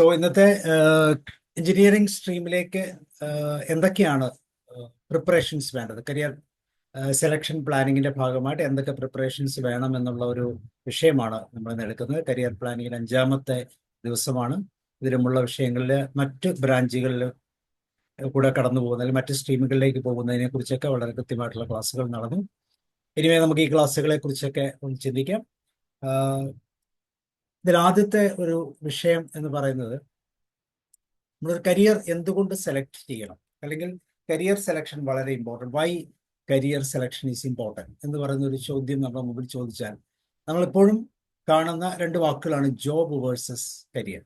ഇന്നത്തെ എഞ്ചിനീയറിംഗ് സ്ട്രീമിലേക്ക് എന്തൊക്കെയാണ് പ്രിപ്പറേഷൻസ് വേണ്ടത്? കരിയർ സെലക്ഷൻ പ്ലാനിങ്ങിന്റെ ഭാഗമായിട്ട് എന്തൊക്കെ പ്രിപ്പറേഷൻസ് വേണം എന്നുള്ള ഒരു വിഷയമാണ് നമ്മൾ ഇന്ന് എടുക്കുന്നത്. കരിയർ പ്ലാനിങ്ങിൽ 5-ാമത്തെ ദിവസമാണ്. ഇതിലുമുള്ള വിഷയങ്ങളിൽ മറ്റ് ബ്രാഞ്ചുകളിൽ കൂടെ കടന്നു പോകുന്ന അല്ലെങ്കിൽ മറ്റ് സ്ട്രീമുകളിലേക്ക് പോകുന്നതിനെ കുറിച്ചൊക്കെ വളരെ കൃത്യമായിട്ടുള്ള ക്ലാസ്സുകൾ നടന്നു. ഇനിമേ നമുക്ക് ഈ ക്ലാസ്സുകളെ കുറിച്ചൊക്കെ ഒന്ന് ചിന്തിക്കാം. ഇതിലാദ്യത്തെ ഒരു വിഷയം എന്ന് പറയുന്നത്, നമ്മളൊരു കരിയർ എന്തുകൊണ്ട് സെലക്ട് ചെയ്യണം, അല്ലെങ്കിൽ കരിയർ സെലക്ഷൻ വളരെ important. Why career selection is important എന്ന് പറയുന്ന ഒരു ചോദ്യം നമ്മുടെ മുമ്പിൽ ചോദിച്ചാൽ നമ്മളെപ്പോഴും കാണുന്ന രണ്ട് വാക്കുകളാണ് ജോബ് വേഴ്സസ് കരിയർ.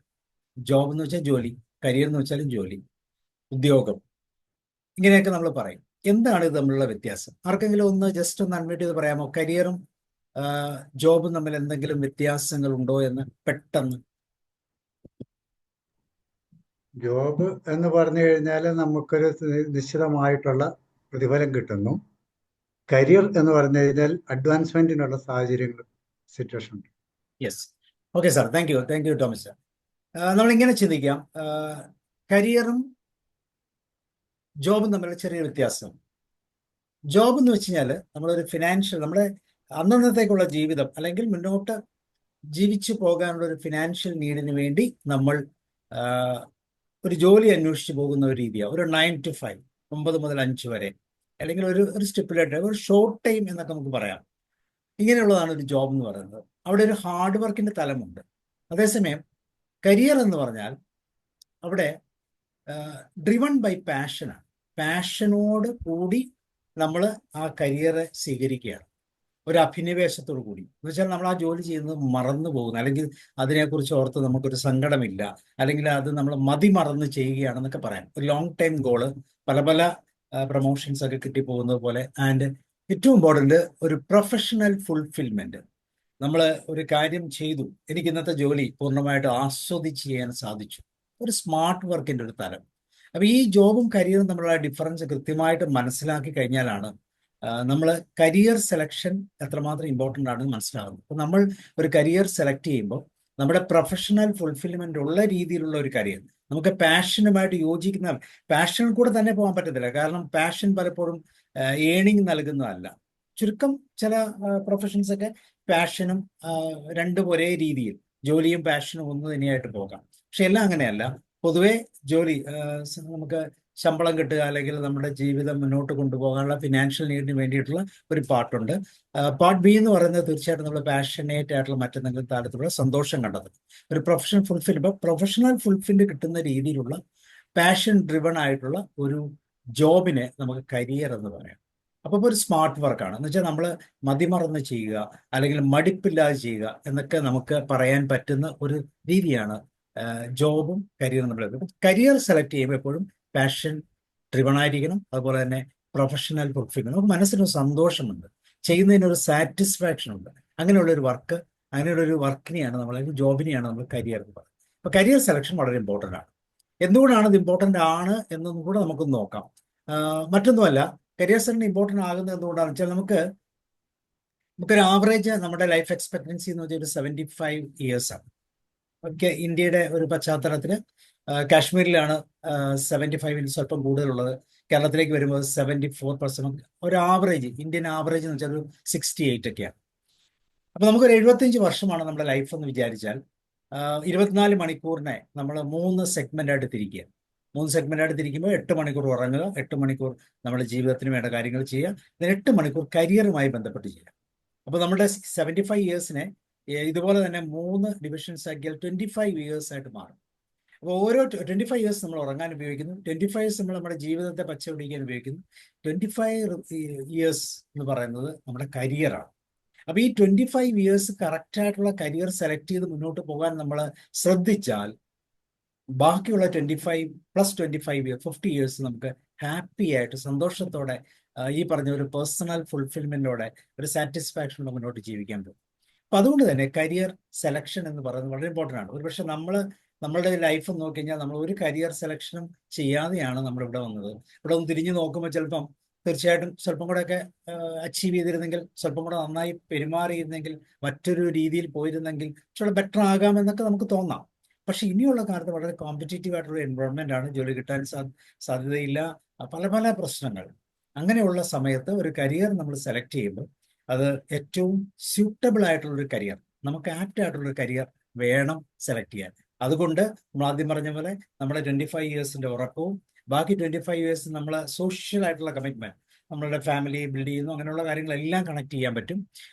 ജോബ് എന്ന് വെച്ചാൽ ജോലി, കരിയർ എന്ന് വെച്ചാലും ജോലി, ഉദ്യോഗം, ഇങ്ങനെയൊക്കെ നമ്മൾ പറയും. എന്താണ് ഇത് തമ്മിലുള്ള വ്യത്യാസം? ആർക്കെങ്കിലും ഒന്ന് ജസ്റ്റ് ഒന്ന് അൺമ്യൂട്ട് ചെയ്ത് പറയാമോ? കരിയറും ജോബും തമ്മിൽ എന്തെങ്കിലും വ്യത്യാസങ്ങൾ ഉണ്ടോ എന്ന് പെട്ടെന്ന്. ജോബ് എന്ന് പറഞ്ഞു കഴിഞ്ഞാൽ നമുക്കൊരു നിശ്ചിതമായിട്ടുള്ള പ്രതിഫലം കിട്ടുന്നു. കരിയർ എന്ന് പറഞ്ഞു കഴിഞ്ഞാൽ അഡ്വാൻസ്മെന്റിനുള്ള സാഹചര്യങ്ങൾ, സിറ്റുവേഷൻ ഉണ്ട്. Yes, okay sir, thank U Tom's sir. നമ്മളിങ്ങനെ ചിന്തിക്കാം, കരിയറും ജോബും തമ്മിലുള്ള ചെറിയ വ്യത്യാസം. ജോബ് എന്ന് വെച്ച് കഴിഞ്ഞാൽ നമ്മളൊരു ഫിനാൻഷ്യൽ, നമ്മുടെ അന്നന്നത്തേക്കുള്ള ജീവിതം അല്ലെങ്കിൽ മുന്നോട്ട് ജീവിച്ചു പോകാനുള്ള ഒരു ഫിനാൻഷ്യൽ നീഡിന് വേണ്ടി നമ്മൾ ഒരു ജോലി അന്വേഷിച്ച് പോകുന്ന ഒരു രീതിയാണ്. ഒരു 9 to 5, 9 മുതൽ 5 വരെ, അല്ലെങ്കിൽ ഒരു സ്റ്റിപ്പുലേറ്റഡ്, ഒരു ഷോർട്ട് ടൈം എന്നൊക്കെ നമുക്ക് പറയാം. ഇങ്ങനെയുള്ളതാണ് ഒരു ജോബ് എന്ന് പറയുന്നത്. അവിടെ ഒരു ഹാർഡ് വർക്കിന്റെ തലമുണ്ട്. അതേസമയം കരിയർ എന്ന് പറഞ്ഞാൽ അവിടെ ഡ്രിവൺ ബൈ പാഷനാണ്. പാഷനോട് കൂടി നമ്മൾ ആ കരിയറെ സ്വീകരിക്കുകയാണ്, ഒരു അഭിനിവേശത്തോടു കൂടി. എന്ന് വെച്ചാൽ നമ്മൾ ആ ജോലി ചെയ്യുന്നത് മറന്നു പോകുന്നു, അല്ലെങ്കിൽ അതിനെക്കുറിച്ച് ഓർത്ത് നമുക്കൊരു സങ്കടമില്ല, അല്ലെങ്കിൽ അത് നമ്മൾ മതിമറന്ന് ചെയ്യുകയാണെന്നൊക്കെ പറയാം. ഒരു ലോങ് ടൈം ഗോള്, പല പല പ്രൊമോഷൻസ് ഒക്കെ കിട്ടിപ്പോകുന്നത് പോലെ. ആൻഡ് ഏറ്റവും ഇമ്പോർട്ടൻ്റ് ഒരു പ്രൊഫഷണൽ ഫുൾഫിൽമെന്റ്. നമ്മൾ ഒരു കാര്യം ചെയ്തു, എനിക്ക് ഇന്നത്തെ ജോലി പൂർണ്ണമായിട്ട് ആസ്വദിച്ച് ചെയ്യാൻ സാധിച്ചു, ഒരു സ്മാർട്ട് വർക്കിന്റെ ഒരു തലം. അപ്പൊ ഈ ജോബും കരിയറും തമ്മിലുള്ള ഡിഫറൻസ് കൃത്യമായിട്ട് മനസ്സിലാക്കി കഴിഞ്ഞാലാണ് നമ്മൾ കരിയർ സെലക്ഷൻ എത്രമാത്രം ഇമ്പോർട്ടൻ്റ് ആണെന്ന് മനസ്സിലാകുന്നത്. അപ്പോൾ നമ്മൾ ഒരു കരിയർ സെലക്ട് ചെയ്യുമ്പോൾ നമ്മുടെ പ്രൊഫഷണൽ ഫുൾഫിൽമെന്റ് ഉള്ള രീതിയിലുള്ള ഒരു കരിയർ, നമുക്ക് പാഷനുമായിട്ട് യോജിക്കുന്ന, പാഷനിൽ കൂടെ തന്നെ പോകാൻ പറ്റത്തില്ല. കാരണം പാഷൻ പലപ്പോഴും ഏണിങ് നൽകുന്നതല്ല. ചുരുക്കം ചില പ്രൊഫഷൻസ് ഒക്കെ പാഷനും രണ്ടും ഒരേ രീതിയിൽ, ജോലിയും പാഷനും ഒന്ന് തന്നെയായിട്ട് പോകാം. പക്ഷെ എല്ലാം അങ്ങനെയല്ല. പൊതുവെ ജോലി നമുക്ക് ശമ്പളം കിട്ടുക, അല്ലെങ്കിൽ നമ്മുടെ ജീവിതം മുന്നോട്ട് കൊണ്ടുപോകാനുള്ള ഫിനാൻഷ്യൽ നീഡിന് വേണ്ടിയിട്ടുള്ള ഒരു പാർട്ടുണ്ട്. പാർട്ട് ബി എന്ന് പറയുന്നത് തീർച്ചയായിട്ടും നമ്മൾ പാഷനേറ്റ് ആയിട്ടുള്ള മറ്റെന്തെങ്കിലും തരത്തിലുള്ള സന്തോഷം കണ്ടെത്തും. ഒരു പ്രൊഫഷണൽ ഫുൾഫിൽ കിട്ടുന്ന രീതിയിലുള്ള പാഷൻ ഡ്രിവൺ ആയിട്ടുള്ള ഒരു ജോബിനെ നമുക്ക് കരിയർ എന്ന് പറയാം. അപ്പോൾ ഒരു സ്മാർട്ട് വർക്കാണ്. എന്ന് വെച്ചാൽ നമ്മൾ മതിമറന്ന് ചെയ്യുക, അല്ലെങ്കിൽ മടിപ്പില്ലാതെ ചെയ്യുക എന്നൊക്കെ നമുക്ക് പറയാൻ പറ്റുന്ന ഒരു രീതിയാണ് ജോബും കരിയറും നമ്മൾ. കരിയർ സെലക്ട് ചെയ്യുമ്പോൾ എപ്പോഴും പാഷൻ ഡ്രിവൺ ആയിരിക്കണം. അതുപോലെ തന്നെ പ്രൊഫഷണൽ ഫുൾഫിൽമെന്റ്, നമുക്ക് മനസ്സിനൊരു സന്തോഷമുണ്ട്, ചെയ്യുന്നതിനൊരു സാറ്റിസ്ഫാക്ഷൻ ഉണ്ട്. അങ്ങനെയുള്ളൊരു വർക്ക്, അങ്ങനെയുള്ളൊരു വർക്കിനെയാണ് നമ്മൾ, അല്ലെങ്കിൽ ജോബിനെയാണ് നമ്മൾ കരിയർ എന്ന് പറയുന്നത്. അപ്പോൾ കരിയർ സെലക്ഷൻ വളരെ ഇമ്പോർട്ടൻ്റ് ആണ്. എന്തുകൊണ്ടാണ് ഇത് ഇമ്പോർട്ടൻ്റ് ആണ് എന്നൊന്നും കൂടെ നമുക്കൊന്ന് നോക്കാം. മറ്റൊന്നുമല്ല, കരിയർ സെലക്ഷൻ ഇമ്പോർട്ടൻ്റ് ആകുന്നത് എന്തുകൊണ്ടാണെന്ന് വെച്ചാൽ നമുക്കൊരു ആവറേജ് നമ്മുടെ ലൈഫ് എക്സ്പെക്ടൻസി എന്ന് വെച്ചാൽ ഒരു 75 years ആണ്. ഒക്കെ ഇന്ത്യയുടെ ഒരു പശ്ചാത്തലത്തിൽ കാശ്മീരിലാണ് 75 സ്വല്പം കൂടുതലുള്ളത്. കേരളത്തിലേക്ക് വരുമ്പോൾ 74%. ഒരു ആവറേജ്, ഇന്ത്യൻ ആവറേജ് എന്ന് വെച്ചാൽ ഒരു 68 ഒക്കെയാണ്. അപ്പൊ നമുക്കൊരു 75 വർഷമാണ് നമ്മുടെ ലൈഫ് എന്ന് വിചാരിച്ചാൽ 24 മണിക്കൂറിനെ നമ്മൾ 3 സെഗ്മെന്റായിട്ട് തിരിക്കുക. 3 സെഗ്മെന്റായിട്ട് തിരിക്കുമ്പോൾ 8 മണിക്കൂർ ഉറങ്ങുക, 8 മണിക്കൂർ നമ്മുടെ ജീവിതത്തിന് വേണ്ട കാര്യങ്ങൾ ചെയ്യുക, ഇതിന് 8 മണിക്കൂർ കരിയറുമായി ബന്ധപ്പെട്ട് ചെയ്യുക. അപ്പോൾ നമ്മുടെ 75 ഇയേഴ്സിനെ ഇതുപോലെ തന്നെ 3 ഡിവിഷൻസ് ആക്കിയാൽ 25 ഇയേഴ്സ് ആയിട്ട് മാറും. അപ്പോൾ ഓരോ 25 ഇയേഴ്സ് നമ്മൾ ഉറങ്ങാൻ ഉപയോഗിക്കുന്നു, 25 ഇയേഴ്സ് നമ്മൾ നമ്മുടെ ജീവിതത്തെ പച്ചപിടിക്കാൻ ഉപയോഗിക്കുന്നു. 25 ഇയേഴ്സ് എന്ന് പറയുന്നത് നമ്മുടെ കരിയറാണ്. അപ്പോൾ ഈ 25 ഇയേഴ്സ് കറക്റ്റായിട്ടുള്ള കരിയർ സെലക്ട് ചെയ്ത് മുന്നോട്ട് പോകാൻ നമ്മൾ ശ്രദ്ധിച്ചാൽ ബാക്കിയുള്ള 25 + 25 50 ഇയേഴ്സ് നമുക്ക് ഹാപ്പി ആയിട്ട് സന്തോഷത്തോടെ ഈ പറഞ്ഞ ഒരു പേഴ്സണൽ ഫുൾഫിൽമെന്റോടെ ഒരു സാറ്റിസ്ഫാക്ഷനോടെ മുന്നോട്ട് ജീവിക്കാൻ പറ്റും. അപ്പൊ അതുകൊണ്ട് തന്നെ കരിയർ സെലക്ഷൻ എന്ന് പറയുന്നത് വളരെ ഇമ്പോർട്ടൻ്റ് ആണ്. ഒരുപക്ഷെ നമ്മളുടെ ലൈഫ് നോക്കി കഴിഞ്ഞാൽ നമ്മൾ ഒരു കരിയർ സെലക്ഷനും ചെയ്യാതെയാണ് നമ്മൾ ഇവിടെ വന്നത്. ഇവിടെ ഒന്ന് തിരിഞ്ഞു നോക്കുമ്പോൾ തീർച്ചയായിട്ടും സ്വല്പം കൂടെയൊക്കെ അച്ചീവ് ചെയ്തിരുന്നെങ്കിൽ, സ്വല്പം കൂടെ നന്നായി പെരുമാറിയിരുന്നെങ്കിൽ, മറ്റൊരു രീതിയിൽ പോയിരുന്നെങ്കിൽ കുറച്ചുകൂടെ ബെറ്റർ ആകാമെന്നൊക്കെ നമുക്ക് തോന്നാം. പക്ഷെ ഇനിയുള്ള കാലത്ത് വളരെ കോമ്പറ്റീറ്റീവ് ആയിട്ടുള്ള എൻവയോൺമെന്റ് ആണ്, ജോലി കിട്ടാൻ സാധ്യതയില്ല, പല പല പ്രശ്നങ്ങൾ. അങ്ങനെയുള്ള സമയത്ത് ഒരു കരിയർ നമ്മൾ സെലക്ട് ചെയ്യുമ്പോൾ അത് ഏറ്റവും സ്യൂട്ടബിൾ ആയിട്ടുള്ള ഒരു കരിയർ, നമുക്ക് ആപ്റ്റ് ആയിട്ടുള്ള ഒരു കരിയർ വേണം സെലക്ട് ചെയ്യാൻ. അതുകൊണ്ട് നമ്മൾ ആദ്യം പറഞ്ഞ പോലെ നമ്മുടെ 25 ഇയേഴ്സിന്റെ ഉറക്കവും ബാക്കി 25 ഇയേഴ്സ് നമ്മൾ സോഷ്യൽ ആയിട്ടുള്ള കമ്മിറ്റ്മെന്റ്, നമ്മളുടെ ഫാമിലി ബിൽഡ് ചെയ്യുന്നു, അങ്ങനെയുള്ള കാര്യങ്ങളെല്ലാം കണക്ട് ചെയ്യാൻ പറ്റും,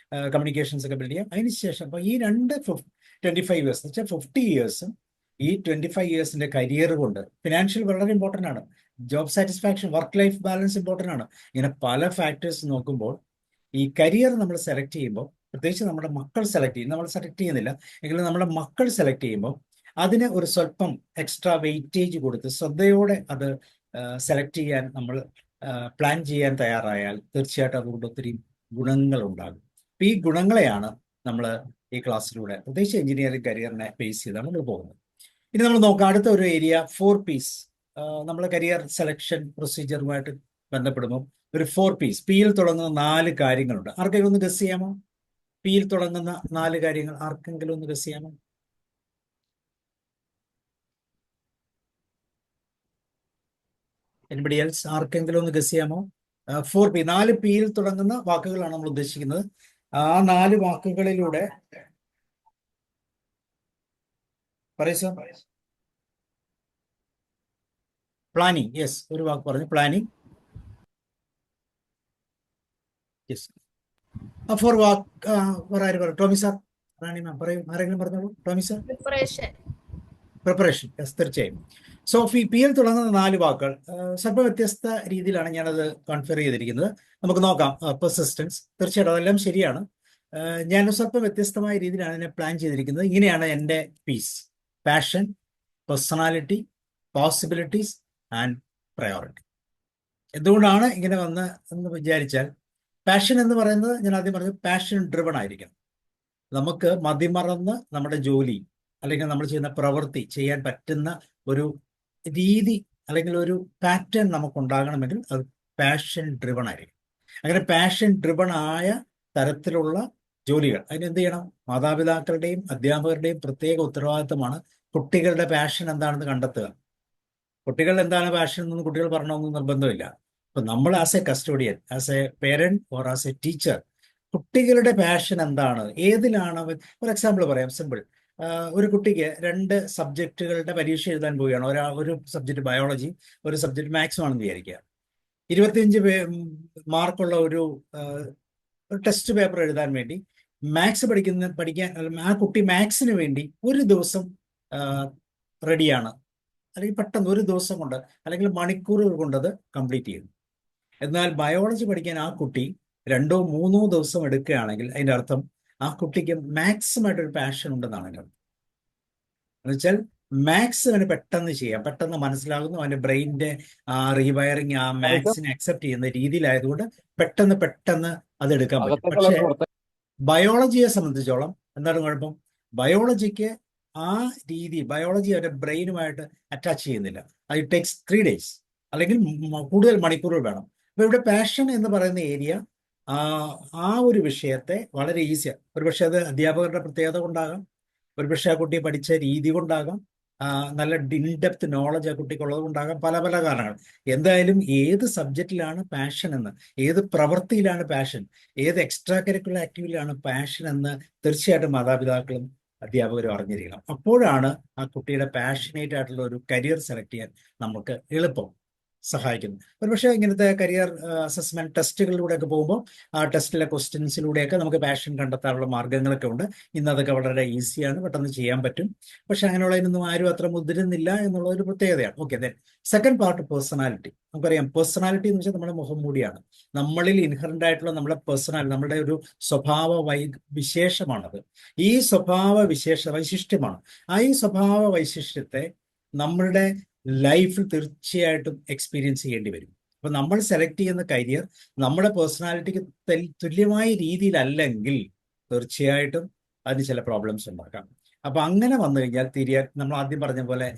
കമ്മ്യൂണിക്കേഷൻസ് ഒക്കെ ബിൽഡ് ചെയ്യാം. അതിനുശേഷം അപ്പോൾ ഈ 25 ഇയേഴ്സ് എന്ന് വെച്ചാൽ 50 ഇയേഴ്സും ഈ 25 ഇയേഴ്സിന്റെ കരിയർ കൊണ്ട് ഫിനാൻഷ്യൽ വളരെ ഇമ്പോർട്ടൻ്റ് ആണ്, job satisfaction, work life balance important ആണ്. ഇങ്ങനെ പല ഫാക്ടേഴ്സ് നോക്കുമ്പോൾ ഈ കരിയർ നമ്മൾ സെലക്ട് ചെയ്യുമ്പോൾ, പ്രത്യേകിച്ച് നമ്മുടെ മക്കൾ സെലക്ട് ചെയ്യും, നമ്മൾ സെലക്ട് ചെയ്യുന്നില്ല എങ്കിലും നമ്മുടെ മക്കൾ സെലക്ട് ചെയ്യുമ്പോൾ അതിന് ഒരു സ്വല്പം എക്സ്ട്രാ വെയിറ്റേജ് കൊടുത്ത് ശ്രദ്ധയോടെ അത് സെലക്ട് ചെയ്യാൻ നമ്മൾ പ്ലാൻ ചെയ്യാൻ തയ്യാറായാൽ തീർച്ചയായിട്ടും അതുകൊണ്ട് ഒത്തിരി ഗുണങ്ങൾ ഉണ്ടാകും. അപ്പം ഈ ഗുണങ്ങളെയാണ് നമ്മൾ ഈ ക്ലാസ്സിലൂടെ പ്രത്യേകിച്ച് എഞ്ചിനീയറിംഗ് കരിയറിനെ ബേസ് ചെയ്താണ് നമ്മൾ പോകുന്നത്. ഇനി നമ്മൾ നോക്കാം അടുത്ത ഒരു ഏരിയ 4 Ps. നമ്മൾ കരിയർ സെലക്ഷൻ പ്രൊസീജിയറുമായിട്ട് ബന്ധപ്പെടുമ്പോൾ ഒരു 4 Ps, പിയിൽ തുടങ്ങുന്ന 4 കാര്യങ്ങളുണ്ട്. ആർക്കെങ്കിലും ഒന്ന് ഗസ് ചെയ്യാമോ? പിയിൽ തുടങ്ങുന്ന 4 കാര്യങ്ങൾ ആർക്കെങ്കിലും ഒന്ന് ഗസ് ചെയ്യാമോ? Anybody else? ആർക്കെങ്കിലും ഒന്ന് ഗസ് ചെയ്യാമോ? 4 P, 4 പിയിൽ തുടങ്ങുന്ന വാക്കുകളാണ് നമ്മൾ ഉദ്ദേശിക്കുന്നത്. ആ 4 വാക്കുകളിലൂടെ പറയൂ സർ. പ്ലാനിങ്, യെസ്, ഒരു വാക്ക് പറഞ്ഞു, പ്ലാനിങ്. യെസ്, 4 വാക്ക് ആര് പറയും? ടോമി സാർ, റാണി മാം പറയൂ, ആരെങ്കിലും പറഞ്ഞോളൂ. ടോമി സാർ. പ്രിപ്പറേഷൻ, യെസ്, തീർച്ചയായും. സോ പിയിൽ തുടങ്ങുന്ന 4 വാക്കുകൾ സ്വല്പം വ്യത്യസ്ത രീതിയിലാണ് ഞാനത് കൺഫർ ചെയ്തിരിക്കുന്നത്. നമുക്ക് നോക്കാം. പെർസിസ്റ്റൻസ്, തീർച്ചയായിട്ടും അതെല്ലാം ശരിയാണ്. ഞാൻ സ്വല്പം വ്യത്യസ്തമായ രീതിയിലാണ് എന്നെ പ്ലാൻ ചെയ്തിരിക്കുന്നത്. ഇങ്ങനെയാണ് എൻ്റെ Ps: passion, personality, possibilities and priority. എന്തുകൊണ്ടാണ് ഇങ്ങനെ വന്ന് എന്ന് വിചാരിച്ചാൽ, പാഷൻ എന്ന് പറയുന്നത് ഞാൻ ആദ്യം പറഞ്ഞത് പാഷൻ ഡ്രിവൺ ആയിരിക്കണം. നമുക്ക് മതിമറന്ന് നമ്മുടെ ജോലി അല്ലെങ്കിൽ നമ്മൾ ചെയ്യുന്ന പ്രവൃത്തി ചെയ്യാൻ പറ്റുന്ന ഒരു രീതി അല്ലെങ്കിൽ ഒരു പാറ്റേൺ നമുക്കുണ്ടാകണമെങ്കിൽ അത് പാഷൻ ഡ്രിവൺ ആയിരിക്കും. അങ്ങനെ പാഷൻ ഡ്രിവൺ ആയ തരത്തിലുള്ള ജോലികൾ അതിനെന്ത് ചെയ്യണം? മാതാപിതാക്കളുടെയും അധ്യാപകരുടെയും പ്രത്യേക ഉത്തരവാദിത്തമാണ് കുട്ടികളുടെ പാഷൻ എന്താണെന്ന് കണ്ടെത്തുക. കുട്ടികൾ എന്താണ് പാഷൻ എന്ന് കുട്ടികൾ പറഞ്ഞൊന്നും നിർബന്ധമില്ല. അപ്പൊ നമ്മൾ as A custodian, as A parent or as A teacher, കുട്ടികളുടെ പാഷൻ എന്താണ്, ഏതിലാണ് അവൻ. ഒരു എക്സാമ്പിൾ പറയാം, സിമ്പിൾ. ഒരു കുട്ടിക്ക് 2 സബ്ജക്റ്റുകളുടെ പരീക്ഷ എഴുതാൻ പോവുകയാണ്. ഒരു സബ്ജക്റ്റ് ബയോളജി, ഒരു സബ്ജക്റ്റ് മാത്സും ആണെന്ന് വിചാരിക്കുക. 25 മാർക്കുള്ള ഒരു ടെസ്റ്റ് പേപ്പർ എഴുതാൻ വേണ്ടി മാത്സ് പഠിക്കാൻ ആ കുട്ടി മാത്സിന് വേണ്ടി ഒരു ദിവസം റെഡിയാണ്, അല്ലെങ്കിൽ പെട്ടെന്ന് ഒരു ദിവസം കൊണ്ട് അല്ലെങ്കിൽ മണിക്കൂറുകൾ കൊണ്ട് അത് കംപ്ലീറ്റ് ചെയ്യുന്നു. എന്നാൽ ബയോളജി പഠിക്കാൻ ആ കുട്ടി 2 or 3 ദിവസം എടുക്കുകയാണെങ്കിൽ അതിൻ്റെ അർത്ഥം ആ കുട്ടിക്ക് മാക്സിമായിട്ടൊരു പാഷൻ ഉണ്ടെന്നാണ് എൻ്റെ അർത്ഥം. എന്നുവെച്ചാൽ മാത്സ് അവന് പെട്ടെന്ന് ചെയ്യാം, പെട്ടെന്ന് മനസ്സിലാകുന്നു, അവൻ്റെ ബ്രെയിനിന്റെ റീവയറിങ് ആ മാത്സിനെ അക്സെപ്റ്റ് ചെയ്യുന്ന രീതിയിലായതുകൊണ്ട് പെട്ടെന്ന് അത് എടുക്കാൻ പറ്റും. പക്ഷേ ബയോളജിയെ സംബന്ധിച്ചോളം എന്താണ് കുഴപ്പം? ബയോളജിക്ക് ആ രീതി, ബയോളജി അവരുടെ ബ്രെയിനുമായിട്ട് അറ്റാച്ച് ചെയ്യുന്നില്ല. അത് ടേക്സ് 3 days അല്ലെങ്കിൽ കൂടുതൽ മണിക്കൂറുകൾ വേണം. അപ്പൊ ഇവിടെ പാഷൻ എന്ന് പറയുന്ന ഏരിയ ആ ഒരു വിഷയത്തെ വളരെ ഈസിയാണ്. ഒരുപക്ഷെ അത് അധ്യാപകരുടെ പ്രത്യേകത കൊണ്ടാകാം, ഒരുപക്ഷെ ആ കുട്ടി പഠിച്ച രീതി കൊണ്ടാകാം, നല്ല ഇൻഡെപ്ത് നോളജ് ആ കുട്ടിക്കുള്ളത് കൊണ്ടാകാം, പല പല കാരണങ്ങൾ. എന്തായാലും ഏത് സബ്ജക്റ്റിലാണ് പാഷൻ എന്ന്, ഏത് പ്രവൃത്തിയിലാണ് പാഷൻ, ഏത് എക്സ്ട്രാ കരിക്കുലർ ആക്ടിവിറ്റിയിലാണ് പാഷൻ എന്ന് തീർച്ചയായിട്ടും മാതാപിതാക്കളും അധ്യാപകരും അറിഞ്ഞിരിക്കണം. അപ്പോഴാണ് ആ കുട്ടിയുടെ പാഷനേറ്റ് ആയിട്ടുള്ള ഒരു കരിയർ സെലക്ട് ചെയ്യാൻ നമുക്ക് എളുപ്പം സഹായിക്കുന്നു. ഒരുപക്ഷെ ഇങ്ങനത്തെ കരിയർ അസസ്മെന്റ് ടെസ്റ്റുകളിലൂടെയൊക്കെ പോകുമ്പോൾ ആ ടെസ്റ്റിലെ ക്വസ്റ്റ്യൻസിലൂടെയൊക്കെ നമുക്ക് പാഷൻ കണ്ടെത്താനുള്ള മാർഗങ്ങളൊക്കെ ഉണ്ട്. ഇന്ന് അതൊക്കെ വളരെ ഈസിയാണ്, പെട്ടെന്ന് ചെയ്യാൻ പറ്റും. പക്ഷെ അങ്ങനെയുള്ളതിനൊന്നും ആരും അത്ര മുതിരുന്നില്ല എന്നുള്ള ഒരു പ്രത്യേകതയാണ്. Okay, then second part personality. നമുക്കറിയാം പേഴ്സണാലിറ്റി എന്ന് വെച്ചാൽ നമ്മുടെ മുഖംമൂടിയാണ്. നമ്മളിൽ ഇൻഹറന്റ് ആയിട്ടുള്ള നമ്മുടെ പേഴ്സണാലിറ്റി, നമ്മുടെ ഒരു സ്വഭാവ വിശേഷമാണത്. ഈ സ്വഭാവ വൈശിഷ്ട്യമാണ്. ഈ സ്വഭാവ വൈശിഷ്ട്യത്തെ നമ്മളുടെ ലൈഫിൽ തീർച്ചയായിട്ടും എക്സ്പീരിയൻസ് ചെയ്യേണ്ടി വരും. അപ്പൊ നമ്മൾ സെലക്ട് ചെയ്യുന്ന കരിയർ നമ്മുടെ പേഴ്സണാലിറ്റിക്ക് തുല്യമായ രീതിയിലല്ലെങ്കിൽ തീർച്ചയായിട്ടും അതിന് ചില പ്രോബ്ലംസ് ഉണ്ടാക്കാം. അപ്പൊ അങ്ങനെ വന്നു കഴിഞ്ഞാൽ നമ്മൾ ആദ്യം പറഞ്ഞ പോലെ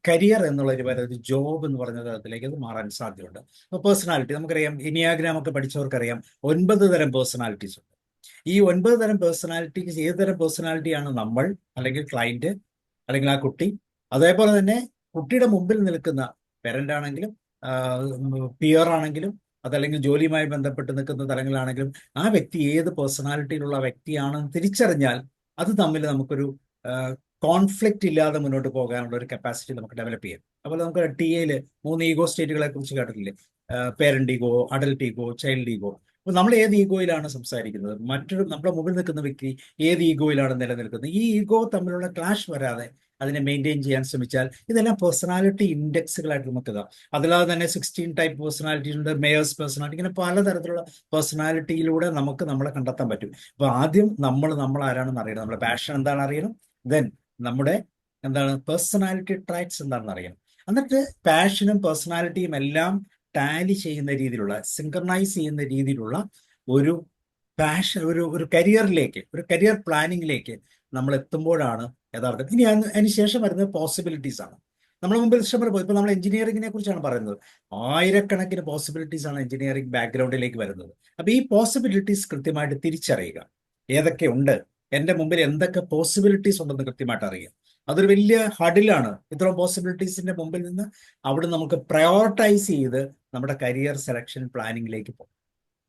കരിയർ എന്നുള്ള ഒരു ജോബ് എന്ന് പറഞ്ഞ തരത്തിലേക്ക് അത് മാറാൻ സാധ്യതയുണ്ട്. അപ്പൊ പേഴ്സണാലിറ്റി നമുക്കറിയാം, ഇനിയാഗ്രാം ഒക്കെ പഠിച്ചവർക്കറിയാം 9 തരം പേഴ്സണാലിറ്റീസ് ഉണ്ട്. ഈ 9 തരം പേഴ്സണാലിറ്റീസ് ഏത് തരം പേഴ്സണാലിറ്റിയാണ് നമ്മൾ അല്ലെങ്കിൽ ക്ലയന്റ് അല്ലെങ്കിൽ ആ കുട്ടി, അതേപോലെ തന്നെ കുട്ടിയുടെ മുമ്പിൽ നിൽക്കുന്ന പേരന്റ് ആണെങ്കിലും പിയർ ആണെങ്കിലും അതല്ലെങ്കിൽ ജോലിയുമായി ബന്ധപ്പെട്ട് നിൽക്കുന്ന തലങ്ങളാണെങ്കിലും ആ വ്യക്തി ഏത് പേഴ്സണാലിറ്റിയിലുള്ള വ്യക്തിയാണെന്ന് തിരിച്ചറിഞ്ഞാൽ അത് തമ്മിൽ നമുക്കൊരു കോൺഫ്ലിക്റ്റ് ഇല്ലാതെ മുന്നോട്ട് പോകാനുള്ള ഒരു കപ്പാസിറ്റി നമുക്ക് ഡെവലപ്പ് ചെയ്യാം. അതുപോലെ നമുക്ക് ടി എയിൽ 3 ഈഗോ സ്റ്റേറ്റുകളെ കുറിച്ച് കേട്ടിട്ടില്ലേ? Parent ego, adult ego, child ego. അപ്പൊ നമ്മൾ ഏത് ഈഗോയിലാണ് സംസാരിക്കുന്നത്? മറ്റൊരു നമ്മുടെ മുമ്പിൽ നിൽക്കുന്ന വ്യക്തി ഏത് ഈഗോയിലാണ് നിലനിൽക്കുന്നത്? ഈ ഈഗോ തമ്മിലുള്ള ക്ലാഷ് വരാതെ അതിനെ മെയിൻറ്റെയിൻ ചെയ്യാൻ ശ്രമിച്ചാൽ ഇതെല്ലാം പേഴ്സണാലിറ്റി ഇൻഡെക്സുകളായിട്ട് നമുക്ക് ഇതാം. അതിലാതെ തന്നെ 16 ടൈപ്പ് പേഴ്സണാലിറ്റി ഉണ്ട്, മേയേഴ്സ് പേഴ്സണാലിറ്റി, ഇങ്ങനെ പലതരത്തിലുള്ള പേഴ്സണാലിറ്റിയിലൂടെ നമുക്ക് നമ്മളെ കണ്ടെത്താൻ പറ്റും. അപ്പൊ ആദ്യം നമ്മൾ ആരാണെന്ന് അറിയണം, നമ്മുടെ പാഷൻ എന്താണെന്ന് അറിയണം, ദെൻ നമ്മുടെ പേഴ്സണാലിറ്റി ട്രൈറ്റ്സ് എന്താണെന്ന് അറിയണം. എന്നിട്ട് പാഷനും പേഴ്സണാലിറ്റിയും എല്ലാം ടാലി ചെയ്യുന്ന രീതിയിലുള്ള, സിങ്ക്രണൈസ് ചെയ്യുന്ന രീതിയിലുള്ള ഒരു പാഷൻ, ഒരു കരിയറിലേക്ക്, ഒരു കരിയർ പ്ലാനിങ്ങിലേക്ക് നമ്മൾ എത്തുമ്പോഴാണ് യഥാർത്ഥത്തിൽ ഇനി അതിന് ശേഷം വരുന്നത് പോസിബിലിറ്റീസ് ആണ്. നമ്മുടെ മുമ്പിൽ ഇഷ്ടംപോലെ പോയി. ഇപ്പൊ നമ്മൾ എഞ്ചിനീയറിംഗിനെ കുറിച്ചാണ് പറയുന്നത്. ആയിരക്കണക്കിന് പോസിബിലിറ്റീസ് ആണ് എഞ്ചിനീയറിംഗ് ബാക്ക്ഗ്രൗണ്ടിലേക്ക് വരുന്നത്. അപ്പൊ ഈ പോസിബിലിറ്റീസ് കൃത്യമായിട്ട് തിരിച്ചറിയുക. ഏതൊക്കെ ഉണ്ട്, എന്റെ മുമ്പിൽ എന്തൊക്കെ പോസിബിലിറ്റീസ് ഉണ്ടെന്ന് കൃത്യമായിട്ട് അറിയുക. അതൊരു വലിയ ഹഡിലാണ്. ഇത്രയും പോസിബിലിറ്റീസിന്റെ മുമ്പിൽ നിന്ന് അവിടെ നമുക്ക് പ്രയോറിറ്റൈസ് ചെയ്ത് നമ്മുടെ കരിയർ സെലക്ഷൻ പ്ലാനിങ്ങിലേക്ക് പോകും.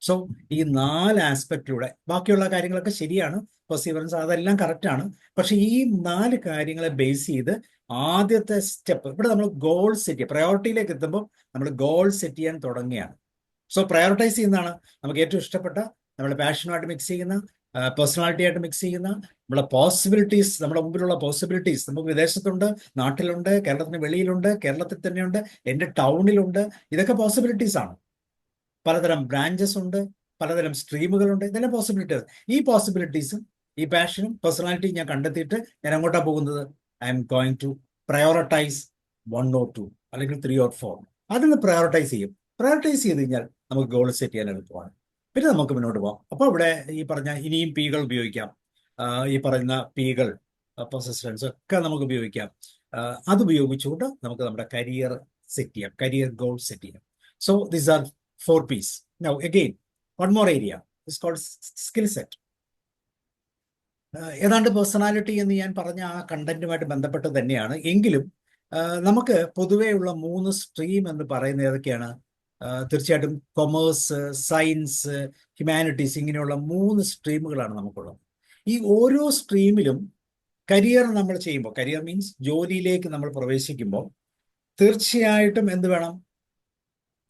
സോ ഈ 4 ആസ്പെക്റ്റിലൂടെ, ബാക്കിയുള്ള കാര്യങ്ങളൊക്കെ ശരിയാണ്, പെർസീവറൻസ് അതെല്ലാം കറക്റ്റാണ്. പക്ഷെ ഈ 4 കാര്യങ്ങളെ ബേസ് ചെയ്ത് ആദ്യത്തെ സ്റ്റെപ്പ്, ഇവിടെ നമ്മൾ ഗോൾ സെറ്റ് ചെയ്യുക. പ്രയോറിറ്റിയിലേക്ക് എത്തുമ്പോൾ നമ്മൾ ഗോൾ സെറ്റ് ചെയ്യാൻ തുടങ്ങുകയാണ്. സോ പ്രയോറിറ്റൈസ് ചെയ്യുന്നതാണ് നമുക്ക് ഏറ്റവും ഇഷ്ടപ്പെട്ട, നമ്മുടെ പാഷനുമായിട്ട് മിക്സ് ചെയ്യുന്ന, പേഴ്സണാലിറ്റി ആയിട്ട് മിക്സ് ചെയ്യുന്ന, നമ്മുടെ പോസിബിലിറ്റീസ്, നമ്മുടെ മുമ്പിലുള്ള പോസിബിലിറ്റീസ്. നമുക്ക് വിദേശത്തുണ്ട്, നാട്ടിലുണ്ട്, കേരളത്തിന് വെളിയിലുണ്ട്, കേരളത്തിൽ തന്നെയുണ്ട്, എൻ്റെ ടൗണിലുണ്ട്. ഇതൊക്കെ പോസിബിലിറ്റീസ് ആണ്. പലതരം ബ്രാഞ്ചസ് ഉണ്ട്, പലതരം സ്ട്രീമുകളുണ്ട്, ഇതെല്ലാം പോസിബിലിറ്റീസ്. ഈ പോസിബിലിറ്റീസും ഈ പാഷനും പേഴ്സണാലിറ്റിയും ഞാൻ കണ്ടെത്തിയിട്ട് ഞാൻ എങ്ങോട്ടാണ് പോകുന്നത്? I'm going to prioritise 1 or 2 അല്ലെങ്കിൽ 3 or 4. അതിന് പ്രയോറിറ്റൈസ് ചെയ്യും. പ്രയോറിറ്റൈസ് ചെയ്ത് കഴിഞ്ഞാൽ നമുക്ക് ഗോൾ സെറ്റ് ചെയ്യാൻ എളുപ്പമാണ്. പിന്നെ നമുക്ക് മുന്നോട്ട് പോകാം. അപ്പോൾ ഇവിടെ ഈ പറഞ്ഞ ഇനിയും പീകൾ ഉപയോഗിക്കാം. ഈ പറയുന്ന പീകൾ, പൊസസ്റ്റൻസ് ഒക്കെ നമുക്ക് ഉപയോഗിക്കാം. അത് ഉപയോഗിച്ചുകൊണ്ട് നമുക്ക് നമ്മുടെ കരിയർ സെറ്റ് ചെയ്യാം, കരിയർ ഗോൾ സെറ്റ് ചെയ്യാം. So these are 4 P's. Now again, one more area is called skill set. ഏതാണ്ട് പേഴ്സണാലിറ്റി എന്ന് ഞാൻ പറഞ്ഞ ആ കണ്ടന്റുമായിട്ട് ബന്ധപ്പെട്ട് തന്നെയാണ്. എങ്കിലും നമുക്ക് പൊതുവെയുള്ള 3 സ്ട്രീം എന്ന് പറയുന്നത് ഏതൊക്കെയാണ്? തീർച്ചയായിട്ടും കൊമേഴ്സ്, സയൻസ്, ഹ്യൂമാനിറ്റീസ്, ഇങ്ങനെയുള്ള 3 സ്ട്രീമുകളാണ് നമുക്കുള്ളത്. ഈ ഓരോ സ്ട്രീമിലും കരിയർ നമ്മൾ ചെയ്യുമ്പോൾ, കരിയർ മീൻസ് ജോലിയിലേക്ക് നമ്മൾ പ്രവേശിക്കുമ്പോൾ തീർച്ചയായിട്ടും എന്ത് വേണം?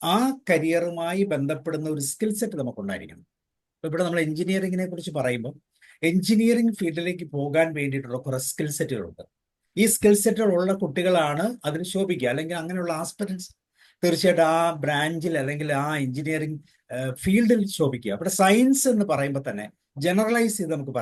ആ കരിയറുമായി ബന്ധപ്പെടുന്ന ഒരു സ്കിൽ സെറ്റ് നമുക്കുണ്ടായിരിക്കണം. ഇപ്പൊ ഇവിടെ നമ്മൾ എഞ്ചിനീയറിങ്ങിനെ കുറിച്ച് പറയുമ്പോൾ എഞ്ചിനീയറിംഗ് ഫീൽഡിലേക്ക് പോകാൻ വേണ്ടിയിട്ടുള്ള കുറെ സ്കിൽ സെറ്റുകളുണ്ട്. ഈ സ്കിൽ സെറ്റുകളുള്ള കുട്ടികളാണ് അതിന് ശോഭിക്കുക, അല്ലെങ്കിൽ അങ്ങനെയുള്ള ആസ്പിറൻസ് തീർച്ചയായിട്ടും ആ ബ്രാഞ്ചിൽ അല്ലെങ്കിൽ ആ എഞ്ചിനീയറിംഗ് ഫീൽഡിൽ ശോഭിക്കുക. ഇവിടെ സയൻസ് എന്ന് പറയുമ്പോൾ തന്നെ ജനറലൈസ് ചെയ്ത് നമുക്ക്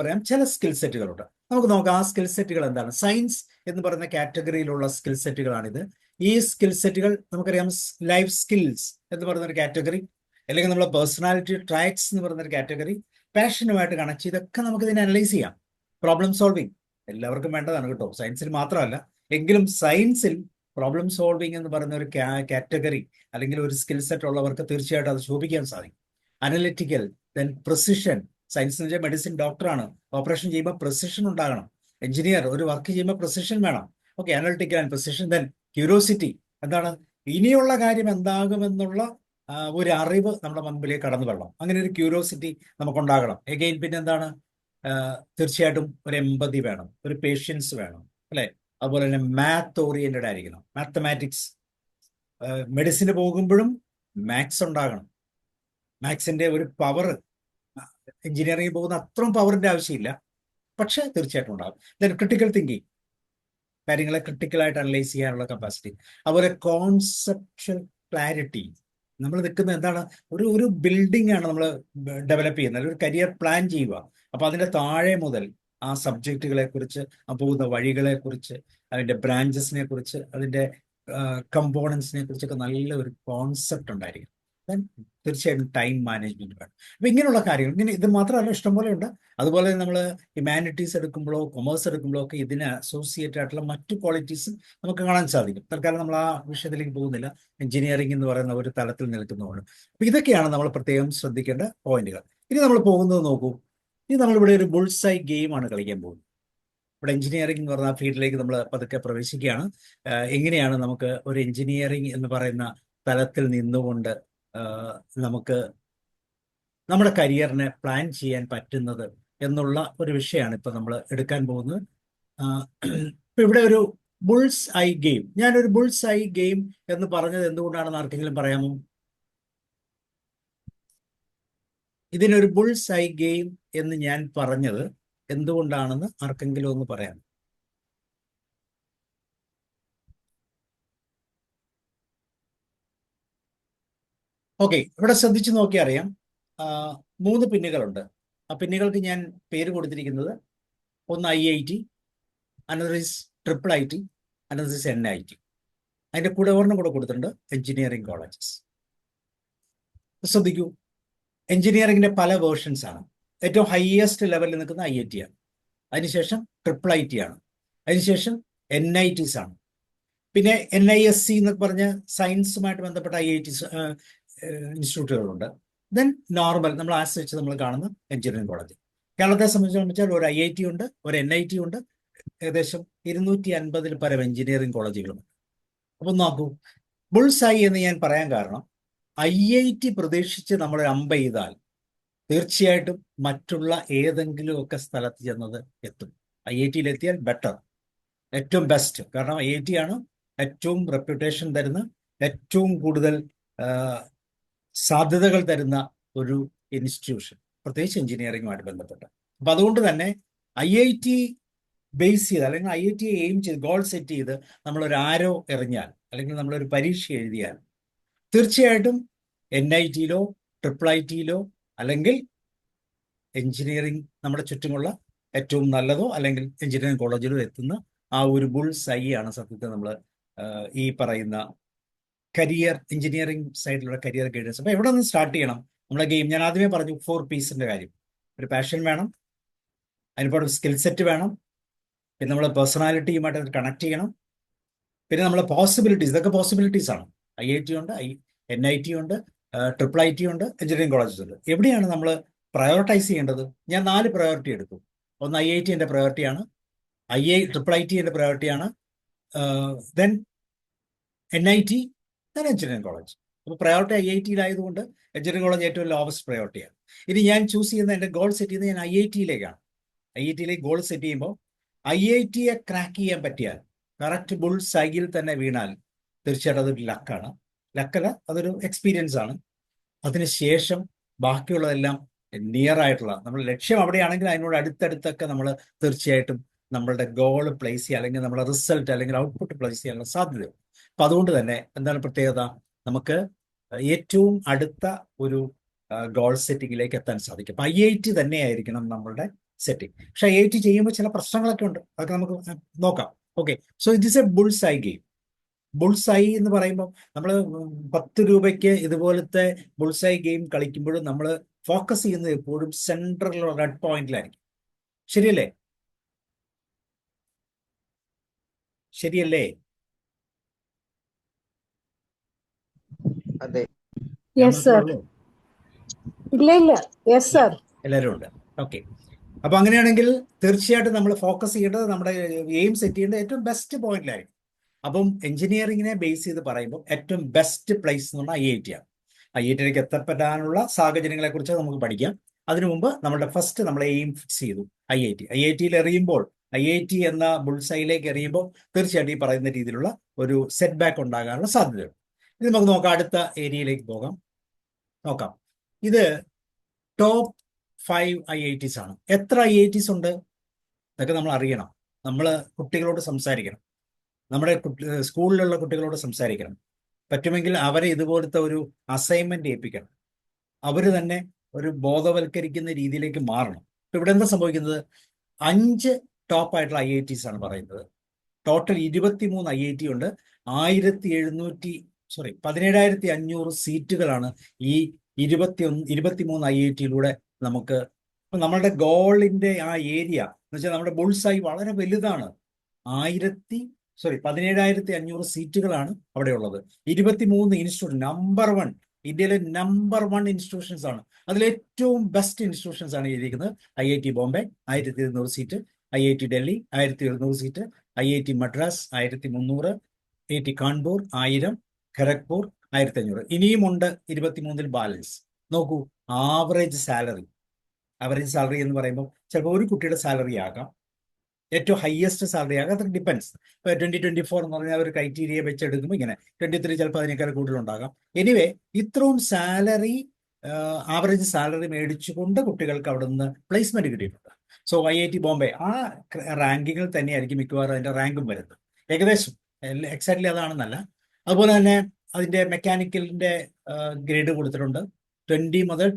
പറയാം, ചില സ്കിൽ സെറ്റുകളുണ്ട്. നമുക്ക് നോക്കാം ആ സ്കിൽ സെറ്റുകൾ എന്താണ്. സയൻസ് എന്ന് പറയുന്ന കാറ്റഗറിയിലുള്ള സ്കിൽ സെറ്റുകളാണിത്. ഈ സ്കിൽ സെറ്റുകൾ നമുക്കറിയാം. ലൈഫ് സ്കിൽസ് എന്ന് പറയുന്ന ഒരു കാറ്റഗറി, അല്ലെങ്കിൽ നമ്മളെ പേഴ്സണാലിറ്റി ട്രൈറ്റ്സ് എന്ന് പറയുന്ന ഒരു കാറ്റഗറി, പാഷനുമായിട്ട് കണക്ട് ചെയ്തൊക്കെ നമുക്ക് ഇതിനെ അനലൈസ് ചെയ്യാം. പ്രോബ്ലം സോൾവിങ് എല്ലാവർക്കും വേണ്ടതാണ് കേട്ടോ, സയൻസിൽ മാത്രമല്ല. എങ്കിലും സയൻസിൽ പ്രോബ്ലം സോൾവിങ് എന്ന് പറയുന്ന ഒരു കാറ്റഗറി അല്ലെങ്കിൽ ഒരു സ്കിൽ സെറ്റ് ഉള്ളവർക്ക് തീർച്ചയായിട്ടും അത് ശോഭിക്കാൻ സാധിക്കും. Analytical, then precision. സയൻസ് എന്ന് വെച്ചാൽ മെഡിസിൻ, ഡോക്ടറാണ്. ഓപ്പറേഷൻ ചെയ്യുമ്പോൾ പ്രിസിഷൻ ഉണ്ടാകണം. എഞ്ചിനീയർ ഒരു വർക്ക് ചെയ്യുമ്പോൾ പ്രിസിഷൻ വേണം. Okay, analytical and precision. Then curiosity, എന്താണ് ഇനിയുള്ള കാര്യം എന്താകുമെന്നുള്ള ഒരു അറിവ് നമ്മുടെ മുമ്പിലേക്ക് കടന്നു വരണം. അങ്ങനെ ഒരു ക്യൂരിയോസിറ്റി നമുക്കുണ്ടാകണം. എഗെയിൻ പിന്നെ എന്താണ്? തീർച്ചയായിട്ടും ഒരു എമ്പതി വേണം, ഒരു പേഷ്യൻസ് വേണം, അല്ലെ? അതുപോലെ തന്നെ മാത്ത് ഓറിയന്റഡ് ആയിരിക്കണം, മാത്തമാറ്റിക്സ്. മെഡിസിന് പോകുമ്പോഴും മാത്സ് ഉണ്ടാകണം. മാത്സിന്റെ ഒരു പവർ എഞ്ചിനീയറിംഗ് പോകുന്ന അത്രയും പവറിന്റെ ആവശ്യമില്ല, പക്ഷെ തീർച്ചയായിട്ടും ഉണ്ടാകും. ദെൻ ക്രിട്ടിക്കൽ തിങ്കിങ്, കാര്യങ്ങളെ ക്രിട്ടിക്കലായിട്ട് അനലൈസ് ചെയ്യാനുള്ള കപ്പാസിറ്റി. അതുപോലെ കോൺസെപ്ച്വൽ ക്ലാരിറ്റി. നമ്മൾ നിൽക്കുന്നത് എന്താണ്? ഒരു ബിൽഡിംഗ് ആണ് നമ്മൾ ഡെവലപ്പ് ചെയ്യുന്നത്, ഒരു കരിയർ പ്ലാൻ ചെയ്യുക. അപ്പൊ അതിന്റെ താഴെ മുതൽ ആ സബ്ജക്റ്റുകളെ കുറിച്ച്, ആ പോകുന്ന വഴികളെ കുറിച്ച്, അതിന്റെ ബ്രാഞ്ചസിനെ കുറിച്ച്, അതിന്റെ കമ്പോണൻസിനെ കുറിച്ചൊക്കെ നല്ല ഒരു കോൺസെപ്റ്റ് ഉണ്ടായിരിക്കും. തീർച്ചയായിട്ടും ടൈം മാനേജ്മെന്റ് വേണം. അപ്പൊ ഇങ്ങനെയുള്ള കാര്യങ്ങൾ, ഇങ്ങനെ ഇത് മാത്രമല്ല, ഇഷ്ടംപോലെ ഉണ്ട്. അതുപോലെ നമ്മൾ ഹ്യൂമാനിറ്റീസ് എടുക്കുമ്പോഴോ കൊമേഴ്സ് എടുക്കുമ്പോഴോ ഒക്കെ ഇതിന് അസോസിയേറ്റ് ആയിട്ടുള്ള മറ്റു ക്വാളിറ്റീസും നമുക്ക് കാണാൻ സാധിക്കും. തൽക്കാലം നമ്മൾ ആ വിഷയത്തിലേക്ക് പോകുന്നില്ല. എഞ്ചിനീയറിംഗ് എന്ന് പറയുന്ന ഒരു തലത്തിൽ നിൽക്കുന്നതുകൊണ്ട് അപ്പൊ ഇതൊക്കെയാണ് നമ്മൾ പ്രത്യേകം ശ്രദ്ധിക്കേണ്ട പോയിന്റുകൾ. ഇനി നമ്മൾ പോകുന്നത് നോക്കൂ, ഇനി നമ്മളിവിടെ ഒരു ബുൾസൈ ഗെയിമാണ് കളിക്കാൻ പോകുന്നത്. ഇവിടെ എഞ്ചിനീയറിംഗ് എന്ന് പറഞ്ഞ ഫീൽഡിലേക്ക് നമ്മൾ പതുക്കെ പ്രവേശിക്കുകയാണ്. എങ്ങനെയാണ് നമുക്ക് ഒരു എഞ്ചിനീയറിംഗ് എന്ന് പറയുന്ന തലത്തിൽ നിന്നുകൊണ്ട് നമുക്ക് നമ്മുടെ കരിയറിനെ പ്ലാൻ ചെയ്യാൻ പറ്റുന്നത് എന്നുള്ള ഒരു വിഷയമാണ് ഇപ്പൊ നമ്മൾ എടുക്കാൻ പോകുന്നത്. ഇപ്പൊ ഇവിടെ ഒരു ബുൾസ് ഐ ഗെയിം, ഞാനൊരു ബുൾസ് ഐ ഗെയിം എന്ന് പറഞ്ഞത് എന്തുകൊണ്ടാണെന്ന് ആർക്കെങ്കിലും പറയാമോ? ഇതിനൊരു ബുൾസ് ഐ ഗെയിം എന്ന് ഞാൻ പറഞ്ഞത് എന്തുകൊണ്ടാണെന്ന് ആർക്കെങ്കിലും ഒന്ന് പറയാം. ഓക്കെ, ഇവിടെ ശ്രദ്ധിച്ചു നോക്കി അറിയാം, 3 പിന്നുകളുണ്ട്. ആ പിന്നുകൾക്ക് ഞാൻ പേര് കൊടുത്തിരിക്കുന്നത്, ഒന്ന് IIT, another is IIIT, another is NIT. അതിന്റെ കൂടെ ഒരെണ്ണം കൂടെ കൊടുത്തിട്ടുണ്ട്, എഞ്ചിനീയറിംഗ് കോളേജസ്. ശ്രദ്ധിക്കൂ, എഞ്ചിനീയറിംഗിന്റെ പല വേർഷൻസ് ആണ്. ഏറ്റവും ഹയസ്റ്റ് ലെവലിൽ നിൽക്കുന്ന IIT ആണ്, അതിനുശേഷം IIIT ആണ്, അതിനുശേഷം NITs ആണ്, പിന്നെ NISC എന്നൊക്കെ പറഞ്ഞ സയൻസുമായിട്ട് ബന്ധപ്പെട്ട IIT ഇൻസ്റ്റിറ്റ്യൂട്ടുകളുണ്ട്. ദെൻ നോർമൽ നമ്മൾ ആശ്രയിച്ച് നമ്മൾ കാണുന്ന എഞ്ചിനീയറിംഗ് കോളേജ്. കേരളത്തെ സംബന്ധിച്ചാൽ ഒരു IIT ഉണ്ട്, ഒരു NIT ഉണ്ട്, ഏകദേശം 250 പരം എഞ്ചിനീയറിംഗ് കോളേജുകളുണ്ട്. അപ്പം നോക്കൂ, ബുൾസ് ഐ എന്ന് ഞാൻ പറയാൻ കാരണം, IIT പ്രതീക്ഷിച്ച് നമ്മൾ അമ്പ ചെയ്താൽ തീർച്ചയായിട്ടും മറ്റുള്ള ഏതെങ്കിലുമൊക്കെ സ്ഥലത്ത് ചെന്നത് എത്തും. IIT എത്തിയാൽ ബെറ്റർ, ഏറ്റവും ബെസ്റ്റ്. കാരണം IIT ആണ് ഏറ്റവും റെപ്യൂട്ടേഷൻ തരുന്ന, ഏറ്റവും കൂടുതൽ സാധ്യതകൾ തരുന്ന ഒരു ഇൻസ്റ്റിറ്റ്യൂഷൻ, പ്രത്യേകിച്ച് എഞ്ചിനീയറിംഗുമായിട്ട് ബന്ധപ്പെട്ട്. അപ്പൊ അതുകൊണ്ട് തന്നെ IIT ബേസ് ചെയ്ത്, അല്ലെങ്കിൽ IIT എയിം ചെയ്ത് ഗോൾ സെറ്റ് ചെയ്ത് നമ്മളൊരു ആരോ എറിഞ്ഞാൽ, അല്ലെങ്കിൽ നമ്മളൊരു പരീക്ഷ എഴുതിയാൽ, തീർച്ചയായിട്ടും NIT-യിലോ IIIT-യിലോ അല്ലെങ്കിൽ എഞ്ചിനീയറിംഗ് നമ്മുടെ ചുറ്റുമുള്ള ഏറ്റവും നല്ലതോ അല്ലെങ്കിൽ എഞ്ചിനീയറിംഗ് കോളേജിലോ എത്തുന്ന ആ ഒരു ബുൾസ് ഐ ആണ് സത്യത്തിൽ നമ്മൾ ഈ പറയുന്ന കരിയർ, എഞ്ചിനീയറിംഗ് സൈഡിലുള്ള കരിയർ ഗൈഡൻസ്. അപ്പൊ എവിടെ നിന്ന് സ്റ്റാർട്ട് ചെയ്യണം നമ്മുടെ ഗെയിം? ഞാൻ ആദ്യമേ പറഞ്ഞു 4 പീസിന്റെ കാര്യം. ഒരു പാഷൻ വേണം, അതിനൊരു സ്കിൽ സെറ്റ് വേണം, പിന്നെ നമ്മൾ പേഴ്സണാലിറ്റിയുമായിട്ട് കണക്ട് ചെയ്യണം, പിന്നെ നമ്മളെ പോസിബിലിറ്റീസ്, ഇതൊക്കെ പോസിബിലിറ്റീസ് ആണ്. IIT ഉണ്ട്, NIT ഉണ്ട്, IIIT ഉണ്ട്, എഞ്ചിനീയറിംഗ് കോളേജസ് ഉണ്ട്. എവിടെയാണ് നമ്മൾ പ്രയോറിറ്റൈസ് ചെയ്യേണ്ടത്? ഞാൻ 4 പ്രയോറിറ്റി എടുത്തു. ഒന്ന് IIT എൻ്റെ പ്രയോറിറ്റിയാണ്, IIIT എൻ്റെ പ്രയോറിറ്റിയാണ്, then NIT, then engineering college. അപ്പോൾ പ്രയോറിറ്റി IIT-യിലായതുകൊണ്ട് എഞ്ചിനീയറിംഗ് കോളേജ് ഏറ്റവും ലോവസ്റ്റ് പ്രയോറിറ്റിയാണ്. ഇനി ഞാൻ ചൂസ് ചെയ്യുന്ന, എൻ്റെ ഗോൾ സെറ്റ് ചെയ്യുന്നത് ഞാൻ IIT-യിലേക്കാണ്. IIT-യിലേക്ക് ഗോൾ സെറ്റ് ചെയ്യുമ്പോൾ IIT-യെ ക്രാക്ക് ചെയ്യാൻ പറ്റിയാൽ, കറക്റ്റ് ബുൾസ് ഐയിൽ തന്നെ വീണാൽ, തീർച്ചയായിട്ടും അതൊരു ലക്കാണ്. ലക്കല്ല, അതൊരു എക്സ്പീരിയൻസ് ആണ്. അതിനുശേഷം ബാക്കിയുള്ളതെല്ലാം നിയർ ആയിട്ടുള്ള, നമ്മുടെ ലക്ഷ്യം അവിടെയാണെങ്കിൽ അതിനോട് അടുത്തടുത്തൊക്കെ നമ്മൾ തീർച്ചയായിട്ടും നമ്മളുടെ ഗോൾ പ്ലേസ് ചെയ്യുക, അല്ലെങ്കിൽ നമ്മുടെ റിസൾട്ട് അല്ലെങ്കിൽ ഔട്ട്പുട്ട് പ്ലേസ് ചെയ്യാനുള്ള സാധ്യതയുണ്ട്. അപ്പൊ അതുകൊണ്ട് തന്നെ എന്താണ് പ്രത്യേകത? നമുക്ക് ഏറ്റവും അടുത്ത ഒരു ഗോൾ സെറ്റിങ്ങിലേക്ക് എത്താൻ സാധിക്കും. അപ്പൊ IIT തന്നെയായിരിക്കണം നമ്മളുടെ സെറ്റിംഗ്. പക്ഷെ IIT ചെയ്യുമ്പോൾ ചില പ്രശ്നങ്ങളൊക്കെ ഉണ്ട്, അതൊക്കെ നമുക്ക് നോക്കാം. Okay, so it is a bullseye game. Bullseye എന്ന് പറയുമ്പോൾ നമ്മൾ 10 രൂപയ്ക്ക് ഇതുപോലത്തെ ബുൾസ് ഐ ഗെയിം കളിക്കുമ്പോഴും നമ്മൾ ഫോക്കസ് ചെയ്യുന്നത് എപ്പോഴും സെൻട്രലുള്ള റെഡ് പോയിന്റിലായിരിക്കും. ശരിയല്ലേ? ശരിയല്ലേ? അതെ. Yes sir. ഇല്ല ഇല്ല, യെസ് സർ. എല്ലാവരും ഉണ്ട്. ഓക്കെ, അപ്പൊ അങ്ങനെയാണെങ്കിൽ തീർച്ചയായിട്ടും നമ്മൾ ഫോക്കസ് ചെയ്യേണ്ടത്, നമ്മുടെ എയിം സെറ്റ് ചെയ്യേണ്ടത് ഏറ്റവും ബെസ്റ്റ് പോയിന്റിലായിരിക്കും. അപ്പം എഞ്ചിനീയറിംഗിനെ ബേസ് ചെയ്ത് പറയുമ്പോൾ ഏറ്റവും ബെസ്റ്റ് പ്ലേസ് എന്ന് പറഞ്ഞാൽ IIT ആണ്. IIT-യിലേക്ക് എത്തപ്പെടാനുള്ള സാഹചര്യങ്ങളെ കുറിച്ച് നമുക്ക് പഠിക്കാം. അതിനു മുമ്പ് നമ്മുടെ ഫസ്റ്റ് നമ്മൾ എയിം ഫിക്സ് ചെയ്തു IIT-യിൽ എറിയുമ്പോൾ, IIT എന്ന ബുൾസൈയിലേക്ക് എറിയുമ്പോൾ തീർച്ചയായിട്ടും ഈ പറയുന്ന രീതിയിലുള്ള ഒരു സെറ്റ് ബാക്ക് ഉണ്ടാകാനുള്ള സാധ്യതയുണ്ട്. ഇത് നമുക്ക് നോക്കാം, അടുത്ത ഏരിയയിലേക്ക് പോകാം. നോക്കാം, ഇത് ടോപ്പ് 5 IITs ആണ്. എത്ര IITs ഉണ്ട് ഇതൊക്കെ നമ്മൾ അറിയണം. നമ്മൾ കുട്ടികളോട് സംസാരിക്കണം, നമ്മുടെ സ്കൂളിലുള്ള കുട്ടികളോട് സംസാരിക്കണം. പറ്റുമെങ്കിൽ അവരെ ഇതുപോലത്തെ ഒരു അസൈൻമെന്റ് ഏൽപ്പിക്കണം. അവർ തന്നെ ഒരു ബോധവൽക്കരിക്കുന്ന രീതിയിലേക്ക് മാറണം. ഇപ്പൊ ഇവിടെ എന്താ സംഭവിക്കുന്നത്? 5 ടോപ്പ് ആയിട്ടുള്ള IITs ആണ് പറയുന്നത്. ടോട്ടൽ 23 IIT ഉണ്ട്. 17,500 സീറ്റുകളാണ് ഈ 23 IIT-യിലൂടെ നമുക്ക്. നമ്മളുടെ ഗോളിന്റെ ആ ഏരിയ എന്ന് വെച്ചാൽ നമ്മുടെ ബുൾസ് ഐ വളരെ വലുതാണ്. 17,500 സീറ്റുകളാണ് അവിടെ ഉള്ളത്. 23 ഇൻസ്റ്റിറ്റ്യൂട്ട്, നമ്പർ 1 ഇന്ത്യയിലെ നമ്പർ 1 ഇൻസ്റ്റിറ്റ്യൂഷൻസ് ആണ്. അതിലേറ്റവും ബെസ്റ്റ് ഇൻസ്റ്റിറ്റ്യൂഷൻസ് ആണ് എഴുതിയിരിക്കുന്നത്. IIT Bombay 1200 seat, IIT Delhi 1700 seat, IIT Madras 1300, IIT Kanpur 1000, Kharagpur 1500. ഇനിയുമുണ്ട് 23-ൽ ബാലൻസ്. നോക്കൂ, ആവറേജ് സാലറി എന്ന് പറയുമ്പോൾ ചിലപ്പോൾ ഒരു കുട്ടിയുടെ സാലറി ആകാം, ഏറ്റവും ഹയസ്റ്റ് സാലറി ആകാം, അത് ഡിപ്പെൻസ്. ഇപ്പോൾ 2024 എന്ന് പറഞ്ഞാൽ ഒരു ക്രൈറ്റീരിയ വെച്ചെടുക്കുമ്പോൾ ഇങ്ങനെ 23 ചിലപ്പോൾ അതിനേക്കാൾ കൂടുതലുണ്ടാകാം. എനിവേ, ഇത്രയും സാലറി, ആവറേജ് സാലറി മേടിച്ചുകൊണ്ട് കുട്ടികൾക്ക് അവിടെ നിന്ന് പ്ലേസ്മെന്റ് കിട്ടിയിട്ടുണ്ട്. സോ IIT ബോംബെ ആ റാങ്കിങ്ങിൽ തന്നെയായിരിക്കും മിക്കവാറും അതിന്റെ റാങ്കും വരുന്നത്. ഏകദേശം എക്സാക്ട്ലി അതാണെന്നല്ല. അതുപോലെ തന്നെ അതിന്റെ മെക്കാനിക്കലിന്റെ ഗ്രേഡ് കൊടുത്തിട്ടുണ്ട്. 12 മുതൽ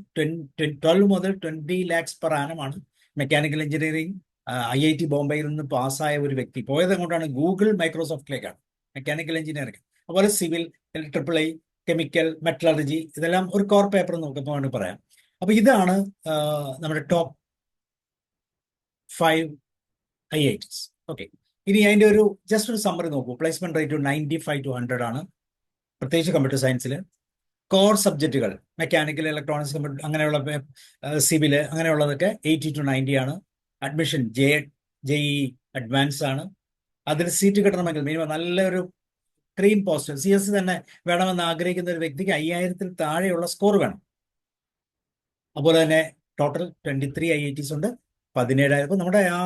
20 lakhs per annum ആണ് മെക്കാനിക്കൽ എഞ്ചിനീയറിംഗ്. IIT ബോംബെയിൽ നിന്ന് പാസ്സായ ഒരു വ്യക്തി പോയത് എങ്ങോട്ടാണ്? ഗൂഗിൾ, മൈക്രോസോഫ്റ്റിലേക്കാണ് മെക്കാനിക്കൽ എഞ്ചിനീയറിംഗ്. അതുപോലെ സിവിൽ, III, കെമിക്കൽ, മെറ്റലർജി, ഇതെല്ലാം ഒരു കോർ പേപ്പർ നോക്കുമ്പോൾ വേണമെങ്കിൽ പറയാം. അപ്പൊ ഇതാണ് നമ്മുടെ ടോപ്പ് 5 IITs. ഓക്കെ, ഇനി അതിന്റെ ഒരു ജസ്റ്റ് ഒരു സമ്മറി നോക്കൂ. പ്ലേസ്മെന്റ് റേറ്റ് 95 to 100 ആണ്, പ്രത്യേകിച്ച് കമ്പ്യൂട്ടർ സയൻസിൽ. കോർ സബ്ജക്റ്റുകൾ മെക്കാനിക്കൽ, ഇലക്ട്രോണിക്സ്, കമ്പ്യൂട്ടർ, അങ്ങനെയുള്ള സിവില്, അങ്ങനെയുള്ളതൊക്കെ 80 to 90 ആണ്. അഡ്മിഷൻ JEE അഡ്വാൻസ് ആണ്. അതിൽ സീറ്റ് കിട്ടണമെങ്കിൽ മിനിമം നല്ലൊരു ക്രീം പോസ്റ്റ് CS തന്നെ വേണമെന്ന് ആഗ്രഹിക്കുന്ന ഒരു വ്യക്തിക്ക് 5000-ൽ താഴെയുള്ള സ്കോർ വേണം. അതുപോലെ തന്നെ ടോട്ടൽ 23 IITs ഉണ്ട്, 17,000. ഇപ്പം നമ്മുടെ ആ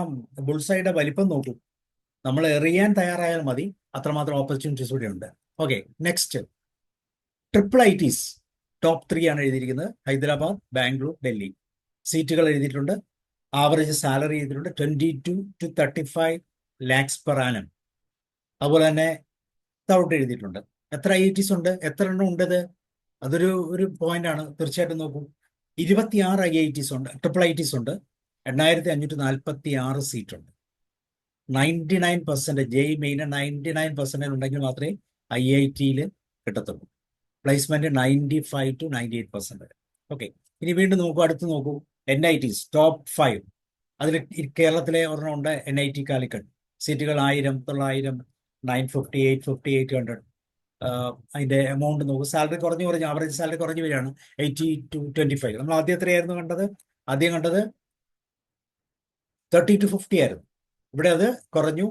ബുൾസൈയുടെ വലിപ്പം നോക്കൂ. നമ്മൾ എറിയാൻ തയ്യാറായാൽ മതി, അത്രമാത്രം ഓപ്പർച്യൂണിറ്റീസ് കൂടി ഉണ്ട്. ഓക്കെ, നെക്സ്റ്റ് IIITs ടോപ്പ് 3 ആണ് എഴുതിയിരിക്കുന്നത്. ഹൈദരാബാദ്, ബാംഗ്ലൂർ, ഡൽഹി. സീറ്റുകൾ എഴുതിയിട്ടുണ്ട്. ആവറേജ് സാലറി എഴുതിയിട്ടുണ്ട് 22 to 35 lakhs per annum. അതുപോലെ തന്നെ തൗട്ട് എഴുതിയിട്ടുണ്ട്. എത്ര IITs ഉണ്ട്, എത്ര എണ്ണം ഉണ്ടത്, അതൊരു പോയിന്റ് ആണ്. തീർച്ചയായിട്ടും നോക്കൂ, 26 IITs ഉണ്ട്, IIITs ഉണ്ട്, 8546 സീറ്റ് ഉണ്ട്. 99% JEE മെയിൻ 99% ഉണ്ടെങ്കിൽ മാത്രമേ IITയിൽ കിട്ടത്തുള്ളൂ. Placement 95 to 98%. ഓക്കെ, ഇനി വീണ്ടും നോക്കൂ, അടുത്ത് നോക്കൂ. NITs top 5. അതിൽ കേരളത്തിലെ ഒരെണ്ണം ഉണ്ട്, NIT കാലിക്കറ്റ്. സീറ്റുകൾ 1000, 900, 950, 850, 800. അതിന്റെ എമൗണ്ട് നോക്കൂ. സാലറി കുറഞ്ഞു, ആവറേജ് സാലറി കുറഞ്ഞു വരികയാണ്. 80 to 25. നമ്മൾ ആദ്യം എത്രയായിരുന്നു കണ്ടത്? ആദ്യം കണ്ടത് 30 to 50 ആയിരുന്നു. ഇവിടെ അത് കുറഞ്ഞു,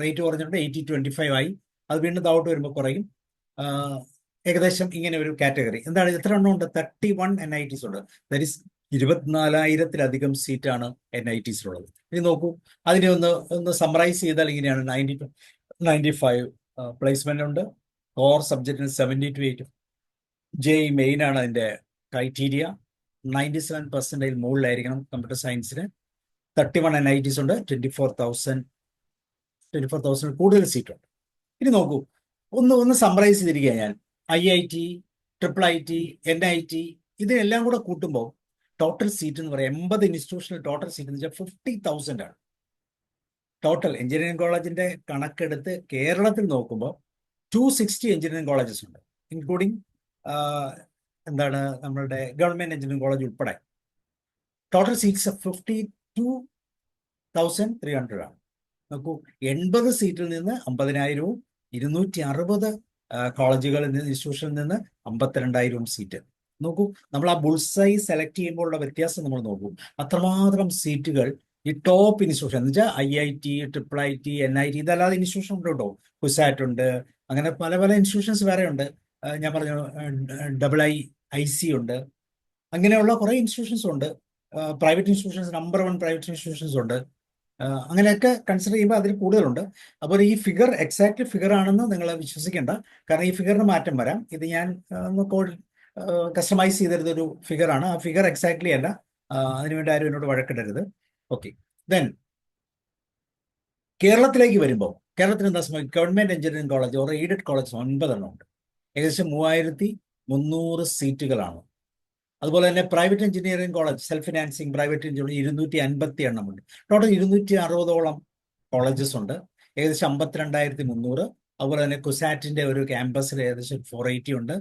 റേറ്റ് കുറഞ്ഞിട്ട് 80 to 25 ആയി. അത് വീണ്ടും താഴോട്ട് വരുമ്പോൾ കുറയും. ഏകദേശം ഇങ്ങനെ ഒരു കാറ്റഗറി. എന്താണ്, എത്ര എണ്ണം ഉണ്ട്? 31 NITs ഉണ്ട്. ദാറ്റ് ഈസ് 24,000-ലധികം സീറ്റാണ് NITസിലുള്ളത്. ഇനി നോക്കൂ, അതിനെ ഒന്ന് സമ്മറൈസ് ചെയ്താൽ ഇങ്ങനെയാണ്. 90 to 95 പ്ലേസ്മെന്റ് ഉണ്ട്. കോർ സബ്ജക്റ്റിന് 70 to 80. JEE മെയിൻ ആണ് അതിന്റെ ക്രൈറ്റീരിയ. 97% മുകളിലായിരിക്കണം കമ്പ്യൂട്ടർ സയൻസിന്. 31 NITs ഉണ്ട്. 24,000 കൂടുതൽ സീറ്റ് ഉണ്ട്. ഇനി നോക്കൂ, ഒന്ന് സമ്മറൈസ് ചെയ്തിരിക്കുക ഞാൻ. IIT, IIIT, NIT ഇതിനെല്ലാം കൂടെ കൂട്ടുമ്പോൾ ടോട്ടൽ സീറ്റ് എന്ന് പറയാം 80 ഇൻസ്റ്റിറ്റ്യൂഷണൽ ടോട്ടൽ സീറ്റ് എന്ന് വെച്ചാൽ 50,000 ആണ്. ടോട്ടൽ എഞ്ചിനീയറിംഗ് കോളേജിന്റെ കണക്കെടുത്ത് കേരളത്തിൽ നോക്കുമ്പോൾ 260 എഞ്ചിനീയറിംഗ് കോളേജസ് ഉണ്ട്, ഇൻക്ലൂഡിങ് നമ്മളുടെ ഗവൺമെന്റ് എഞ്ചിനീയറിംഗ് കോളേജ് ഉൾപ്പെടെ. ടോട്ടൽ സീറ്റ്സ് 52,300 ആണ്. നോക്കൂ, 80 സീറ്റിൽ നിന്ന് 50,000-ഉം 260 കോളേജുകളിൽ നിന്ന്, ഇൻസ്റ്റിറ്റ്യൂഷനിൽ നിന്ന് 52,000 സീറ്റ്. നോക്കൂ, നമ്മൾ ആ ബുൾസൈ സെലക്ട് ചെയ്യുമ്പോഴുള്ള വ്യത്യാസം നമ്മൾ നോക്കൂ. അത്രമാത്രം സീറ്റുകൾ ഈ ടോപ്പ് ഇൻസ്റ്റിറ്റ്യൂഷൻ എന്ന് വെച്ചാൽ IIT, IIIT, NIT ഇതല്ലാതെ ഇൻസ്റ്റിറ്റ്യൂഷൻ ഉണ്ട് കേട്ടോ. കുസാറ്റ് ഉണ്ട്, അങ്ങനെ പല പല ഇൻസ്റ്റിറ്റ്യൂഷൻസ് വേറെ ഉണ്ട്. ഞാൻ പറഞ്ഞു IIIC ഉണ്ട്. അങ്ങനെയുള്ള കുറേ ഇൻസ്റ്റിറ്റ്യൂഷൻസ് ഉണ്ട്. Private institutions, number 1 private institutions ഉണ്ട്. അങ്ങനെയൊക്കെ കൺസിഡർ ചെയ്യുമ്പോൾ അതിൽ കൂടുതലുണ്ട്. അപ്പോൾ ഈ ഫിഗർ എക്സാക്ട് ഫിഗർ ആണെന്ന് നിങ്ങൾ വിശ്വസിക്കേണ്ട, കാരണം ഈ ഫിഗറിന് മാറ്റം വരാം. ഇത് ഞാൻ കസ്റ്റമൈസ് ചെയ്തിരുന്നൊരു ഫിഗറാണ്. ആ ഫിഗർ എക്സാക്ട്ലി അല്ല, അതിനുവേണ്ടി ആരും എന്നോട് വഴക്കിടരുത്. ഓക്കെ, ദെൻ കേരളത്തിലേക്ക് വരുമ്പോൾ കേരളത്തിൽ എന്താ സംഭവിക്കും? Government engineering college or aided college 9 എണ്ണം ഉണ്ട്. ഏകദേശം 3,300 സീറ്റുകളാണ്. അതുപോലെ തന്നെ private engineering college, self financing private engineering 250 എണ്ണമുണ്ട്. ടോട്ടൽ 260ഓളം കോളേജസ് ഉണ്ട്. ഏകദേശം 52,300. അതുപോലെ തന്നെ കുസാറ്റിന്റെ ഒരു ക്യാമ്പസിൽ ഏകദേശം 480 ഉണ്ട്.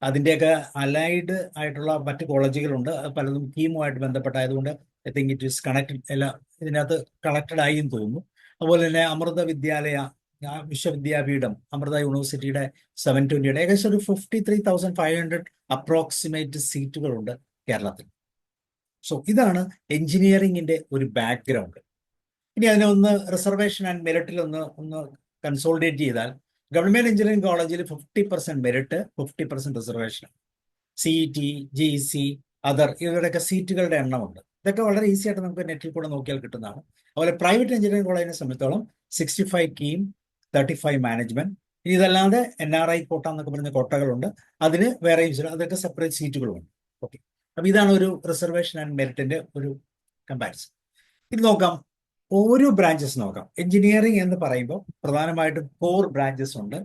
അതിൻ്റെയൊക്കെ അലൈഡ് ആയിട്ടുള്ള മറ്റ് കോളേജുകളുണ്ട്. പലതും കീമുമായിട്ട് ബന്ധപ്പെട്ടായതുകൊണ്ട് I think it is connected, എല്ലാം ഇതിനകത്ത് കണക്റ്റഡ് ആയി എന്ന് തോന്നുന്നു. അതുപോലെ തന്നെ അമൃത വിദ്യാലയ വിശ്വവിദ്യാപീഠം, അമൃത യൂണിവേഴ്സിറ്റിയുടെ 720യുടെ ഏകദേശം ഒരു 53,500 അപ്രോക്സിമേറ്റ് സീറ്റുകളുണ്ട് കേരളത്തിൽ. സോ ഇതാണ് എഞ്ചിനീയറിംഗിന്റെ ഒരു ബാക്ക്ഗ്രൗണ്ട്. ഇനി അതിനെ ഒന്ന് റിസർവേഷൻ ആൻഡ് മെറിറ്റിൽ ഒന്ന് കൺസോളിഡേറ്റ് ചെയ്താൽ, ഗവൺമെന്റ് എഞ്ചിനീയറിംഗ് കോളേജിൽ 50% merit, 50% reservation. CET, GEC, other ഇവരുടെയൊക്കെ സീറ്റുകളുടെ എണ്ണമുണ്ട്. ഇതൊക്കെ വളരെ ഈസി ആയിട്ട് നമുക്ക് നെറ്റിൽ കൂടെ നോക്കിയാൽ കിട്ടുന്നതാണ്. അതുപോലെ പ്രൈവറ്റ് എഞ്ചിനീയറിംഗ് കോളേജിനെ സംബന്ധിച്ചോളം 65 കീം, 35 മാനേജ്മെന്റ്. ഇനി ഇതല്ലാതെ NRI കോട്ട എന്നൊക്കെ പറഞ്ഞ കോട്ടകളുണ്ട്, അതിന് വേറെയും അതൊക്കെ സെപ്പറേറ്റ് സീറ്റുകളുമുണ്ട്. ഓക്കെ, അപ്പൊ ഇതാണ് ഒരു റിസർവേഷൻ ആൻഡ് മെറിറ്റിന്റെ ഒരു കമ്പാരിസൺ. ഇത് നോക്കാം, ഓരോ ബ്രാഞ്ചസ് നോക്കാം. എഞ്ചിനീയറിംഗ് എന്ന് പറയുമ്പോൾ പ്രധാനമായിട്ടും കോർ ബ്രാഞ്ചസ് ഉണ്ട്.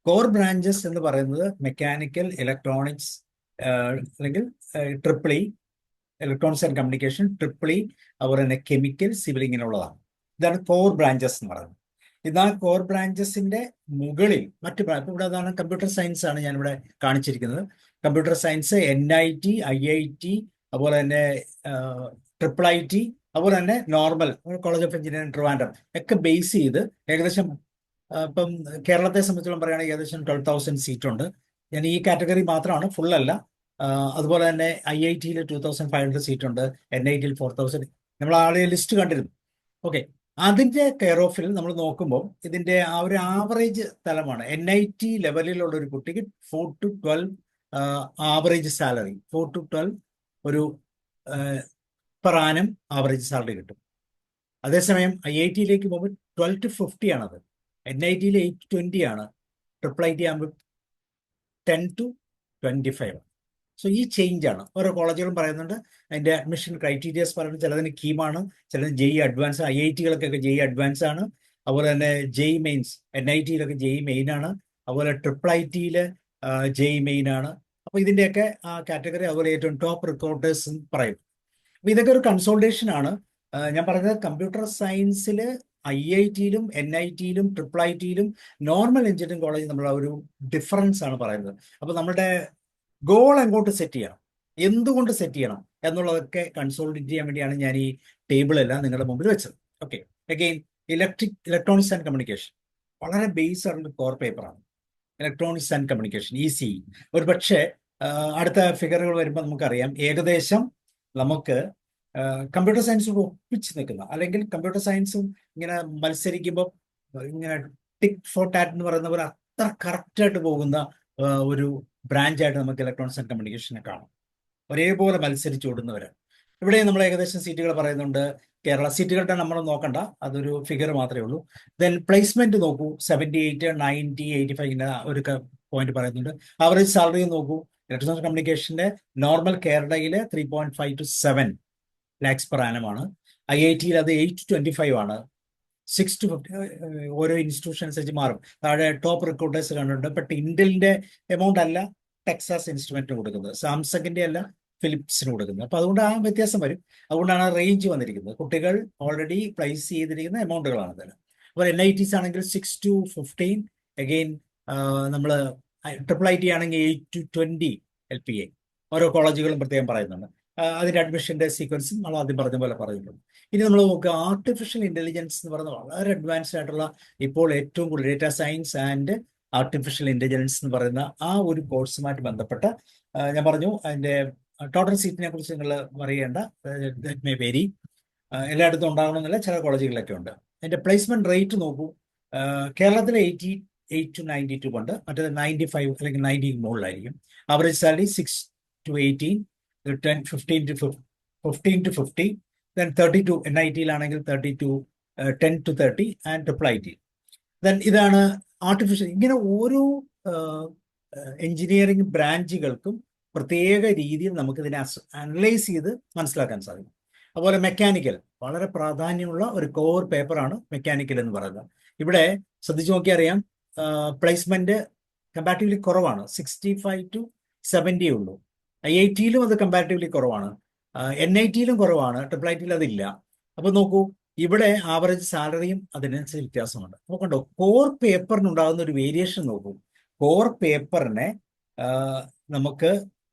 കോർ ബ്രാഞ്ചസ് എന്ന് പറയുന്നത് മെക്കാനിക്കൽ, ഇലക്ട്രോണിക്സ്, അല്ലെങ്കിൽ triple electronics and communication, triple അതുപോലെ തന്നെ കെമിക്കൽ, സിവിൽ, ഇങ്ങനെയുള്ളതാണ്. ഇതാണ് കോർ ബ്രാഞ്ചസ് എന്ന് പറയുന്നത്. ഇതാണ് കോർ ബ്രാഞ്ചസിന്റെ മുകളിൽ മറ്റ് ഇവിടെ അതാണ് കമ്പ്യൂട്ടർ സയൻസ് ആണ് ഞാനിവിടെ കാണിച്ചിരിക്കുന്നത്. കമ്പ്യൂട്ടർ സയൻസ്, NIT, IIT, അതുപോലെ തന്നെ IIIT, അതുപോലെ തന്നെ normal college of engineering Trivandrum ഒക്കെ ബേസ് ചെയ്ത് ഏകദേശം ഇപ്പം കേരളത്തെ സംബന്ധിച്ചോളം പറയുകയാണെങ്കിൽ ഏകദേശം 12,000 സീറ്റുണ്ട്. ഞാൻ ഈ കാറ്റഗറി മാത്രമാണ്, ഫുൾ അല്ല. അതുപോലെ തന്നെ IITയിൽ 2,500 സീറ്റുണ്ട്, NITയിൽ 4,000. നമ്മൾ ആളെ ലിസ്റ്റ് കണ്ടിരുന്നു. ഓക്കെ, അതിന്റെ കെയർ ഓഫിൽ നമ്മൾ നോക്കുമ്പോൾ ഇതിന്റെ ആ ഒരു ആവറേജ് തലമാണ്. NIT ലെവലിലുള്ള ഒരു കുട്ടിക്ക് 4 to 12 ആവറേജ് സാലറി, 4 to 12 ഒരു പെർ ആനം ആവറേജ് സാലറി കിട്ടും. അതേസമയം IITയിലേക്ക് പോകുമ്പോൾ 12 to 50 ആണത്. NITയിൽ 8 to 20 ആണ്. IIIT ആകുമ്പോൾ 10 to 25 ആണ്. സോ ഈ ചേഞ്ച് ആണ്. ഓരോ കോളേജുകളും പറയുന്നുണ്ട് അതിന്റെ അഡ്മിഷൻ ക്രൈറ്റീരിയസ് പറയുന്നത്. ചിലതിന് കീമാണ്, ചിലതിന് JEE അഡ്വാൻസ്. IITകൾക്കൊക്കെ JEE അഡ്വാൻസ് ആണ്. അതുപോലെ തന്നെ JEE മെയിൻസ്, NITയിലൊക്കെ JEE മെയിൻ ആണ്. അതുപോലെ IIITയിൽ JEE മെയിൻ ആണ്. അപ്പൊ ഇതിന്റെയൊക്കെ ആ കാറ്റഗറി, അതുപോലെ ഏറ്റവും ടോപ്പ് റിക്രൂട്ടേഴ്സ് പറയും. അപ്പൊ ഇതൊക്കെ ഒരു കൺസോൾട്ടേഷൻ ആണ്. ഞാൻ പറഞ്ഞത് കമ്പ്യൂട്ടർ സയൻസിൽ IITയിലും NITയിലും IIITയിലും നോർമൽ എഞ്ചിനീയറിംഗ് കോളേജ് നമ്മൾ ഒരു ഡിഫറൻസ് ആണ് പറയുന്നത്. അപ്പൊ നമ്മുടെ ഗോൾ എങ്ങോട്ട് സെറ്റ് ചെയ്യണം, എന്തുകൊണ്ട് സെറ്റ് ചെയ്യണം എന്നുള്ളതൊക്കെ കൺസോളിഡേറ്റ് ചെയ്യാൻ വേണ്ടിയാണ് ഞാൻ ഈ ടേബിൾ എല്ലാം നിങ്ങളുടെ മുമ്പിൽ വെച്ചത്. Okay, again electronics and communication വളരെ ബേസ് ആയിട്ടുള്ള കോർ പേപ്പറാണ്. Electronics and communication ECE. ഒരു പക്ഷേ അടുത്ത ഫിഗറുകൾ വരുമ്പോൾ നമുക്കറിയാം ഏകദേശം നമുക്ക് കമ്പ്യൂട്ടർ സയൻസിനോട് ഒപ്പിച്ച് നിൽക്കുന്ന, അല്ലെങ്കിൽ കമ്പ്യൂട്ടർ സയൻസും ഇങ്ങനെ മത്സരിക്കുമ്പോൾ ഇങ്ങനെ ടിക് ഫോർ ടാറ്റ് എന്ന് പറയുന്ന പോലെ അത്ര കറക്റ്റായിട്ട് പോകുന്ന ഒരു ബ്രാഞ്ചായിട്ട് നമുക്ക് ഇലക്ട്രോണിക്സ് ആൻഡ് കമ്മ്യൂണിക്കേഷനെ കാണാം. ഒരേപോലെ മത്സരിച്ചോടുന്നവരാണ്. ഇവിടെ നമ്മൾ ഏകദേശം സീറ്റുകൾ പറയുന്നുണ്ട്. കേരള സീറ്റുകളുടെ നമ്മൾ നോക്കണ്ട, അതൊരു ഫിഗർ മാത്രമേ ഉള്ളൂ. ദെൻ പ്ലേസ്മെന്റ് നോക്കൂ, 78, 90, 85 ഇങ്ങനെ ഒരു പോയിന്റ് പറയുന്നുണ്ട്. ആവറേജ് സാലറി നോക്കൂ. ഇലക്ട്രോണിക്സ് കമ്മ്യൂണിക്കേഷന്റെ നോർമൽ കേരളയിൽ 3.5 to 7 lakhs per annum ആണ്. IITയിൽ അത് 8 to 25 ആണ്. 6 to 50 ഓരോ ഇൻസ്റ്റിറ്റ്യൂഷൻ അനുസരിച്ച് മാറും. താഴെ ടോപ്പ് റിക്രൂട്ടേഴ്സ് കണ്ടിട്ടുണ്ട്. ബട്ട് ഇന്റലിന്റെ എമൗണ്ട് അല്ല ടെക്സാസ് ഇൻസ്ട്രുമെന്റിന് കൊടുക്കുന്നത്, സാംസങ്ങിന്റെ അല്ല ഫിലിപ്സിന് കൊടുക്കുന്നത്. അപ്പൊ അതുകൊണ്ട് ആ വ്യത്യാസം വരും. അതുകൊണ്ടാണ് ആ റേഞ്ച് വന്നിരിക്കുന്നത്. കുട്ടികൾ ഓൾറെഡി പ്ലേസ് ചെയ്തിരിക്കുന്ന എമൗണ്ടുകളാണ് ഇതിൽ. അപ്പോൾ NITs ആണെങ്കിൽ 6 to 15. അഗെയിൻ നമ്മൾ IIIT ആണെങ്കിൽ 8 to 20 LPA. ഓരോ കോളേജുകളും പ്രത്യേകം പറയുന്നുണ്ട്. അതിന്റെ അഡ്മിഷന്റെ സീക്വൻസും നമ്മൾ ആദ്യം പറഞ്ഞ പോലെ പറഞ്ഞിട്ടുണ്ട്. ഇനി നമ്മൾ നോക്കുക, ആർട്ടിഫിഷ്യൽ ഇന്റലിജൻസ് എന്ന് പറയുന്നത് വളരെ അഡ്വാൻസ്ഡ് ആയിട്ടുള്ള, ഇപ്പോൾ ഏറ്റവും കൂടുതൽ data science and artificial intelligence എന്ന് പറയുന്ന ആ ഒരു കോഴ്സുമായിട്ട് ബന്ധപ്പെട്ട ഞാൻ പറഞ്ഞു അതിന്റെ ടോട്ടൽ സീറ്റിനെ കുറിച്ച് നിങ്ങൾ അറിയേണ്ട, ദാറ്റ് മേ വേരി. എല്ലായിടത്തും ഉണ്ടാകണമെന്നില്ല, ചില കോളേജുകളിലൊക്കെ ഉണ്ട്. അതിന്റെ പ്ലേസ്മെന്റ് റേറ്റ് നോക്കൂ. കേരളത്തിൽ 88 to 92 ഉണ്ട്, മറ്റേത് 95 അല്ലെങ്കിൽ 90 മുകളിലായിരിക്കും. Average salary 6 to 18, 15 to 50, then 32. NITയിലാണെങ്കിൽ 32, 10 to 30 ആൻഡ് IIIT. ദെൻ ഇതാണ് ആർട്ടിഫിഷ്യൽ. ഇങ്ങനെ ഓരോ എഞ്ചിനീയറിംഗ് ബ്രാഞ്ചുകൾക്കും പ്രത്യേക രീതിയിൽ നമുക്കിതിനെ അനലൈസ് ചെയ്ത് മനസ്സിലാക്കാൻ സാധിക്കും. അതുപോലെ മെക്കാനിക്കൽ വളരെ പ്രാധാന്യമുള്ള ഒരു കോർ പേപ്പറാണ് മെക്കാനിക്കൽ എന്ന് പറയുന്നത്. ഇവിടെ ശ്രദ്ധിച്ചു നോക്കിയാൽ അറിയാം, പ്ലേസ്മെന്റ് കമ്പാരിറ്റീവ്ലി കുറവാണ്, 65 to 70 ഉള്ളൂ. IITയിലും അത് കമ്പാരിറ്റീവ്ലി കുറവാണ്, NITയിലും കുറവാണ്, IIITയിൽ അതില്ല. അപ്പൊ നോക്കൂ, ഇവിടെ ആവറേജ് സാലറിയും അതിനനുസരിച്ച് വ്യത്യാസമുണ്ട്. അപ്പോൾ കണ്ടോ, കോർ പേപ്പറിനുണ്ടാകുന്ന ഒരു വേരിയേഷൻ നോക്കൂ. കോർ പേപ്പറിനെ നമുക്ക്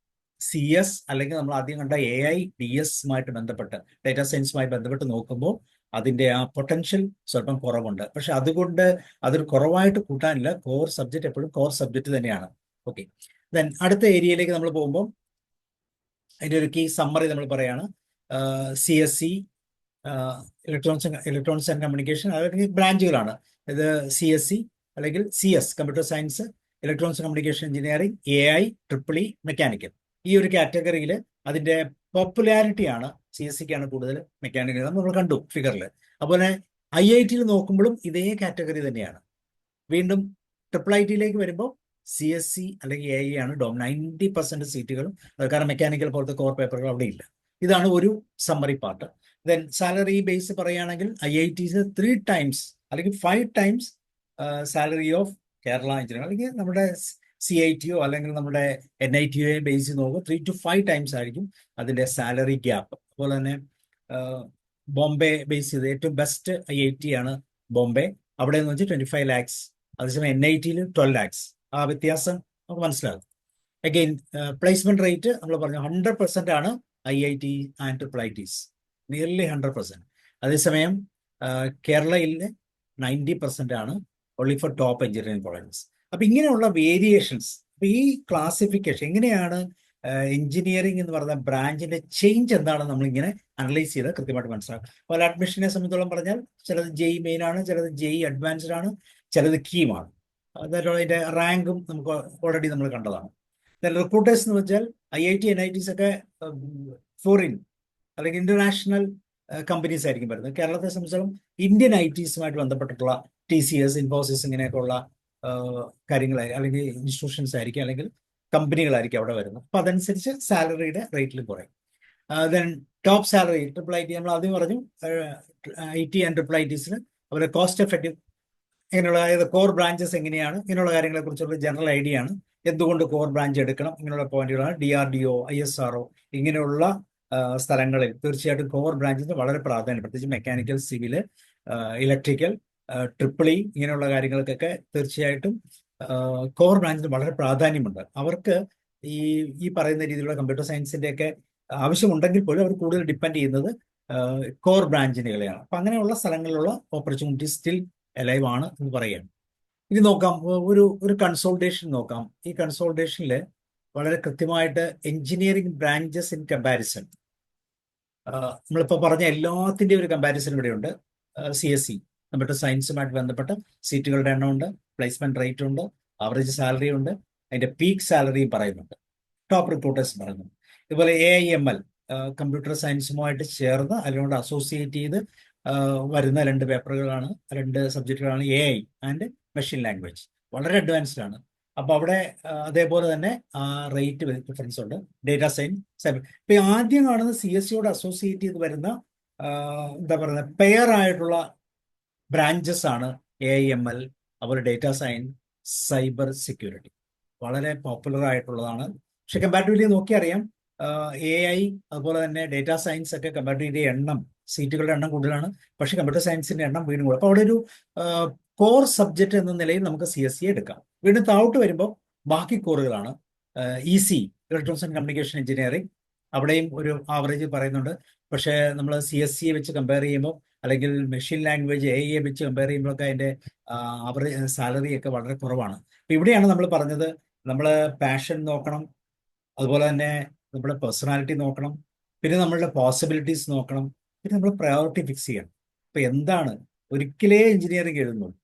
CS അല്ലെങ്കിൽ നമ്മൾ ആദ്യം കണ്ട AI DS ബന്ധപ്പെട്ട്, ഡേറ്റാ സയൻസുമായി ബന്ധപ്പെട്ട് നോക്കുമ്പോൾ അതിൻ്റെ ആ പൊട്ടൻഷ്യൽ സ്വല്പം കുറവുണ്ട്. പക്ഷെ അതുകൊണ്ട് അതൊരു കുറവായിട്ട് കൂട്ടാനില്ല. കോർ സബ്ജക്റ്റ് എപ്പോഴും കോർ സബ്ജക്റ്റ് തന്നെയാണ്. ഓക്കെ, ദെൻ അടുത്ത ഏരിയയിലേക്ക് നമ്മൾ പോകുമ്പോൾ അതിൻ്റെ ഒരു കീ സമ്മറി നമ്മൾ പറയാണ്. CSE, ഇലക്ട്രോണിക്സ് ആൻഡ് കമ്മ്യൂണിക്കേഷൻ, അല്ലെങ്കിൽ ബ്രാഞ്ചുകളാണ്. ഇത് CSE അല്ലെങ്കിൽ CS computer science, electronics communication engineering, AI, EEE, mechanical. ഈ ഒരു കാറ്റഗറിയിൽ അതിൻ്റെ പോപ്പുലാരിറ്റിയാണ് CSEക്കാണ് കൂടുതൽ, മെക്കാനിക്കൽ നമ്മൾ കണ്ടു ഫിഗറിൽ. അതുപോലെ IIT നോക്കുമ്പോഴും ഇതേ കാറ്റഗറി തന്നെയാണ്. വീണ്ടും IIIT വരുമ്പോൾ CSE അല്ലെങ്കിൽ AI ആണ് 90% സീറ്റുകളും. കാരണം മെക്കാനിക്കൽ പോലത്തെ കോർ പേപ്പറുകൾ അവിടെ ഇല്ല. ഇതാണ് ഒരു summary part. Then salary base പറയുകയാണെങ്കിൽ IITs 3 times അല്ലെങ്കിൽ 5 times salary of Kerala engineer, അല്ലെങ്കിൽ നമ്മുടെ CITO അല്ലെങ്കിൽ നമ്മുടെ NITO ബേസ് നോക്കുക 3 to 5 times ആയിരിക്കും അതിൻ്റെ സാലറി ഗ്യാപ്പ്. അതുപോലെ തന്നെ ബോംബെ ബേസ് ചെയ്ത് ഏറ്റവും ബെസ്റ്റ് IIT ആണ് ബോംബെ. അവിടെ എന്ന് വെച്ചാൽ 25 lakhs. അതേസമയം NITയിൽ 12 lakhs. ആ വ്യത്യാസം നമുക്ക് മനസ്സിലാകും. അഗെയിൻ പ്ലേസ്മെന്റ് റേറ്റ് നമ്മൾ പറഞ്ഞു 100% ആണ് IIT ആൻഡ് IITs, നിയർലി 100%. അതേസമയം കേരളയിൽ 90% ആണ് only for top engineering colleges. അപ്പൊ ഇങ്ങനെയുള്ള വേരിയേഷൻസ്, അപ്പൊ ഈ ക്ലാസിഫിക്കേഷൻ എങ്ങനെയാണ് എഞ്ചിനീയറിംഗ് എന്ന് പറയുന്ന ബ്രാഞ്ചിന്റെ ചേഞ്ച് എന്താണെന്ന് നമ്മളിങ്ങനെ അനലൈസ് ചെയ്ത് കൃത്യമായിട്ട് മനസ്സിലാക്കും. അപ്പോൾ അഡ്മിഷനെ സംബന്ധിച്ചോളം പറഞ്ഞാൽ ചിലത് JEE മെയിൻ ആണ്, ചിലത് JEE അഡ്വാൻസ്ഡ് ആണ്, ചിലത് കീമാണ്. അതായത് അതിന്റെ റാങ്കും നമുക്ക് ഓൾറെഡി നമ്മൾ കണ്ടതാണ്. റിക്രൂട്ടേഴ്സ് എന്ന് വെച്ചാൽ IIT NITs ഒക്കെ ഫോറിൻ അല്ലെങ്കിൽ ഇന്റർനാഷണൽ കമ്പനീസ് ആയിരിക്കും വരുന്നത്. കേരളത്തെ സംബന്ധിച്ചോളം ഇന്ത്യൻ ITസുമായിട്ട് ബന്ധപ്പെട്ടിട്ടുള്ള TCS, ഇൻഫോസിസ് ഇങ്ങനെയൊക്കെയുള്ള കാര്യങ്ങളായിരിക്കും, അല്ലെങ്കിൽ ഇൻസ്റ്റിറ്റ്യൂഷൻസ് ആയിരിക്കും, അല്ലെങ്കിൽ കമ്പനികളായിരിക്കും അവിടെ വരുന്നത്. അപ്പൊ അതനുസരിച്ച് സാലറിയുടെ റേറ്റിൽ കുറയും. ദെൻ ടോപ്പ് സാലറി IIIT നമ്മൾ ആദ്യം പറഞ്ഞു, IT ആൻഡ് IIITസിന് അവരുടെ കോസ്റ്റ് എഫക്റ്റീവ് ഇങ്ങനെയുള്ള, അതായത് കോർ ബ്രാഞ്ചസ് എങ്ങനെയാണ്, ഇങ്ങനെയുള്ള കാര്യങ്ങളെ കുറിച്ചുള്ള ജനറൽ ഐഡിയ ആണ്. എന്തുകൊണ്ട് കോർ ബ്രാഞ്ച് എടുക്കണം, ഇങ്ങനെയുള്ള പോയിന്റുകളാണ്. DRDO, ISRO ഇങ്ങനെയുള്ള സ്ഥലങ്ങളിൽ തീർച്ചയായിട്ടും കോർ ബ്രാഞ്ചിന് വളരെ പ്രാധാന്യം, പ്രത്യേകിച്ച് മെക്കാനിക്കൽ, സിവിൽ, ഇലക്ട്രിക്കൽ, EEE ഇങ്ങനെയുള്ള കാര്യങ്ങൾക്കൊക്കെ തീർച്ചയായിട്ടും കോർ ബ്രാഞ്ചിന് വളരെ പ്രാധാന്യമുണ്ട്. അവർക്ക് ഈ പറയുന്ന രീതിയിലുള്ള കമ്പ്യൂട്ടർ സയൻസിന്റെ ഒക്കെ ആവശ്യമുണ്ടെങ്കിൽ പോലും അവർ കൂടുതൽ ഡിപ്പെൻഡ് ചെയ്യുന്നത് കോർ ബ്രാഞ്ചിനുകളെയാണ്. അപ്പൊ അങ്ങനെയുള്ള സ്ഥലങ്ങളിലുള്ള ഓപ്പർച്യൂണിറ്റി സ്റ്റിൽ അലൈവ് ആണ് എന്ന് പറയുകയാണ്. ഇനി നോക്കാം, ഒരു കൺസോൾട്ടേഷൻ നോക്കാം. ഈ കൺസോൾട്ടേഷനിൽ വളരെ കൃത്യമായിട്ട് എഞ്ചിനീയറിംഗ് ബ്രാഞ്ചസ് ഇൻ കമ്പാരിസൺ, നമ്മളിപ്പോൾ പറഞ്ഞ എല്ലാത്തിൻ്റെയും ഒരു കമ്പാരിസൺ ഇവിടെയുണ്ട്. CSE കമ്പ്യൂട്ടർ സയൻസുമായിട്ട് ബന്ധപ്പെട്ട സീറ്റുകളുടെ എണ്ണമുണ്ട്, പ്ലേസ്മെന്റ് റേറ്റ് ഉണ്ട്, ആവറേജ് സാലറി ഉണ്ട്, അതിന്റെ പീക്ക് സാലറിയും പറയുന്നുണ്ട്, ടോപ്പ് റിക്രൂട്ടേഴ്സ് പറയുന്നുണ്ട്. ഇതുപോലെ AIML കമ്പ്യൂട്ടർ സയൻസുമായിട്ട് ചേർന്ന് അതിനോട് അസോസിയേറ്റ് ചെയ്ത് വരുന്ന 2 പേപ്പറുകളാണ്, 2 സബ്ജക്റ്റുകളാണ് AI ആൻഡ് മെഷീൻ ലാംഗ്വേജ്. വളരെ അഡ്വാൻസ്ഡ് ആണ്. അപ്പൊ അവിടെ അതേപോലെ തന്നെ റേറ്റ് ഡിഫറൻസ് ഉണ്ട്. Data science, cyber. ഇപ്പൊ ആദ്യം കാണുന്ന CSEയോട് അസോസിയേറ്റ് ചെയ്ത് വരുന്ന എന്താ പറയുക, പെയർ ആയിട്ടുള്ള ബ്രാഞ്ചസ് ആണ് AIML, അതുപോലെ ഡേറ്റാ സയൻസ്, സൈബർ സെക്യൂരിറ്റി. വളരെ പോപ്പുലർ ആയിട്ടുള്ളതാണ്. പക്ഷെ കമ്പാരിറ്റീവ്ലി നോക്കിയറിയാം, AI അതുപോലെ തന്നെ ഡേറ്റാ സയൻസ് ഒക്കെ കമ്പാരിറ്റീവ്ലി സീറ്റുകളുടെ എണ്ണം കൂടുതലാണ്. പക്ഷെ കമ്പ്യൂട്ടർ സയൻസിന്റെ എണ്ണം വീണ്ടും കൂടുതൽ. അപ്പൊ അവിടെ ഒരു കോർ സബ്ജക്റ്റ് എന്ന നിലയിൽ നമുക്ക് CSE എടുക്കാം. വീണ്ടും താഴോട്ട് വരുമ്പോൾ ബാക്കി കോറുകളാണ്. EC, electronics and communication engineering, അവിടെയും ഒരു ആവറേജ് പറയുന്നുണ്ട്. പക്ഷേ നമ്മൾ CSE വെച്ച് കമ്പയർ ചെയ്യുമ്പോൾ, അല്ലെങ്കിൽ മെഷീൻ ലാംഗ്വേജ് AI വെച്ച് കമ്പയർ ചെയ്യുമ്പോഴൊക്കെ അതിന്റെ ആവറേജ് സാലറി ഒക്കെ വളരെ കുറവാണ്. അപ്പൊ ഇവിടെയാണ് നമ്മൾ പറഞ്ഞത്, നമ്മൾ പാഷൻ നോക്കണം, അതുപോലെ തന്നെ നമ്മുടെ പേഴ്സണാലിറ്റി നോക്കണം, പിന്നെ നമ്മളുടെ പോസിബിലിറ്റീസ് നോക്കണം, പിന്നെ നമ്മൾ പ്രയോറിറ്റി ഫിക്സ് ചെയ്യണം. ഇപ്പൊ എന്താണ്, ഒരിക്കലേ എഞ്ചിനീയറിംഗ് എഴുതുന്നുള്ളൂ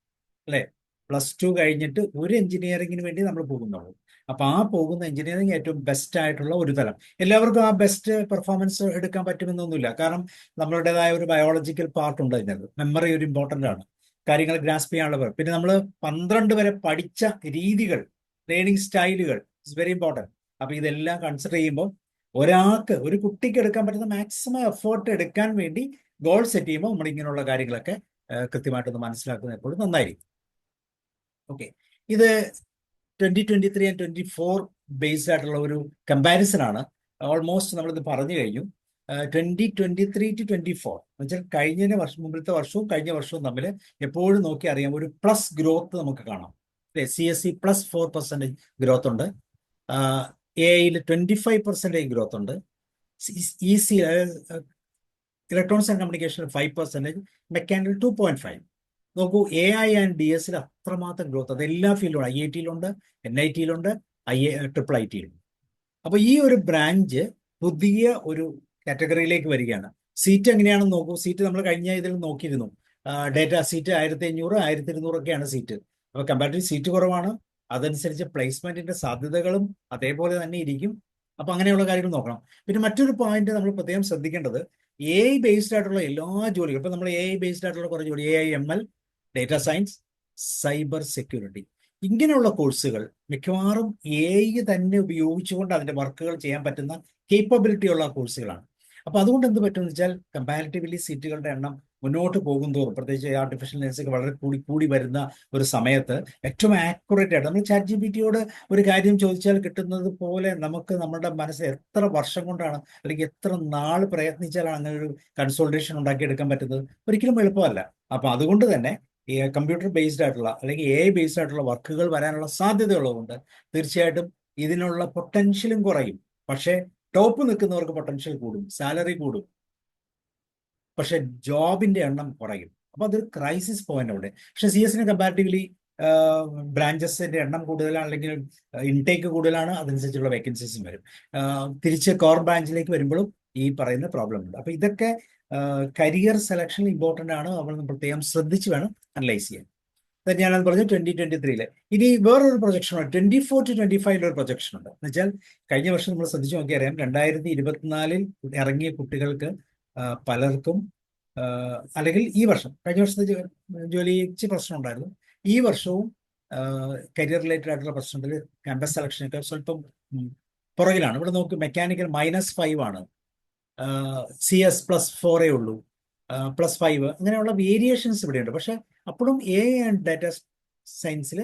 അല്ലെ, +2 കഴിഞ്ഞിട്ട് ഒരു എഞ്ചിനീയറിംഗിന് വേണ്ടി നമ്മൾ പോകുന്നുള്ളൂ. അപ്പൊ ആ പോകുന്ന എഞ്ചിനീയറിംഗ് ഏറ്റവും ബെസ്റ്റ് ആയിട്ടുള്ള ഒരു തലം. എല്ലാവർക്കും ആ ബെസ്റ്റ് പെർഫോമൻസ് എടുക്കാൻ പറ്റുമെന്നൊന്നുമില്ല. കാരണം നമ്മളുടേതായ ഒരു ബയോളജിക്കൽ പാർട്ട് ഉണ്ട് അതിനകത്ത്. മെമ്മറി ഒരു ഇമ്പോർട്ടൻ്റ് ആണ്, കാര്യങ്ങൾ ഗ്രാസ്പ് ചെയ്യാനുള്ള. പിന്നെ നമ്മൾ 12 വരെ പഠിച്ച രീതികൾ, ലേണിംഗ് സ്റ്റൈലുകൾ ഇസ് വെരി ഇമ്പോർട്ടൻറ്റ്. അപ്പൊ ഇതെല്ലാം കൺസിഡർ ചെയ്യുമ്പോൾ ഒരു കുട്ടിക്ക് എടുക്കാൻ പറ്റുന്ന മാക്സിമം എഫേർട്ട് എടുക്കാൻ വേണ്ടി ഗോൾ സെറ്റ് ചെയ്യുമ്പോൾ നമ്മൾ ഇങ്ങനെയുള്ള കാര്യങ്ങളൊക്കെ കൃത്യമായിട്ടൊന്ന് മനസ്സിലാക്കുന്നത് എപ്പോഴും നന്നായിരിക്കും. ഓക്കെ, ഇത് 2023 and 2024 ബേസ്ഡ് ആയിട്ടുള്ള ഒരു കമ്പാരിസൺ ആണ്. ഓൾമോസ്റ്റ് നമ്മളിത് പറഞ്ഞു കഴിഞ്ഞു. 2023 to 2024 എന്ന് വെച്ചാൽ കഴിഞ്ഞ വർഷം, മുമ്പിലത്തെ വർഷവും കഴിഞ്ഞ വർഷവും തമ്മിൽ എപ്പോഴും നോക്കി അറിയാം ഒരു പ്ലസ് ഗ്രോത്ത് നമുക്ക് കാണാം. CSE +4% ഗ്രോത്ത് ഉണ്ട്, AIയിൽ 25% ഗ്രോത്ത് ഉണ്ട്, EC electronics and communication 5%, mechanical 2.5. നോക്കൂ, AI ആൻഡ് DS അത്രമാത്രം ഗ്രോത്ത്, അത് എല്ലാ ഫീൽഡിലും IIT-യിലുണ്ട്, NIT-യിലുണ്ട്, IIIT-യിലുണ്ട്. അപ്പൊ ഈ ഒരു ബ്രാഞ്ച് പുതിയ ഒരു കാറ്റഗറിയിലേക്ക് വരികയാണ്. സീറ്റ് എങ്ങനെയാണെന്ന് നോക്കൂ. സീറ്റ് നമ്മൾ കഴിഞ്ഞ ഇതിൽ നോക്കിയിരുന്നു. Data seat 1500, 1200 seat. അപ്പൊ കമ്പാരിറ്റീവ് സീറ്റ് കുറവാണ്, അതനുസരിച്ച് പ്ലേസ്മെന്റിന്റെ സാധ്യതകളും അതേപോലെ തന്നെ ഇരിക്കും. അപ്പൊ അങ്ങനെയുള്ള കാര്യങ്ങൾ നോക്കണം. പിന്നെ മറ്റൊരു പോയിന്റ് നമ്മൾ പ്രത്യേകം ശ്രദ്ധിക്കേണ്ടത്, AI ബേസ്ഡ് ആയിട്ടുള്ള എല്ലാ ജോലികളും, ഇപ്പൊ നമ്മൾ AI ബേസ്ഡ് ആയിട്ടുള്ള കുറേ ജോലി, AI ML, data science, cyber security, ഇങ്ങനെയുള്ള കോഴ്സുകൾ മിക്കവാറും AI തന്നെ ഉപയോഗിച്ചുകൊണ്ട് അതിന്റെ വർക്കുകൾ ചെയ്യാൻ പറ്റുന്ന കേപ്പബിലിറ്റി ഉള്ള കോഴ്സുകളാണ്. അപ്പൊ അതുകൊണ്ട് എന്ത് പറ്റുമെന്ന് വെച്ചാൽ, കമ്പാരിറ്റീവ്ലി സീറ്റുകളുടെ എണ്ണം മുന്നോട്ട് പോകുന്തോറും, പ്രത്യേകിച്ച് ആർട്ടിഫിഷ്യൽ ഇന്റലിജൻസ് വളരെ കൂടി വരുന്ന ഒരു സമയത്ത് ഏറ്റവും ആക്യുറേറ്റ് ആയിട്ട് നമ്മൾ ChatGPT-യോട് ഒരു കാര്യം ചോദിച്ചാൽ കിട്ടുന്നത് പോലെ നമുക്ക് നമ്മുടെ മനസ്സിൽ എത്ര വർഷം കൊണ്ടാണ് അല്ലെങ്കിൽ എത്ര നാൾ പ്രയത്നിച്ചാലാണ് അങ്ങനെ ഒരു കൺസോൾട്ടേഷൻ ഉണ്ടാക്കിയെടുക്കാൻ പറ്റുന്നത്? ഒരിക്കലും എളുപ്പമല്ല. അപ്പൊ അതുകൊണ്ട് തന്നെ ഈ കമ്പ്യൂട്ടർ ബേസ്ഡ് ആയിട്ടുള്ള അല്ലെങ്കിൽ AI ബേസ്ഡ് ആയിട്ടുള്ള വർക്കുകൾ വരാനുള്ള സാധ്യതയുള്ളതുകൊണ്ട് തീർച്ചയായിട്ടും ഇതിനുള്ള പൊട്ടൻഷ്യലും കുറയും. പക്ഷേ ടോപ്പ് നിൽക്കുന്നവർക്ക് പൊട്ടൻഷ്യൽ കൂടും, സാലറി കൂടും, പക്ഷെ ജോബിന്റെ എണ്ണം കുറയും. അപ്പൊ അതൊരു ക്രൈസിസ് പോയിന്റ് അവിടെ. പക്ഷെ CS-ന് കമ്പാരിറ്റീവ്ലി ബ്രാഞ്ചസിന്റെ എണ്ണം കൂടുതലാണ്, അല്ലെങ്കിൽ ഇൻടേക്ക് കൂടുതലാണ്, അതനുസരിച്ചുള്ള വേക്കൻസീസും വരും. തിരിച്ച് കോർ ബ്രാഞ്ചിലേക്ക് വരുമ്പോഴും ഈ പറയുന്ന പ്രോബ്ലം ഉണ്ട്. അപ്പൊ ഇതൊക്കെ കരിയർ സെലക്ഷൻ ഇമ്പോർട്ടൻ്റ് ആണ്. നമ്മൾ പ്രത്യേകം ശ്രദ്ധിച്ച് വേണം അനലൈസ് ചെയ്യാൻ. ഞാനത് പറഞ്ഞു 2023-ല്. ഇനി വേറൊരു പ്രൊജക്ഷൻ ഉണ്ട്, 24 to 25 ഒരു പ്രൊജക്ഷൻ ഉണ്ട്. എന്ന് വെച്ചാൽ കഴിഞ്ഞ വർഷം നമ്മൾ ശ്രദ്ധിച്ച് നോക്കിയറിയാം, 2024-ൽ ഇറങ്ങിയ കുട്ടികൾക്ക് പലർക്കും അല്ലെങ്കിൽ ഈ വർഷം, കഴിഞ്ഞ വർഷത്തെ ജോലിക്ക് പ്രശ്നം ഉണ്ടായിരുന്നു, ഈ വർഷവും കരിയർ റിലേറ്റഡ് ആയിട്ടുള്ള പ്രശ്നത്തിൽ ക്യാമ്പസ് സെലക്ഷനൊക്കെ സ്വല്പം പുറകിലാണ്. ഇവിടെ നോക്ക്, മെക്കാനിക്കൽ -5 ആണ്, CS +4 ഉള്ളൂ, +5, അങ്ങനെയുള്ള വേരിയേഷൻസ് ഇവിടെയുണ്ട്. പക്ഷെ അപ്പോഴും AI ആൻഡ് ഡാറ്റ സയൻസിൽ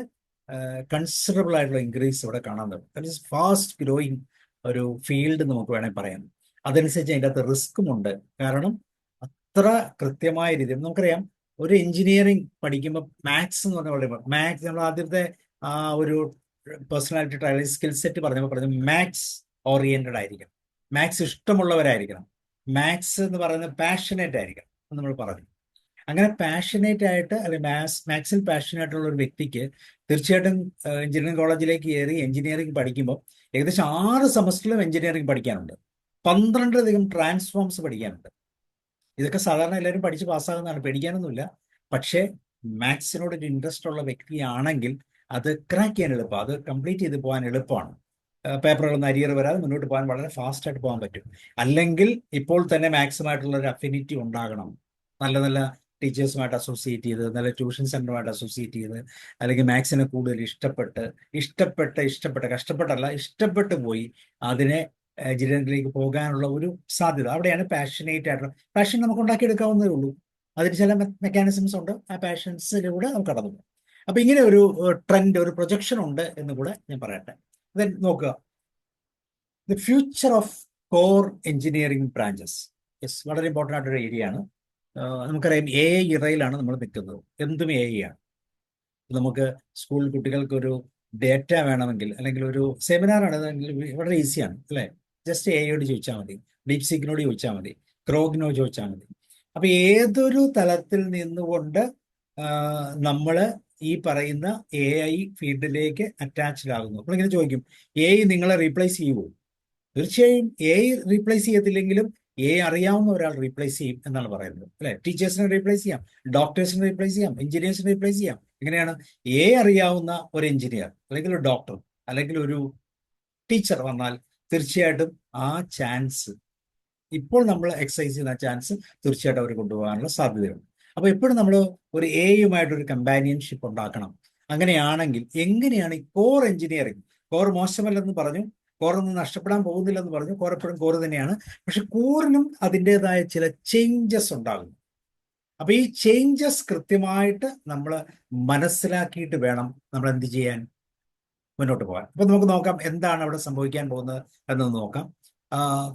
കൺസിഡറബിൾ ആയിട്ടുള്ള ഇൻക്രീസ് ഇവിടെ കാണാൻ പറ്റും. ദാറ്റ് ഈസ് ഫാസ്റ്റ് ഗ്രോയിങ് ഒരു ഫീൽഡ് നമുക്ക് വേണമെങ്കിൽ പറയാം. അതനുസരിച്ച് അതിൻ്റെ അകത്ത് റിസ്ക്കും ഉണ്ട്. കാരണം അത്ര കൃത്യമായ രീതിയിൽ നമുക്കറിയാം, ഒരു എഞ്ചിനീയറിംഗ് പഠിക്കുമ്പോൾ മാത്സ് എന്ന് പറഞ്ഞ വളരെ മാത്സ്, നമ്മൾ ആദ്യത്തെ ആ ഒരു പേഴ്സണാലിറ്റി ട്രയൽ സ്കിൽ സെറ്റ് പറഞ്ഞപ്പോൾ മാത്സ് ഓറിയന്റഡ് ആയിരിക്കണം, മാത്സ് ഇഷ്ടമുള്ളവരായിരിക്കണം, മാത്സ് എന്ന് പറയുന്നത് പാഷനേറ്റ് ആയിരിക്കണം എന്ന് നമ്മൾ പറഞ്ഞു. അങ്ങനെ പാഷനേറ്റ് ആയിട്ട് അല്ലെങ്കിൽ മാത്സിൽ പാഷനേറ്റ് ഉള്ള ഒരു വ്യക്തിക്ക് തീർച്ചയായിട്ടും എഞ്ചിനീയറിംഗ് കോളേജിലേക്ക് കയറി എഞ്ചിനീയറിംഗ് പഠിക്കുമ്പോൾ ഏകദേശം 6 സെമസ്റ്ററിലും എഞ്ചിനീയറിംഗ് പഠിക്കാനുണ്ട്, 12 ട്രാൻസ്ഫോംസ് പഠിക്കാനുണ്ട്. ഇതൊക്കെ സാധാരണ എല്ലാവരും പഠിച്ച് പാസ്സാകുന്നതാണ്, പേടിക്കാനൊന്നുമില്ല. പക്ഷേ മാത്സിനോട് ഒരു ഇൻട്രസ്റ്റ് ഉള്ള വ്യക്തിയാണെങ്കിൽ അത് ക്രാക്ക് ചെയ്യാൻ എളുപ്പമാണ്, അത് കംപ്ലീറ്റ് ചെയ്ത് പോകാൻ എളുപ്പമാണ്. പേപ്പറുകളൊന്നും അരിയർ വരാതെ മുന്നോട്ട് പോകാൻ വളരെ ഫാസ്റ്റായിട്ട് പോകാൻ പറ്റും. അല്ലെങ്കിൽ ഇപ്പോൾ തന്നെ മാത്സുമായിട്ടുള്ള ഒരു അഫിനിറ്റി ഉണ്ടാകണം. നല്ല നല്ല ടീച്ചേഴ്സുമായിട്ട് അസോസിയേറ്റ് ചെയ്ത്, നല്ല ട്യൂഷൻ സെൻ്ററുമായിട്ട് അസോസിയേറ്റ് ചെയ്ത്, അല്ലെങ്കിൽ മാത്സിനെ കൂടുതൽ ഇഷ്ടപ്പെട്ട് പോയി അതിനെ എഞ്ചിനീയറിംഗിലേക്ക് പോകാനുള്ള ഒരു സാധ്യത അവിടെയാണ്. പാഷനേറ്റ് ആയിട്ടുള്ള പാഷൻ നമുക്ക് ഉണ്ടാക്കിയെടുക്കാവുന്നതേ ഉള്ളൂ. അതിന് ചില മെക്കാനിസംസ് ഉണ്ട്, ആ പാഷൻസിലൂടെ നമുക്ക് കടന്നു പോകും. അപ്പൊ ഇങ്ങനെ ഒരു ട്രെൻഡ്, ഒരു പ്രൊജക്ഷൻ ഉണ്ട് എന്ന് കൂടെ ഞാൻ പറയട്ടെ. ദെൻ നോക്കുക, the future of core engineering branches. Yes, വളരെ ഇമ്പോർട്ടൻ്റ് ആയിട്ടൊരു ഏരിയ ആണ്. നമുക്കറിയാം AI ഇറയിലാണ് നമ്മൾ നിൽക്കുന്നത്, എന്തും AI ആണ്. നമുക്ക് സ്കൂൾ കുട്ടികൾക്കൊരു ഡേറ്റ വേണമെങ്കിൽ, അല്ലെങ്കിൽ ഒരു സെമിനാറാണ്, വളരെ ഈസിയാണ് അല്ലേ? ജസ്റ്റ് AI-യോട് ചോദിച്ചാൽ മതി, ഡീപ്സീക്കിനോട് ചോദിച്ചാൽ മതി, ക്രോഗിനോട് ചോദിച്ചാൽ മതി. അപ്പൊ ഏതൊരു തലത്തിൽ നിന്നുകൊണ്ട് നമ്മൾ ഈ പറയുന്ന AI ഫീൽഡിലേക്ക് അറ്റാച്ച്ഡ് ആകുന്നു. അപ്പോൾ ഇങ്ങനെ ചോദിക്കും, AI നിങ്ങളെ റീപ്ലേസ് ചെയ്യുമോ? തീർച്ചയായും AI റീപ്ലേസ് ചെയ്യത്തില്ലെങ്കിലും AI അറിയാവുന്ന ഒരാൾ റീപ്ലേസ് ചെയ്യും എന്നാണ് പറയുന്നത് അല്ലെ? ടീച്ചേഴ്സിനെ റീപ്ലേസ് ചെയ്യാം, ഡോക്ടേഴ്സിനെ റീപ്ലേസ് ചെയ്യാം, എഞ്ചിനീയേഴ്സിനെ റീപ്ലേസ് ചെയ്യാം. എങ്ങനെയാണ്? AI അറിയാവുന്ന ഒരു എഞ്ചിനീയർ അല്ലെങ്കിൽ ഒരു ഡോക്ടർ അല്ലെങ്കിൽ ഒരു ടീച്ചർ വന്നാൽ തീർച്ചയായിട്ടും ആ ചാൻസ്, ഇപ്പോൾ നമ്മൾ എക്സസൈസ് ചെയ്യുന്ന ചാൻസ് തീർച്ചയായിട്ടും അവർ കൊണ്ടുപോകാനുള്ള സാധ്യതയുണ്ട്. അപ്പോൾ എപ്പോഴും നമ്മൾ ഒരു AI-യുമായിട്ടൊരു കമ്പാനിയൻഷിപ്പ് ഉണ്ടാക്കണം. അങ്ങനെയാണെങ്കിൽ എങ്ങനെയാണ് ഈ കോർ എഞ്ചിനീയറിംഗ്, കോർ മോശമല്ലെന്ന് പറഞ്ഞു, കോറൊന്നും നഷ്ടപ്പെടാൻ പോകുന്നില്ലെന്ന് പറഞ്ഞു, കോർ എപ്പോഴും കോർ തന്നെയാണ്. പക്ഷെ കോറിനും അതിൻ്റെതായ ചില ചേഞ്ചസ് ഉണ്ടാകും. അപ്പൊ ഈ ചേഞ്ചസ് കൃത്യമായിട്ട് നമ്മൾ മനസ്സിലാക്കിയിട്ട് വേണം നമ്മൾ എന്ത് ചെയ്യാൻ, മുന്നോട്ട് പോകാൻ. അപ്പൊ നമുക്ക് നോക്കാം എന്താണ് അവിടെ സംഭവിക്കാൻ പോകുന്നത് എന്നൊന്ന് നോക്കാം.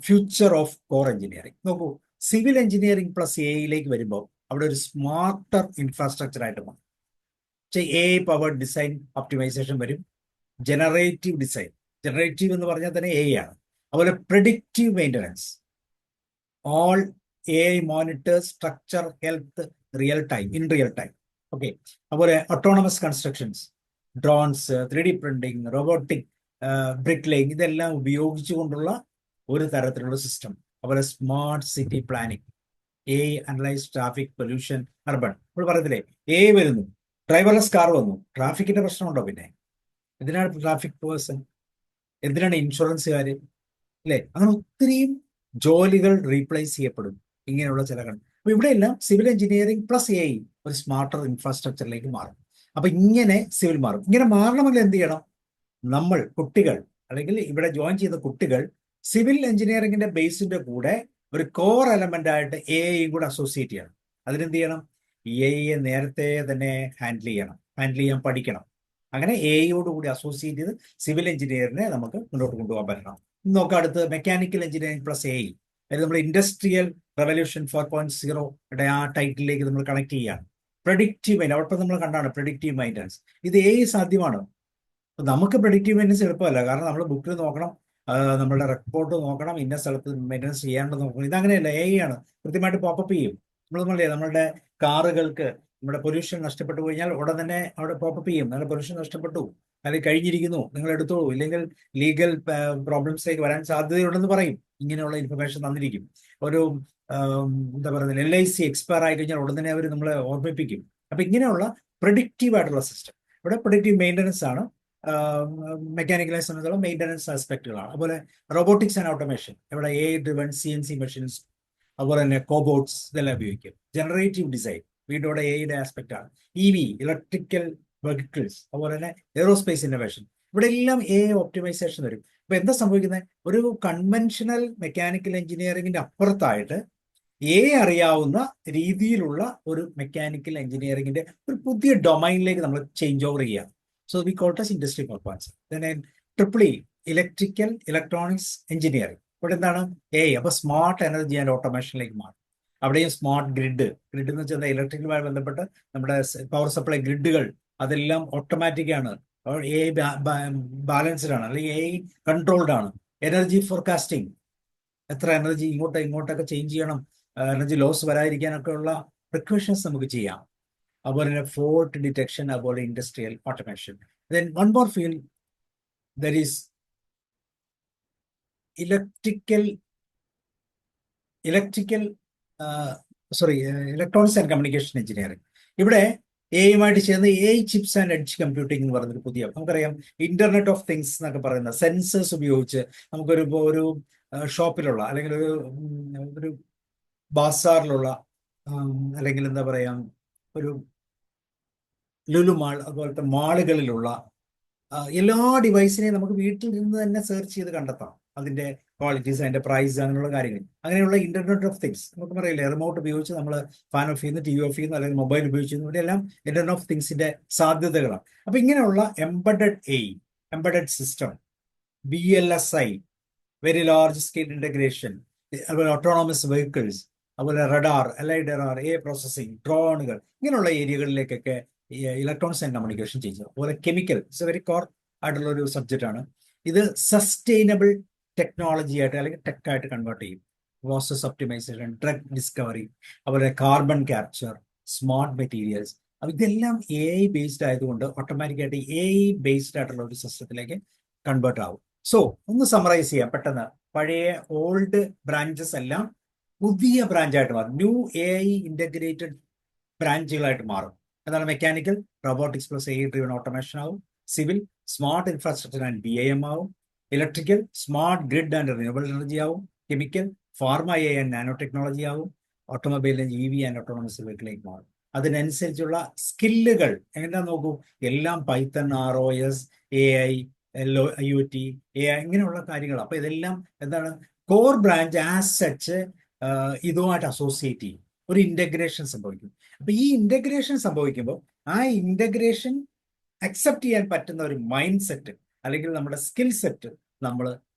ഫ്യൂച്ചർ ഓഫ് കോർ എഞ്ചിനീയറിംഗ് നോക്കൂ. സിവിൽ എഞ്ചിനീയറിംഗ് പ്ലസ് AI-യിലേക്ക് വരുമ്പോൾ അവിടെ ഒരു സ്മാർട്ടർ ഇൻഫ്രാസ്ട്രക്ചർ ആയിട്ട് മാറും. AI പവർഡ് ഡിസൈൻ ഒപ്റ്റിമൈസേഷൻ വരും, ജനറേറ്റീവ് ഡിസൈൻ, ജനറേറ്റീവ് എന്ന് പറഞ്ഞാൽ തന്നെ AI ആണ്. അതുപോലെ predictive maintenance, all AI monitors structure health in real time. Okay, അതുപോലെ autonomous constructions, drones, 3D printing, robotic brick laying, ഇതെല്ലാം ഉപയോഗിച്ചുകൊണ്ടുള്ള ഒരു തരത്തിലുള്ള സിസ്റ്റം. അതുപോലെ smart city planning, AI analyze traffic pollution urban. നമ്മൾ പറയത്തില്ലേ AI വരുന്നു, ഡ്രൈവർലെസ് കാർ വന്നു, ട്രാഫിക്കിന്റെ പ്രശ്നമുണ്ടോ? പിന്നെ എന്തിനാണ് ട്രാഫിക് പേഴ്സൺ, എന്തിനാണ് ഇൻഷുറൻസുകാർ, അല്ലേ? അങ്ങനെ ഒത്തിരിയും ജോലികൾ റീപ്ലേസ് ചെയ്യപ്പെടും ഇങ്ങനെയുള്ള ചില അപ്പൊ ഇവിടെയെല്ലാം സിവിൽ എഞ്ചിനീയറിംഗ് പ്ലസ് AI ഒരു സ്മാർട്ടർ ഇൻഫ്രാസ്ട്രക്ചറിലേക്ക് മാറും. അപ്പൊ ഇങ്ങനെ സിവിൽ മാറും. ഇങ്ങനെ മാറണമെങ്കിൽ എന്ത് ചെയ്യണം? നമ്മൾ കുട്ടികൾ, അല്ലെങ്കിൽ ഇവിടെ ജോയിൻ ചെയ്യുന്ന കുട്ടികൾ സിവിൽ എഞ്ചിനീയറിംഗിന്റെ ബേസിന്റെ കൂടെ ഒരു കോർ എലമെന്റ് ആയിട്ട് AI കൂടെ അസോസിയേറ്റ് ചെയ്യണം. അതിനെന്ത് ചെയ്യണം? AI നേരത്തെ തന്നെ ഹാൻഡിൽ ചെയ്യാൻ പഠിക്കണം. അങ്ങനെ AI കൂടി അസോസിയേറ്റ് ചെയ്ത് സിവിൽ എഞ്ചിനീയറിനെ നമുക്ക് മുന്നോട്ട് കൊണ്ടുപോകാൻ പറ്റണം. നോക്കാം അടുത്ത് മെക്കാനിക്കൽ എഞ്ചിനീയറിംഗ് പ്ലസ് AI. അതായത് നമ്മൾ ഇൻഡസ്ട്രിയൽ റെവല്യൂഷൻ 4.0 ആ ടൈറ്റിലേക്ക് നമ്മൾ കണക്ട് ചെയ്യുകയാണ്. പ്രഡിക്റ്റീവ് മൈൻഡ്, അവിടെ നമ്മൾ കണ്ടാണ് പ്രഡിക്റ്റീവ് മൈൻറ്റനൻസ്. ഇത് AI സാധ്യമാണ്. നമുക്ക് പ്രഡിക്റ്റീവ് മെയിൻ്റനൻസ് എളുപ്പമല്ല, കാരണം നമ്മൾ ബുക്കിൽ നോക്കണം, നമ്മളുടെ റിപ്പോർട്ട് നോക്കണം, ഇന്ന സ്ഥലത്ത് മെയിൻ്റനൻസ് ചെയ്യാണ്ടെന്ന് നോക്കണം. ഇതങ്ങനെയല്ല, AI ആണ് കൃത്യമായിട്ട് പോപ്പപ്പ് ചെയ്യും. നമ്മളുടെ കാറുകൾക്ക് നമ്മുടെ പൊല്യൂഷൻ നഷ്ടപ്പെട്ടു കഴിഞ്ഞാൽ ഉടൻ തന്നെ അവിടെ പോപ്പപ്പ് ചെയ്യും, നിങ്ങളുടെ പൊല്യൂഷൻ നഷ്ടപ്പെട്ടു, അല്ലെങ്കിൽ കഴിഞ്ഞിരിക്കുന്നു, നിങ്ങൾ എടുത്തോളൂ, ഇല്ലെങ്കിൽ ലീഗൽ പ്രോബ്ലംസിലേക്ക് വരാൻ സാധ്യതയുണ്ടെന്ന് പറയും. ഇങ്ങനെയുള്ള ഇൻഫർമേഷൻ തന്നിരിക്കും. ഒരു എന്താ പറയുന്നത്, LIC എക്സ്പയർ ആയി കഴിഞ്ഞാൽ ഉടൻ തന്നെ അവർ നമ്മളെ ഓർമ്മിപ്പിക്കും. അപ്പൊ ഇങ്ങനെയുള്ള പ്രഡിക്റ്റീവ് ആയിട്ടുള്ള സിസ്റ്റം. ഇവിടെ പ്രഡിക്റ്റീവ് മെയിൻ്റനൻസ് ആണ്. മെക്കാനിക്കലെ സംബന്ധിച്ചുള്ള മെയിൻ്റനൻസ് ആസ്പെക്റ്റുകളാണ്. അതുപോലെ റോബോട്ടിക്സ് ആൻഡ് ഓട്ടോമേഷൻ, ഇവിടെ AI ഡ്രിവൺ CNC മെഷീൻസ്, അതുപോലെ തന്നെ കോബോട്ട്സ്, ഇതെല്ലാം ഉപയോഗിക്കും. ജനറേറ്റീവ് ഡിസൈൻ വീണ്ടും ഇവിടെ AI ആസ്പെക്ട് ആണ്. EV ഇലക്ട്രിക്കൽ വെഹിക്കിൾസ്, അതുപോലെ തന്നെ എയ്റോസ്പേസ് ഇന്നോവേഷൻ, ഇവിടെ എല്ലാം AI ഒപ്റ്റിമൈസേഷൻ വരും. ഇപ്പൊ എന്താ സംഭവിക്കുന്നത്? ഒരു കൺവെൻഷണൽ മെക്കാനിക്കൽ എഞ്ചിനീയറിംഗിന്റെ അപ്പുറത്തായിട്ട് AI അറിയാവുന്ന രീതിയിലുള്ള ഒരു മെക്കാനിക്കൽ എഞ്ചിനീയറിംഗിന്റെ ഒരു പുതിയ ഡൊമൈനിലേക്ക് നമ്മൾ ചേഞ്ച് ഓവർ ചെയ്യുക. So we call it as industry 4.0. Then EEE electrical electronics engineering, ഇവിടെ എന്താണ്? AI. അപ്പൊ സ്മാർട്ട് എനർജി ആൻഡ് ഓട്ടോമേഷനിലേക്ക് മാറും. അവിടെയും സ്മാർട്ട് ഗ്രിഡ് എന്ന് വെച്ചാൽ ഇലക്ട്രിക്കലുമായി ബന്ധപ്പെട്ട് നമ്മുടെ പവർ സപ്ലൈ ഗ്രിഡുകൾ അതെല്ലാം ഓട്ടോമാറ്റിക് ആണ്, AI ബാലൻസ്ഡ് ആണ്, അല്ലെങ്കിൽ AI കൺട്രോൾഡ് ആണ്. എനർജി ഫോർകാസ്റ്റിംഗ്, എത്ര എനർജി ഇങ്ങോട്ടൊക്കെ ചേഞ്ച് ചെയ്യണം, എനർജി ലോസ് വരാതിരിക്കാനൊക്കെ ഉള്ള പ്രിക്കോഷൻസ് നമുക്ക് ചെയ്യാം. അതുപോലെ തന്നെ ഫോൾട്ട് ഡിറ്റക്ഷൻ, അതുപോലെ industrial automation. Then one more field, there is electronics and communication engineering. ഇവിടെ AI ചേർന്ന് AI chips and edge computing എന്ന് പറയുന്നൊരു പുതിയ, നമുക്കറിയാം ഇന്റർനെറ്റ് ഓഫ് തിങ്സ് എന്നൊക്കെ പറയുന്ന സെൻസേഴ്സ് ഉപയോഗിച്ച് ഒരു ഷോപ്പിലുള്ള, അല്ലെങ്കിൽ ഒരു ബാസാറിലുള്ള, അല്ലെങ്കിൽ എന്താ പറയാ, ഒരു ലുലു മാൾ, അതുപോലത്തെ മാളുകളിലുള്ള എല്ലാ ഡിവൈസിനെയും നമുക്ക് വീട്ടിൽ നിന്ന് തന്നെ സെർച്ച് ചെയ്ത് കണ്ടെത്താം. അതിന്റെ ക്വാളിറ്റീസ്, അതിന്റെ പ്രൈസ്, അങ്ങനെയുള്ള കാര്യങ്ങൾ. അങ്ങനെയുള്ള ഇന്റർനെറ്റ് ഓഫ് തിങ്സ് നമുക്ക് പറയില്ലേ, റിമോട്ട് ഉപയോഗിച്ച് നമ്മൾ ഫാൻ ഓഫ് ചെയ്യുന്നു, TV ഓഫ് ചെയ്യുന്നു, അല്ലെങ്കിൽ മൊബൈൽ ഉപയോഗിക്കുന്നു, ഇവിടെയെല്ലാം ഇന്റർനെറ്റ് ഓഫ് തിങ്സിന്റെ സാധ്യതകളാണ്. അപ്പൊ ഇങ്ങനെയുള്ള embedded AI, embedded system, VLSI, very large scale integration, അതുപോലെ ഓട്ടോണോമസ് വെഹിക്കിൾസ്, അതുപോലെ റഡാർ, LiDAR, AI പ്രോസസ്സിംഗ്, ഡ്രോണുകൾ, ഇങ്ങനെയുള്ള ഏരിയകളിലേക്കൊക്കെ ഇലക്ട്രോണിക്സ് ആൻഡ് കമ്മ്യൂണിക്കേഷൻ ചെയ്യുന്നത്. അതുപോലെ കെമിക്കൽ, ഇറ്റ്സ് വെരി കോർ ആയിട്ടുള്ള ഒരു സബ്ജക്റ്റ് ആണ്. ഇത് സസ്റ്റൈനബിൾ ടെക്നോളജി ആയിട്ട്, അല്ലെങ്കിൽ ടെക്കായിട്ട് കൺവേർട്ട് ചെയ്യും. പ്രോസസ് ഒപ്റ്റിമൈസേഷൻ, ഡ്രഗ് ഡിസ്കവറി, അതുപോലെ കാർബൺ ക്യാപ്ചർ, സ്മാർട്ട് മെറ്റീരിയൽസ്. അപ്പൊ ഇതെല്ലാം AI ബേസ്ഡ് ആയതുകൊണ്ട് ഓട്ടോമാറ്റിക്കായിട്ട് AI ബേസ്ഡ് ആയിട്ടുള്ള ഒരു സിസ്റ്റത്തിലേക്ക് കൺവേർട്ട് ആവും. സോ ഒന്ന് സമ്മറൈസ് ചെയ്യാം പെട്ടെന്ന്. പഴയ ഓൾഡ് ബ്രാഞ്ചസ് എല്ലാം പുതിയ ബ്രാഞ്ചായിട്ട് മാറും. ന്യൂ AI ഇന്റഗ്രേറ്റഡ് ബ്രാഞ്ചുകളായിട്ട് മാറും. എന്താണ്? Mechanical robotics plus AI driven automation ആവും. Civil smart infrastructure and BIM ആവും. Electrical smart grid and renewable energy ആവും. Chemical pharma AI and nano technology ആവും. ഓട്ടോമൊബൈൽ EV ആൻഡ് ഓട്ടോണമസ് വെഹിക്കിളിലേക്ക് മാറും. അതിനനുസരിച്ചുള്ള സ്കില്ലുകൾ എങ്ങനെയാ നോക്കൂ, എല്ലാം Python, ROS, AI, IoT, AI, ഇങ്ങനെയുള്ള കാര്യങ്ങൾ. അപ്പൊ ഇതെല്ലാം എന്താണ്? കോർ ബ്രാഞ്ച് ആസ് സച്ച് ഇതുമായിട്ട് അസോസിയേറ്റ് ചെയ്യും, ഒരു ഇന്റഗ്രേഷൻ സംഭവിക്കും. അപ്പൊ ഈ ഇന്റഗ്രേഷൻ സംഭവിക്കുമ്പോൾ ആ ഇന്റഗ്രേഷൻ അക്സെപ്റ്റ് ചെയ്യാൻ പറ്റുന്ന ഒരു മൈൻഡ് സെറ്റ്, അല്ലെങ്കിൽ നമ്മുടെ സ്കിൽ സെറ്റ് നമ്മൾ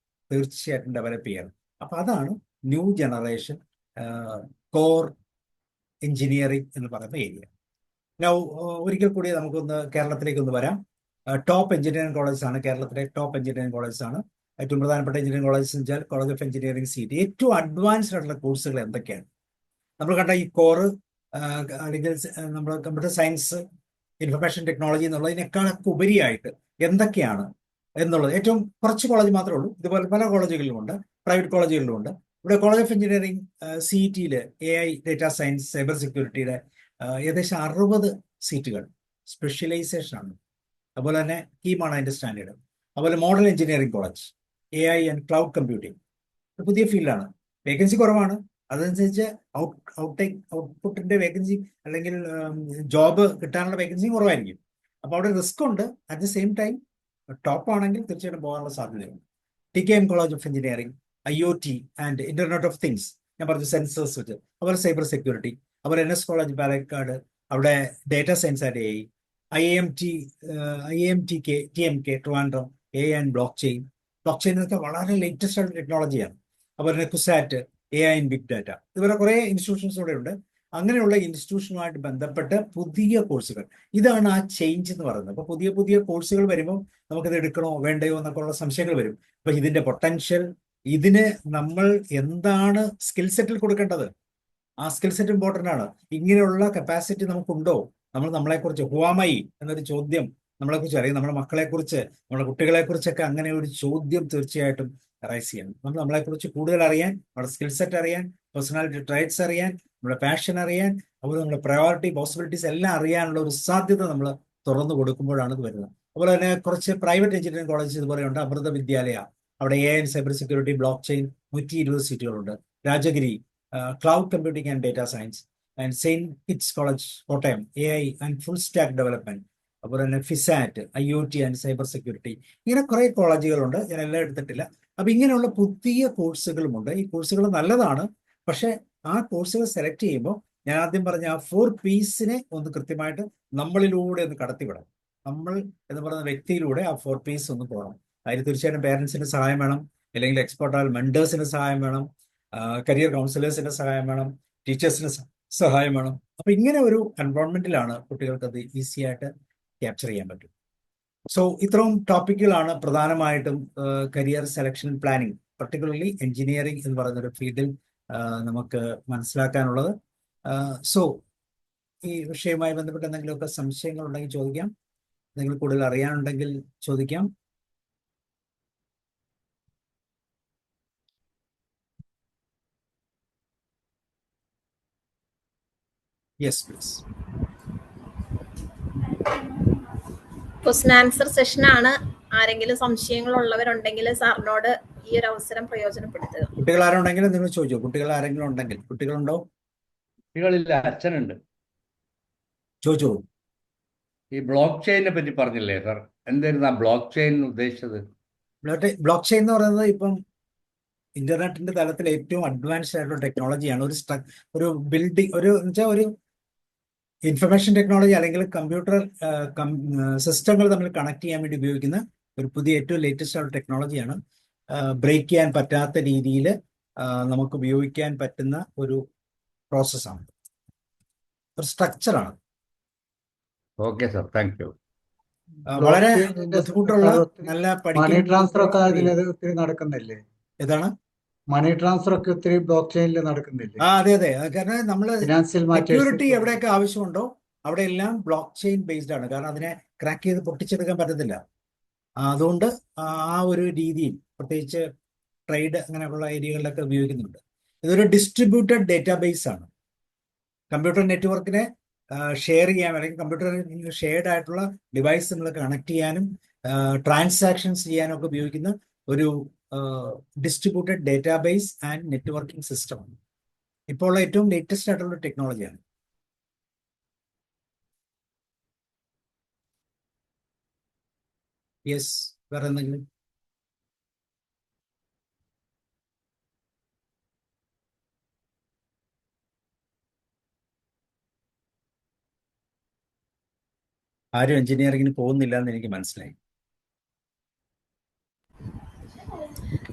തീർച്ചയായിട്ടും ഡെവലപ്പ് ചെയ്യണം. അപ്പൊ അതാണ് ന്യൂ ജനറേഷൻ കോർ എഞ്ചിനീയറിംഗ് എന്ന് പറയുന്ന ഏരിയ. ഒരിക്കൽ കൂടി നമുക്കൊന്ന് കേരളത്തിലേക്ക് ഒന്ന് വരാം. ടോപ്പ് എഞ്ചിനീയറിംഗ് കോളേജസ് ആണ് കേരളത്തിലെ ടോപ്പ് എഞ്ചിനീയറിംഗ് കോളേജസ് ആണ്. ഏറ്റവും പ്രധാനപ്പെട്ട എഞ്ചിനീയറിംഗ് കോളേജസ് എന്ന് വെച്ചാൽ കോളേജ് ഓഫ് എഞ്ചിനീയറിംഗ് CET. ഏറ്റവും അഡ്വാൻസ്ഡ് ആയിട്ടുള്ള കോഴ്സുകൾ എന്തൊക്കെയാണ്? നമ്മൾ കണ്ട ഈ കോറ് അല്ലെങ്കിൽ നമ്മൾ കമ്പ്യൂട്ടർ സയൻസ്, ഇൻഫർമേഷൻ ടെക്നോളജി എന്നുള്ളതിനേക്കാളൊക്കെ ഉപരിയായിട്ട് എന്തൊക്കെയാണ് എന്നുള്ളത് ഏറ്റവും കുറച്ച് കോളേജ് മാത്രമേ ഉള്ളൂ. ഇതുപോലെ പല കോളേജുകളിലുമുണ്ട്, പ്രൈവറ്റ് കോളേജുകളിലുമുണ്ട്. ഇവിടെ കോളേജ് ഓഫ് എഞ്ചിനീയറിംഗ് CET-യിൽ AI, ഡേറ്റാ സയൻസ്, സൈബർ സെക്യൂരിറ്റിയുടെ ഏകദേശം 60 സീറ്റുകൾ സ്പെഷ്യലൈസേഷൻ ആണ്. അതുപോലെ തന്നെ കീമാണ് അതിൻ്റെ സ്റ്റാൻഡേർഡ്. അതുപോലെ model engineering college, AI and cloud computing, പുതിയ ഫീൽഡാണ്. വേക്കൻസി കുറവാണ്, അതനുസരിച്ച് ഔട്ട്പുട്ടിന്റെ വേക്കൻസി അല്ലെങ്കിൽ ജോബ് കിട്ടാനുള്ള വേക്കൻസി കുറവായിരിക്കും. അപ്പോൾ അവിടെ റിസ്ക് ഉണ്ട്. At the same time top ആണെങ്കിൽ തീർച്ചയായിട്ടും പോകാനുള്ള സാധ്യതയുണ്ട്. TKM college of engineering, IoT and internet of things, ഞാൻ പറഞ്ഞു സെൻസേഴ്സ് വെച്ച്, അതുപോലെ സൈബർ സെക്യൂരിറ്റി, അതുപോലെ NS കോളേജ് പാലക്കാട്, അവിടെ data science and AI, TMK Trivandrum, AI and blockchain എന്നൊക്കെ വളരെ ലേറ്റസ്റ്റ് ആയിട്ടുള്ള ടെക്നോളജിയാണ്. അതുപോലെ തന്നെ CUSAT, AI and big data, ഇതുപോലെ കുറേ ഇൻസ്റ്റിറ്റ്യൂഷൻസ് ഇവിടെ ഉണ്ട്. അങ്ങനെയുള്ള ഇൻസ്റ്റിറ്റ്യൂഷനുമായിട്ട് ബന്ധപ്പെട്ട് പുതിയ കോഴ്സുകൾ, ഇതാണ് ആ ചേഞ്ച് എന്ന് പറയുന്നത്. അപ്പോൾ പുതിയ പുതിയ കോഴ്സുകൾ വരുമ്പോൾ നമുക്കിത് എടുക്കണോ വേണ്ടയോ എന്നൊക്കെ ഉള്ള സംശയങ്ങൾ വരും. അപ്പൊ ഇതിന്റെ പൊട്ടൻഷ്യൽ, ഇതിന് നമ്മൾ എന്താണ് സ്കിൽ സെറ്റിൽ കൊടുക്കേണ്ടത്, ആ സ്കിൽ സെറ്റ് ഇമ്പോർട്ടൻ്റ് ആണ്. ഇങ്ങനെയുള്ള കപ്പാസിറ്റി നമുക്കുണ്ടോ? നമ്മളെക്കുറിച്ച് ഹുവാമൈ എന്നൊരു ചോദ്യം നമ്മളെക്കുറിച്ച് അറിയാം, നമ്മുടെ മക്കളെക്കുറിച്ച്, നമ്മുടെ കുട്ടികളെക്കുറിച്ചൊക്കെ അങ്ങനെ ഒരു ചോദ്യം തീർച്ചയായിട്ടും റൈസ് ചെയ്യണം. നമ്മളെക്കുറിച്ച് കൂടുതൽ അറിയാൻ, നമ്മുടെ സ്കിൽ സെറ്റ് അറിയാൻ, പേഴ്സണാലിറ്റി ട്രൈറ്റ്സ് അറിയാൻ, നമ്മുടെ പാഷൻ അറിയാൻ, അതുപോലെ നമ്മുടെ പ്രയോറിറ്റി, പോസിബിലിറ്റീസ് എല്ലാം അറിയാനുള്ള ഒരു സാധ്യത നമ്മൾ തുറന്നു കൊടുക്കുമ്പോഴാണ് ഇത് വരുന്നത്. അതുപോലെ തന്നെ കുറച്ച് പ്രൈവറ്റ് എഞ്ചിനീയറിംഗ് കോളേജ് ഇതുപോലെയുണ്ട്. അമൃത വിദ്യാലയ, അവിടെ AI and cyber security, block chain 120 സീറ്റുകളുണ്ട്. Rajagiri cloud computing and data science, and Saintgits college Kottayam, AI and full stack development, അതുപോലെ തന്നെ FISAT, IoT and cyber security, ഇങ്ങനെ കുറേ കോളേജുകളുണ്ട്. ഞാൻ എല്ലാം എടുത്തിട്ടില്ല. അപ്പൊ ഇങ്ങനെയുള്ള പുതിയ കോഴ്സുകളുമുണ്ട്. ഈ കോഴ്സുകൾ നല്ലതാണ്. പക്ഷെ ആ കോഴ്സുകൾ സെലക്ട് ചെയ്യുമ്പോൾ ഞാൻ ആദ്യം പറഞ്ഞ ആ 4 P's ഒന്ന് കൃത്യമായിട്ട് നമ്മളിലൂടെ ഒന്ന് കടത്തിവിടാം. നമ്മൾ എന്ന് പറയുന്ന വ്യക്തിയിലൂടെ ആ 4 P's ഒന്ന് പോകണം. അതിന് തീർച്ചയായിട്ടും പേരൻസിന്റെ സഹായം വേണം, അല്ലെങ്കിൽ എക്സ്പെർട്ട് മെന്റേഴ്സിന്റെ സഹായം വേണം, കരിയർ കൗൺസിലേഴ്സിന്റെ സഹായം വേണം, ടീച്ചേഴ്സിന്റെ സഹായം വേണം. അപ്പൊ ഇങ്ങനെ ഒരു എൻവയോൺമെന്റിലാണ് കുട്ടികൾക്ക് അത് ഈസി ആയിട്ട് ക്യാപ്ചർ ചെയ്യാൻ പറ്റും. സോ ഇത്രയും ടോപ്പിക്കുകളാണ് പ്രധാനമായിട്ടും career selection planning, particularly engineering എന്ന് പറയുന്നൊരു ഫീൽഡിൽ നമുക്ക് മനസ്സിലാക്കാനുള്ളത്. സോ ഈ വിഷയവുമായി ബന്ധപ്പെട്ട് എന്തെങ്കിലുമൊക്കെ സംശയങ്ങൾ ഉണ്ടെങ്കിൽ ചോദിക്കാം, എന്തെങ്കിലും കൂടുതൽ അറിയാനുണ്ടെങ്കിൽ ചോദിക്കാം. Yes please. ക്വസ്റ്റ്യൻ ആൻസർ സെഷനാണ്. ആരെങ്കിലും സംശയങ്ങളുള്ളവരുണ്ടെങ്കിൽ സാറിനോട് ഈ ഒരു അവസരം പ്രയോജനപ്പെടുത്തുക. കുട്ടികൾ ആരുണ്ടെങ്കിലും നിങ്ങൾ ചോദിച്ചോ. കുട്ടികൾ ആരെങ്കിലും ഉണ്ടെങ്കിൽ. കുട്ടികളുണ്ടോ? കുട്ടികളില്ല, അച്ഛനുണ്ട്. ചോദിച്ചോ. ഈ ബ്ലോക്ക് ചെയിനെ പറ്റി പറഞ്ഞില്ലേ സാർ, എന്തായിരുന്നു ആ ബ്ലോക്ക് ചെയിൻ ഉദ്ദേശിച്ചത്? ബ്ലോക്ക് ചെയിൻ എന്ന് പറയുന്നത് ഇപ്പം ഇന്റർനെറ്റിന്റെ തലത്തിൽ ഏറ്റവും അഡ്വാൻസ്ഡ് ആയിട്ടുള്ള ടെക്നോളജിയാണ്. ഒരു ബിൽഡിംഗ്, ഒരു ഇൻഫർമേഷൻ ടെക്നോളജി അല്ലെങ്കിൽ കമ്പ്യൂട്ടർ സിസ്റ്റങ്ങൾ തമ്മിൽ കണക്ട് ചെയ്യാൻ വേണ്ടി ഉപയോഗിക്കുന്ന ഒരു പുതിയ ഏറ്റവും ലേറ്റസ്റ്റ് ആയിട്ടുള്ള ടെക്നോളജിയാണ്. ബ്രേക്ക് ചെയ്യാൻ പറ്റാത്ത രീതിയിൽ നമുക്ക് ഉപയോഗിക്കാൻ പറ്റുന്ന ഒരു പ്രോസസ്സാണ്, ഒരു സ്ട്രക്ചറാണ്. Okay sir, thank you. വളരെ ബുദ്ധിമുട്ടുള്ള, നല്ല മണി ട്രാൻസ്ഫർ ഒക്കെ പഠിക്കുന്ന അതിൽ ഒത്തിരി നടക്കുന്നില്ലേ? ഏതാണ് മണി ട്രാൻസ്ഫർ ഒക്കെ ഒത്തിരി ബ്ലോക്ക് ചെയിനിൽ നടക്കുന്നില്ലേ? അതെ. കാരണം നമ്മൾ ഫിനാൻഷ്യൽ സെക്യൂരിറ്റി എവിടെയൊക്കെ ആവശ്യമുണ്ടോ അവിടെയെല്ലാം ബ്ലോക്ക് ചെയിൻ ബേസ്ഡ് ആണ്. കാരണം അതിനെ ക്രാക്ക് ചെയ്ത് പൊട്ടിച്ചെടുക്കാൻ പറ്റത്തില്ല. അതുകൊണ്ട് ആ ഒരു രീതിയിൽ പ്രത്യേകിച്ച് ട്രേഡ് അങ്ങനെയുള്ള ഏരിയകളിലൊക്കെ ഉപയോഗിക്കുന്നുണ്ട്. ഇതൊരു ഡിസ്ട്രിബ്യൂട്ടഡ് ഡേറ്റാബേസ് ആണ്. കമ്പ്യൂട്ടർ നെറ്റ്വർക്കിനെ ഷെയർ ചെയ്യാൻ, അല്ലെങ്കിൽ കമ്പ്യൂട്ടർ ഷെയർഡ് ആയിട്ടുള്ള ഡിവൈസ് നമ്മൾ കണക്ട് ചെയ്യാനും ട്രാൻസാക്ഷൻസ് ചെയ്യാനും ഒക്കെ ഉപയോഗിക്കുന്ന ഒരു ഡിസ്ട്രിബ്യൂട്ടഡ് ഡേറ്റാബേസ് ആൻഡ് നെറ്റ്വർക്കിംഗ് സിസ്റ്റമാണ്. ഇപ്പോൾ ഉള്ള ഏറ്റവും ലേറ്റസ്റ്റ് ആയിട്ടുള്ള ടെക്നോളജിയാണ്. യെസ്, വേറെ എന്തെങ്കിലും? ആരും എഞ്ചിനീയറിംഗിന് പോകുന്നില്ല എന്ന് എനിക്ക് മനസ്സിലായി.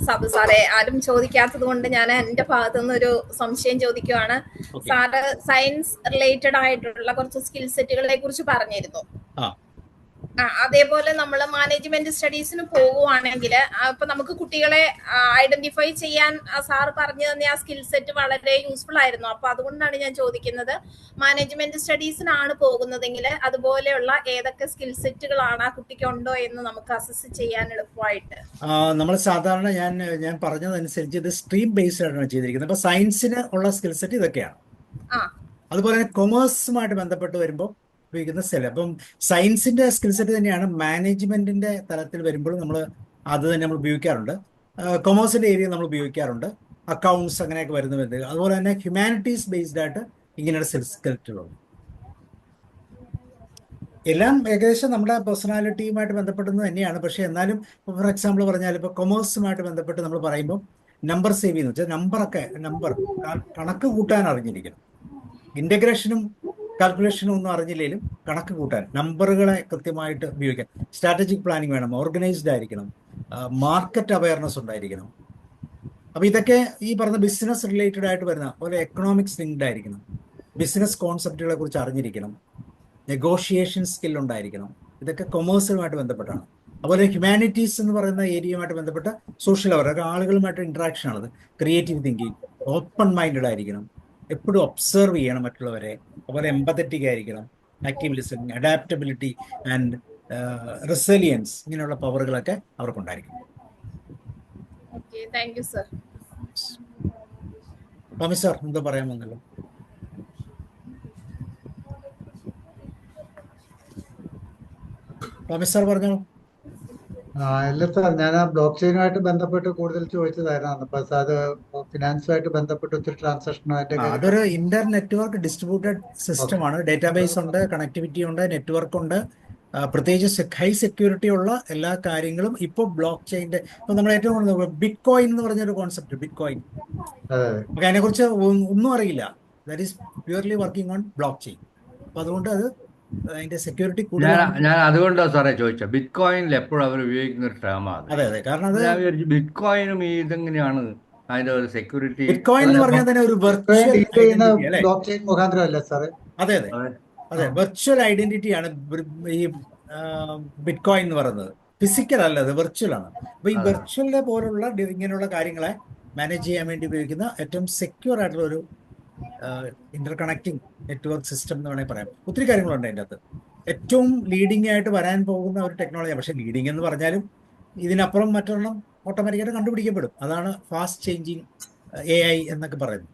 സാബു സാറേ, ആരും ചോദിക്കാത്തത് കൊണ്ട് ഞാൻ എന്റെ ഭാഗത്തു നിന്ന് ഒരു സംശയം ചോദിക്കുവാണ്. സാറ് സയൻസ് റിലേറ്റഡ് ആയിട്ടുള്ള കുറച്ച് സ്കിൽ സെറ്റുകളെ കുറിച്ച് പറഞ്ഞിരുന്നു. അതേപോലെ നമ്മൾ മാനേജ്മെന്റ് സ്റ്റഡീസിന് പോകുവാണെങ്കിൽ ഇപ്പൊ നമുക്ക് കുട്ടികളെ ഐഡന്റിഫൈ ചെയ്യാൻ സാറ് പറഞ്ഞു തന്നെ ആ സ്കിൽ സെറ്റ് വളരെ യൂസ്ഫുൾ ആയിരുന്നു. അപ്പൊ അതുകൊണ്ടാണ് ഞാൻ ചോദിക്കുന്നത്, മാനേജ്മെന്റ് സ്റ്റഡീസിനാണ് പോകുന്നതെങ്കിൽ അതുപോലെയുള്ള ഏതൊക്കെ സ്കിൽ സെറ്റുകളാണ് ആ കുട്ടിക്ക് ഉണ്ടോ എന്ന് നമുക്ക് അസസ് ചെയ്യാൻ എളുപ്പമായിട്ട്. നമ്മൾ സാധാരണ ഞാൻ പറഞ്ഞതനുസരിച്ച് ഇത് സ്ട്രീം ബേസ്ഡ് ആണ് ചെയ്തിരിക്കുന്നത്. അപ്പൊ സയൻസിന് ഉള്ള സ്കിൽ സെറ്റ് ഇതൊക്കെയാണ്. ആ അതുപോലെ തന്നെ കൊമേഴ്സുമായിട്ട് ബന്ധപ്പെട്ട് വരുമ്പോൾ ഉപയോഗിക്കുന്ന അപ്പം സയൻസിന്റെ സ്കിൽ സെറ്റ് തന്നെയാണ് മാനേജ്മെന്റിന്റെ തലത്തിൽ വരുമ്പോൾ നമ്മൾ അത് തന്നെ നമ്മൾ ഉപയോഗിക്കാറുണ്ട്. കൊമേഴ്സിന്റെ ഏരിയ നമ്മൾ ഉപയോഗിക്കാറുണ്ട്. അക്കൗണ്ട്സ് അങ്ങനെയൊക്കെ വരുന്നത്. അതുപോലെ തന്നെ ഹ്യൂമാനിറ്റീസ് ബേസ്ഡ് ആയിട്ട് ഇങ്ങനെയുള്ള സ്കിൽ സെറ്റുകളുണ്ട്. എല്ലാം ഏകദേശം നമ്മുടെ പേഴ്സണാലിറ്റിയുമായിട്ട് ബന്ധപ്പെടുന്നത് തന്നെയാണ്. പക്ഷെ എന്നാലും ഫോർ എക്സാമ്പിൾ പറഞ്ഞാൽ ഇപ്പോൾ കൊമേഴ്സുമായിട്ട് ബന്ധപ്പെട്ട് നമ്മൾ പറയുമ്പോൾ നമ്പർ സേവ് ചെയ്യുന്ന വെച്ചാൽ നമ്പർ കണക്ക് കൂട്ടാൻ അറിഞ്ഞിരിക്കണം. ഇന്റഗ്രേഷനും കാൽക്കുലേഷനും ഒന്നും അറിഞ്ഞില്ലെങ്കിലും കണക്ക് കൂട്ടാൻ നമ്പറുകളെ കൃത്യമായിട്ട് ഉപയോഗിക്കാൻ സ്ട്രാറ്റജിക് പ്ലാനിങ് വേണം, ഓർഗനൈസ്ഡ് ആയിരിക്കണം, മാർക്കറ്റ് അവയർനെസ് ഉണ്ടായിരിക്കണം. അപ്പൊ ഇതൊക്കെ ഈ പറഞ്ഞ ബിസിനസ് റിലേറ്റഡ് ആയിട്ട് വരുന്ന പോലെ എക്കണോമിക്സ് ലിങ്ക്ഡ് ആയിരിക്കണം, ബിസിനസ് കോൺസെപ്റ്റുകളെ കുറിച്ച് അറിഞ്ഞിരിക്കണം, നെഗോഷിയേഷൻ സ്കിൽ ഉണ്ടായിരിക്കണം. ഇതൊക്കെ കൊമേഴ്സുമായിട്ട് ബന്ധപ്പെട്ടാണ്. അതുപോലെ ഹ്യൂമാനിറ്റീസ് എന്ന് പറയുന്ന ഏരിയയുമായിട്ട് ബന്ധപ്പെട്ട സോഷ്യൽ ആളുകളുമായിട്ട് ഇന്ററാക്ഷൻ ആണത്. ക്രിയേറ്റീവ് തിങ്കിങ്, ഓപ്പൺ മൈൻഡഡ് ആയിരിക്കണം, എപ്പോഴും ഒബ്സർവ് ചെയ്യണം മറ്റുള്ളവരെ. അതുപോലെ എമ്പത്തറ്റിക് ആയിരിക്കണം, active listening, adaptability and resilience, ഇങ്ങനെയുള്ള പവറുകളൊക്കെ അവർക്കുണ്ടായിരിക്കും. Okay, thank you sir. Tomy sir എന്താ പറയാൻ വന്നല്ലോ? ടോമി സാർ പറഞ്ഞോളൂ. ഇല്ല സാർ, ഞാൻ ആ ബ്ലോക്ക് ചെയിനുമായിട്ട് ബന്ധപ്പെട്ട് കൂടുതൽ ചോദിച്ചതായിരുന്നു. അപ്പൊ അത് ഫിനാൻസുമായിട്ട് ബന്ധപ്പെട്ട് ഒത്തിരി ട്രാൻസാക്ഷനും അതൊരു ഇന്റർ നെറ്റ്വർക്ക് ഡിസ്ട്രിബ്യൂട്ടഡ് സിസ്റ്റമാണ്. ഡേറ്റാബേസ് ഉണ്ട്, കണക്ടിവിറ്റി ഉണ്ട്, നെറ്റ്വർക്ക് ഉണ്ട്. പ്രത്യേകിച്ച് ഹൈ സെക്യൂരിറ്റി ഉള്ള എല്ലാ കാര്യങ്ങളും ഇപ്പോൾ ബ്ലോക്ക് ചെയിൻ്റെ ഇപ്പൊ നമ്മൾ ഏറ്റവും കൂടുതൽ ബിറ്റ് കോയിൻ എന്ന് പറഞ്ഞൊരു കോൺസെപ്റ്റ്, ബിറ്റ് കോയിൻ, നമുക്ക് അതിനെക്കുറിച്ച് ഒന്നും അറിയില്ല. That is purely working on block chain. അപ്പൊ അതുകൊണ്ട് അത് അതിന്റെ സെക്യൂരിറ്റി കൂടുതലാണ്. ഞാൻ അതുകൊണ്ടാണ് സാറേ ചോദിച്ചത്, ബിറ്റ് കോയിനിൽ എപ്പോഴും അവർ ഉപയോഗിക്കുന്ന ഒരു ടേമാണ്. അതെ അതെ, കാരണം അത് ഞാൻ വിചാരിച്ചു ബിറ്റ് കോയിനും ഇതെങ്ങനെയാണ് അതിന്റെ ഒരു സെക്യൂരിറ്റി. ബിറ്റ് കോയിൻ എന്ന് പറഞ്ഞാൽ തന്നെ ഒരു വെർച്വൽ ഐഡന്റിറ്റി അല്ലേ? ബ്ലോക്ക് ചെയിൻ മുഖാന്തരം അല്ലേ സാറേ? അതെ അതെ അതെ, വെർച്വൽ ഐഡന്റിറ്റിയാണ് ഈ ബിറ്റ് കോയിൻ എന്ന് പറയുന്നത്. ഫിസിക്കൽ അല്ല, അത് വെർച്വൽ ആണ്. അപ്പൊ ഈ വെർച്വലിനെ പോലുള്ള ഇങ്ങനെയുള്ള കാര്യങ്ങളെ മാനേജ് ചെയ്യാൻ വേണ്ടി ഉപയോഗിക്കുന്ന ഏറ്റവും സെക്യൂർ ആയിട്ടുള്ള ഒരു ഇന്റർ കണക്റ്റിംഗ് നെറ്റ്വർക്ക് സിസ്റ്റം എന്ന് വേണമെങ്കിൽ പറയാം. ഒത്തിരി കാര്യങ്ങളുണ്ട് അതിൻ്റെ അകത്ത്. ഏറ്റവും ലീഡിംഗ് ആയിട്ട് വരാൻ പോകുന്ന ഒരു ടെക്നോളജിയാണ്. പക്ഷെ ലീഡിംഗ് എന്ന് പറഞ്ഞാലും ഇതിനപ്പുറം മറ്റൊരെണ്ണം ഓട്ടോമാറ്റിക്കായിട്ട് കണ്ടുപിടിക്കപ്പെടും. അതാണ് ഫാസ്റ്റ് ചേഞ്ചിങ് AI എന്നൊക്കെ പറയുന്നത്.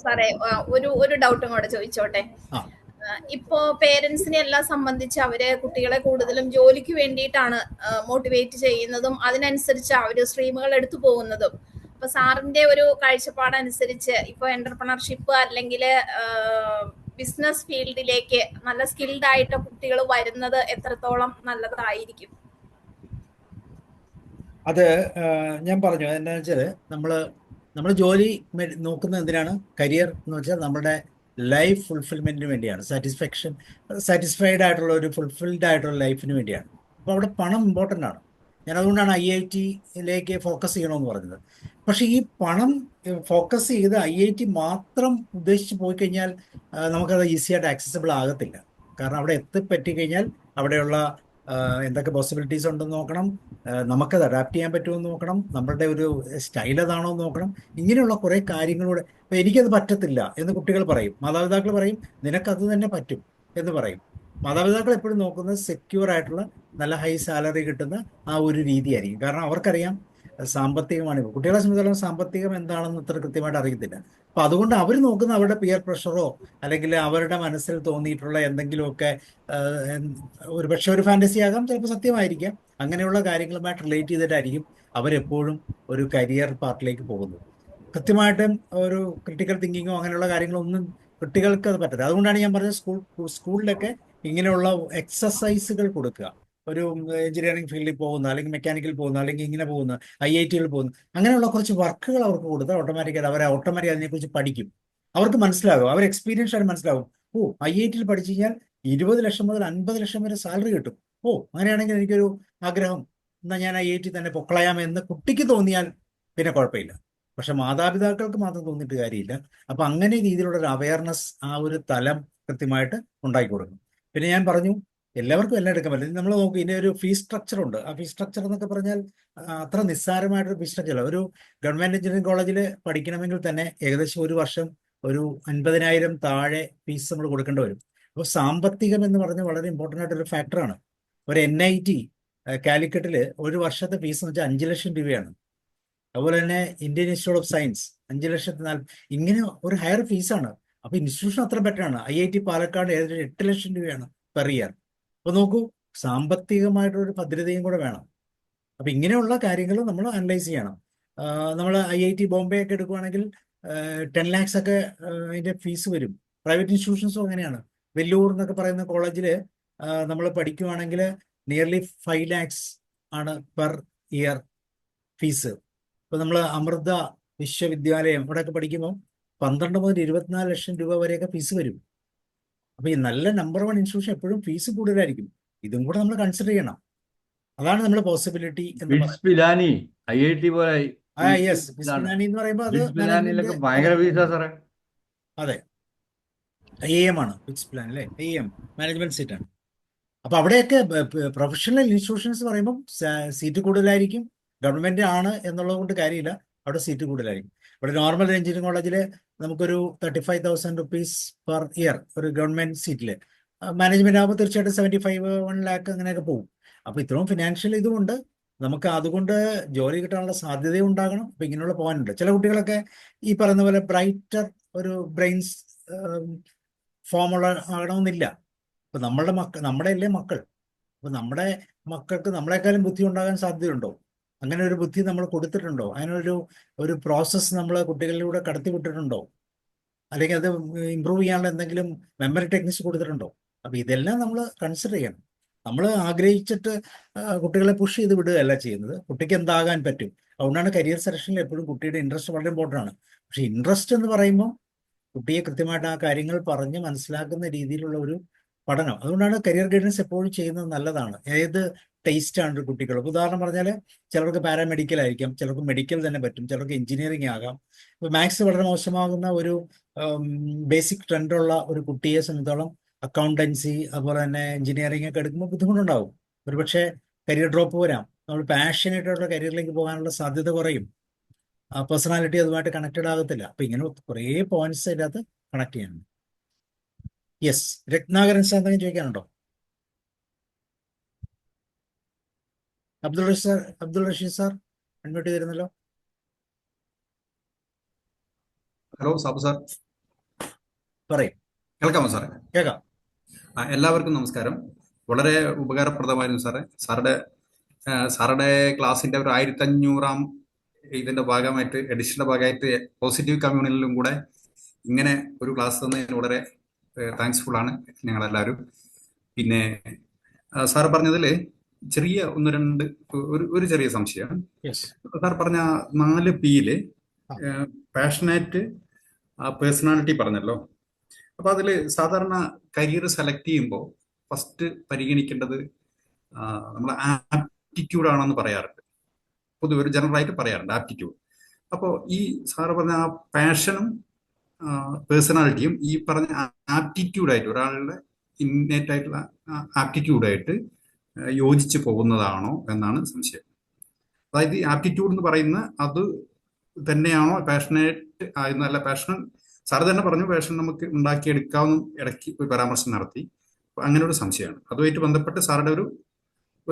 സാറേ, ഒരു ഡൗട്ടും കൂടെ ചോദിച്ചോട്ടെ. ഇപ്പോ പേരൻസിനെ എല്ലാം സംബന്ധിച്ച് അവര് കുട്ടികളെ കൂടുതലും ജോലിക്ക് വേണ്ടിയിട്ടാണ് മോട്ടിവേറ്റ് ചെയ്യുന്നതും അതിനനുസരിച്ച് അവര് സ്ട്രീമുകൾ എടുത്തു പോകുന്നതും. അപ്പൊ സാറിന്റെ ഒരു കാഴ്ചപ്പാടനുസരിച്ച് ഇപ്പൊ എന്റർപ്രണർഷിപ്പ് അല്ലെങ്കിൽ ബിസിനസ് ഫീൽഡിലേക്ക് നല്ല സ്കിൽഡ് ആയിട്ട് കുട്ടികൾ വരുന്നത് എത്രത്തോളം നല്ലതായിരിക്കും? അത് ഞാൻ പറഞ്ഞു, എന്താണെന്ന് വെച്ചാൽ നമ്മൾ ജോലി നോക്കുന്നത് എന്തിനാണ്? കരിയർ എന്ന് വെച്ചാൽ നമ്മുടെ ലൈഫ് ഫുൾഫിൽമെന്റിന് വേണ്ടിയാണ്. സാറ്റിസ്ഫൈഡ് ആയിട്ടുള്ള ഒരു ഫുൾഫിൽഡ് ആയിട്ടുള്ള ലൈഫിന് വേണ്ടിയാണ്. അപ്പോൾ അവിടെ പണം ഇമ്പോർട്ടൻ്റ് ആണ്. ഞാൻ അതുകൊണ്ടാണ് IIT-യിലേക്ക് ഫോക്കസ് ചെയ്യണമെന്ന് പറഞ്ഞത്. പക്ഷേ ഈ പണം ഫോക്കസ് ചെയ്ത് IIT മാത്രം ഉദ്ദേശിച്ച് പോയി കഴിഞ്ഞാൽ നമുക്കത് ഈസിയായിട്ട് ആക്സസിബിൾ ആകത്തില്ല. കാരണം അവിടെ എത്തിപ്പറ്റിക്കഴിഞ്ഞാൽ അവിടെയുള്ള എന്തൊക്കെ പോസിബിലിറ്റീസ് ഉണ്ടെന്ന് നോക്കണം, നമുക്കത് അഡാപ്റ്റ് ചെയ്യാൻ പറ്റുമെന്ന് നോക്കണം, നമ്മളുടെ ഒരു സ്റ്റൈൽ അതാണോ എന്ന് നോക്കണം. ഇങ്ങനെയുള്ള കുറേ കാര്യങ്ങളൂടെ. അപ്പോൾ എനിക്കത് പറ്റത്തില്ല എന്ന് കുട്ടികൾ പറയും, മാതാപിതാക്കൾ പറയും നിനക്കത് തന്നെ പറ്റും എന്ന് പറയും. മാതാപിതാക്കൾ എപ്പോഴും നോക്കുന്നത് സെക്യൂർ ആയിട്ടുള്ള നല്ല ഹൈ സാലറി കിട്ടുന്ന ആ ഒരു രീതിയായിരിക്കും. കാരണം അവർക്കറിയാം സാമ്പത്തികമാണ്. ഇപ്പോൾ കുട്ടികളെ സംബന്ധിച്ചിടത്തോളം സാമ്പത്തികം എന്താണെന്ന് അത്ര കൃത്യമായിട്ട് അറിയത്തില്ല. അപ്പം അതുകൊണ്ട് അവർ നോക്കുന്ന അവരുടെ പിയർ പ്രഷറോ അല്ലെങ്കിൽ അവരുടെ മനസ്സിൽ തോന്നിയിട്ടുള്ള എന്തെങ്കിലുമൊക്കെ ഒരു പക്ഷേ ഒരു ഫാൻറ്റസി ആകാം, ചിലപ്പോൾ സത്യമായിരിക്കാം. അങ്ങനെയുള്ള കാര്യങ്ങളുമായിട്ട് റിലേറ്റ് ചെയ്തിട്ടായിരിക്കും അവരെപ്പോഴും ഒരു കരിയർ പാർട്ടിലേക്ക് പോകുന്നത്. കൃത്യമായിട്ടും ഒരു ക്രിട്ടിക്കൽ തിങ്കിങ്ങോ അങ്ങനെയുള്ള കാര്യങ്ങളൊന്നും കുട്ടികൾക്ക് അത് പറ്റില്ല. അതുകൊണ്ടാണ് ഞാൻ പറഞ്ഞത് സ്കൂളിലൊക്കെ ഇങ്ങനെയുള്ള എക്സസൈസുകൾ കൊടുക്കുക. ഒരു എഞ്ചിനീയറിംഗ് ഫീൽഡിൽ പോകുന്ന, അല്ലെങ്കിൽ മെക്കാനിക്കൽ പോകുന്ന, അല്ലെങ്കിൽ ഇങ്ങനെ പോകുന്ന, IIT-യിൽ പോകുന്ന, അങ്ങനെയുള്ള കുറച്ച് വർക്കുകൾ അവർക്ക് കൊടുത്താൽ ഓട്ടോമാറ്റിക്കായിട്ട് അവരെ അതിനെക്കുറിച്ച് പഠിക്കും. അവർക്ക് മനസ്സിലാകും, അവർ എക്സ്പീരിയൻസ് ആയിട്ട് മനസ്സിലാകും. IIT-യിൽ പഠിച്ചു കഴിഞ്ഞാൽ 20 ലക്ഷം മുതൽ 50 ലക്ഷം വരെ സാലറി കിട്ടും. അങ്ങനെയാണെങ്കിൽ എനിക്കൊരു ആഗ്രഹം, എന്നാൽ ഞാൻ IIT തന്നെ പൊക്കളയാം എന്ന് കുട്ടിക്ക് തോന്നിയാൽ പിന്നെ കുഴപ്പമില്ല. പക്ഷെ മാതാപിതാക്കൾക്ക് മാത്രം തോന്നിയിട്ട് കാര്യമില്ല. അപ്പൊ അങ്ങനെ രീതിയിലുള്ള ഒരു അവയർനെസ്, ആ ഒരു തലം കൃത്യമായിട്ട് ഉണ്ടാക്കി കൊടുക്കും. പിന്നെ ഞാൻ പറഞ്ഞു, എല്ലാവർക്കും എല്ലാം എടുക്കാൻ പറ്റില്ല. നമ്മൾ നോക്കും, ഇതിന്റെ ഒരു ഫീസ് സ്ട്രക്ചർ ഉണ്ട്. ആ ഫീസ് സ്ട്രക്ചർ എന്നൊക്കെ പറഞ്ഞാൽ അത്ര നിസ്സാരമായിട്ടൊരു ഫീസ് സ്ട്രക്ചർ അല്ല. ഒരു ഗവൺമെന്റ് എഞ്ചിനീയറിംഗ് കോളേജിൽ പഠിക്കണമെങ്കിൽ തന്നെ ഏകദേശം ഒരു വർഷം ഒരു 50,000 താഴെ ഫീസ് നമ്മൾ കൊടുക്കേണ്ടി വരും. അപ്പോൾ സാമ്പത്തികം എന്ന് പറഞ്ഞാൽ വളരെ ഇമ്പോർട്ടൻ്റ് ആയിട്ടൊരു ഫാക്ടറാണ്. ഒരു NIT കാലിക്കറ്റിൽ ഒരു വർഷത്തെ ഫീസ് എന്ന് വെച്ചാൽ 5 ലക്ഷം രൂപയാണ്. അതുപോലെ തന്നെ ഇന്ത്യൻ ഇൻസ്റ്റിറ്റ്യൂട്ട് ഓഫ് സയൻസ് 5,40,000, ഇങ്ങനെ ഒരു ഹയർ ഫീസാണ്. അപ്പൊ ഇൻസ്റ്റിറ്റ്യൂഷൻ അത്ര ബെറ്ററാണ്. IIT പാലക്കാട് ഏകദേശം 8 ലക്ഷം രൂപയാണ് പെർ ഇയർ. അപ്പൊ നോക്കൂ, സാമ്പത്തികമായിട്ടൊരു ഭദ്രതയും കൂടെ വേണം. അപ്പൊ ഇങ്ങനെയുള്ള കാര്യങ്ങൾ നമ്മൾ അനലൈസ് ചെയ്യണം. നമ്മൾ IIT ബോംബെ ഒക്കെ എടുക്കുവാണെങ്കിൽ 10 lakhs ഒക്കെ അതിന്റെ ഫീസ് വരും. പ്രൈവറ്റ് ഇൻസ്റ്റിറ്റ്യൂഷൻസും അങ്ങനെയാണ്. വെല്ലൂർ എന്നൊക്കെ പറയുന്ന കോളേജിൽ നമ്മൾ പഠിക്കുവാണെങ്കിൽ നിയർലി 5 lakhs ആണ് പെർ ഇയർ ഫീസ്. ഇപ്പൊ നമ്മൾ അമൃത വിശ്വവിദ്യാലയം ഇവിടെയൊക്കെ പഠിക്കുമ്പോൾ 12 മുതൽ 24 ലക്ഷം രൂപ വരെയൊക്കെ ഫീസ് വരും. അപ്പൊ ഈ നല്ല നമ്പർ 1 ഇൻസ്റ്റിറ്റ്യൂഷൻ എപ്പോഴും ഫീസ് കൂടുതലായിരിക്കും. ഇതും കൂടെ നമ്മൾ കൺസിഡർ ചെയ്യണം. അതാണ് നമ്മൾ പോസിബിലിറ്റി എന്ന് ബിറ്റ്സ് പറയുന്നത്. പിലാനി IIT പോലെ യെസ്, ബിസ്മിലാനി എന്ന് പറയുമ്പോൾ അത് ബിറ്റ്സ് പിലാനിയിലൊക്കെ മാനേജ്മെന്റ്. ഭയങ്കര ഫീസാ സാറേ. അതെ, IIM ആണ് ബിറ്റ്സ് പ്ലാൻ അല്ലേ, IIM മാനേജ്മെന്റ് സീറ്റാണ്. അപ്പൊ അവിടെയൊക്കെ പ്രൊഫഷണൽ ഇൻസ്റ്റിറ്റ്യൂഷൻസ് പറയുമ്പോൾ സീറ്റ് കൂടുതലായിരിക്കും. ഗവൺമെന്റ് ആണ് എന്നുള്ളത് കൊണ്ട് കാര്യമില്ല, അവിടെ സീറ്റ് കൂടുതലായിരിക്കും. ഇവിടെ നോർമൽ എഞ്ചിനീയറിംഗ് കോളേജിൽ നമുക്കൊരു 35,000 റുപ്പീസ് പെർ ഇയർ ഒരു ഗവൺമെന്റ് സീറ്റിൽ. മാനേജ്മെന്റ് ആകുമ്പോൾ തീർച്ചയായിട്ടും 75, 1 lakh അങ്ങനെയൊക്കെ പോകും. അപ്പൊ ഇത്രയും ഫിനാൻഷ്യൽ ഇതുകൊണ്ട് നമുക്ക് അതുകൊണ്ട് ജോലി കിട്ടാനുള്ള സാധ്യത ഉണ്ടാകണം. അപ്പൊ ഇങ്ങനെയുള്ള പോകാനുണ്ട്. ചില കുട്ടികളൊക്കെ ഈ പറയുന്ന പോലെ ബ്രൈറ്റർ ഒരു ബ്രെയിൻസ് ഫോമുള്ള ആകണമെന്നില്ല. ഇപ്പൊ നമ്മുടെ അല്ലേ മക്കൾ. അപ്പൊ നമ്മുടെ മക്കൾക്ക് നമ്മളെക്കാളും ബുദ്ധി ഉണ്ടാകാൻ സാധ്യതയുണ്ടോ? അങ്ങനെ ഒരു ബുദ്ധി നമ്മൾ കൊടുത്തിട്ടുണ്ടോ? ഒരു പ്രോസസ്സ് നമ്മൾ കുട്ടികളിലൂടെ കടത്തി വിട്ടിട്ടുണ്ടോ? അല്ലെങ്കിൽ അത് ഇമ്പ്രൂവ് ചെയ്യാനുള്ള എന്തെങ്കിലും മെമ്മറി ടെക്നിക്സ് കൊടുത്തിട്ടുണ്ടോ? അപ്പൊ ഇതെല്ലാം നമ്മൾ കൺസിഡർ ചെയ്യണം. നമ്മൾ ആഗ്രഹിച്ചിട്ട് കുട്ടികളെ പുഷ് ചെയ്ത് വിടുകയല്ല ചെയ്യുന്നത്. കുട്ടിക്ക് എന്താകാൻ പറ്റും. അതുകൊണ്ടാണ് കരിയർ സെലക്ഷനിൽ എപ്പോഴും കുട്ടിയുടെ ഇൻട്രസ്റ്റ് വളരെ ഇമ്പോർട്ടൻ്റ് ആണ്. പക്ഷെ ഇൻട്രസ്റ്റ് എന്ന് പറയുമ്പോൾ കുട്ടിയെ കൃത്യമായിട്ട് ആ കാര്യങ്ങൾ പറഞ്ഞ് മനസ്സിലാക്കുന്ന രീതിയിലുള്ള ഒരു പഠനം. അതുകൊണ്ടാണ് കരിയർ ഗൈഡൻസ് എപ്പോഴും ചെയ്യുന്നത് നല്ലതാണ്. ഏത് ടേസ്റ്റാണ് ഒരു കുട്ടികൾ. ഉദാഹരണം പറഞ്ഞാൽ ചിലർക്ക് പാരാമെഡിക്കൽ ആയിരിക്കാം, ചിലർക്ക് മെഡിക്കൽ തന്നെ പറ്റും, ചിലർക്ക് എഞ്ചിനീയറിംഗ് ആകാം. ഇപ്പോൾ മാത്സ് വളരെ മോശമാകുന്ന ഒരു ബേസിക് ട്രെൻഡുള്ള ഒരു കുട്ടിയെ സംബന്ധിച്ചോളം അക്കൗണ്ടൻസി അതുപോലെ തന്നെ എഞ്ചിനീയറിംഗ് ഒക്കെ എടുക്കുമ്പോൾ ബുദ്ധിമുട്ടുണ്ടാവും. ഒരുപക്ഷെ കരിയർ ഡ്രോപ്പ് വരാം. നമ്മൾ പാഷനേറ്റ് ആയിട്ടുള്ള കരിയറിലേക്ക് പോകാനുള്ള സാധ്യത കുറയും. പേഴ്സണാലിറ്റി അതുമായിട്ട് കണക്റ്റഡ് ആകത്തില്ല. അപ്പൊ ഇങ്ങനെ കുറേ പോയിന്റ്സ് അതിൻ്റെ അകത്ത് കണക്ട് ചെയ്യാനുണ്ട്. യെസ്, രത്നാകരൻ സാർ എന്തെങ്കിലും ചോദിക്കാനുണ്ടോ? അബ്ദുൾ റഷീദ് സാർ അൺമ്യൂട്ട് ചെയ്തിരുന്നല്ലോ. ഹലോ സാബു സാർ, പറയും. കേൾക്കാമോ സാറേ? കേൾക്കാം. എല്ലാവർക്കും നമസ്കാരം. വളരെ ഉപകാരപ്രദമായിരുന്നു സാറേ. സാറുടെ ക്ലാസിന്റെ ഒരു 1500-ാം ഇതിന്റെ ഭാഗമായിട്ട്, എഡിഷന്റെ ഭാഗമായിട്ട് പോസിറ്റീവ് കമ്മ്യൂണിലും കൂടെ ഇങ്ങനെ ഒരു ക്ലാസ് തന്നതിന് വളരെ താങ്ക്സ്ഫുൾ ആണ് ഞങ്ങളെല്ലാവരും. പിന്നെ സാർ പറഞ്ഞതിൽ ചെറിയ ഒരു ചെറിയ സംശയം. സാർ പറഞ്ഞ 4P പാഷനേറ്റ്, പേഴ്സണാലിറ്റി പറഞ്ഞല്ലോ. അപ്പൊ അതില് സാധാരണ കരിയർ സെലക്ട് ചെയ്യുമ്പോൾ ഫസ്റ്റ് പരിഗണിക്കേണ്ടത് നമ്മൾ ആപ്റ്റിറ്റ്യൂഡ് ആണെന്ന് പറയാറുണ്ട്. പൊതുവെ ഒരു ജനറൽ ആയിട്ട് പറയാറുണ്ട് ആപ്റ്റിറ്റ്യൂഡ്. അപ്പോൾ ഈ സാറ് പറഞ്ഞ ആ പാഷനും പേഴ്സണാലിറ്റിയും ഈ പറഞ്ഞ ആപ്റ്റിറ്റ്യൂഡായിട്ട്, ഒരാളുടെ ഇന്നേറ്റ് ആയിട്ടുള്ള ആപ്റ്റിറ്റ്യൂഡായിട്ട് യോജിച്ച് പോകുന്നതാണോ എന്നാണ് സംശയം. അതായത് ഈ ആപ്റ്റിറ്റ്യൂഡ് എന്ന് പറയുന്ന അത് തന്നെയാണോ പാഷനേറ്റ് ആയിരുന്നല്ല? പാഷൻ സാറ് തന്നെ പറഞ്ഞു, പാഷൻ നമുക്ക് ഉണ്ടാക്കിയെടുക്കാവുന്ന ഇടയ്ക്ക് ഒരു പരാമർശം നടത്തി. അങ്ങനെ ഒരു സംശയമാണ്. അതുമായിട്ട് ബന്ധപ്പെട്ട് സാറുടെ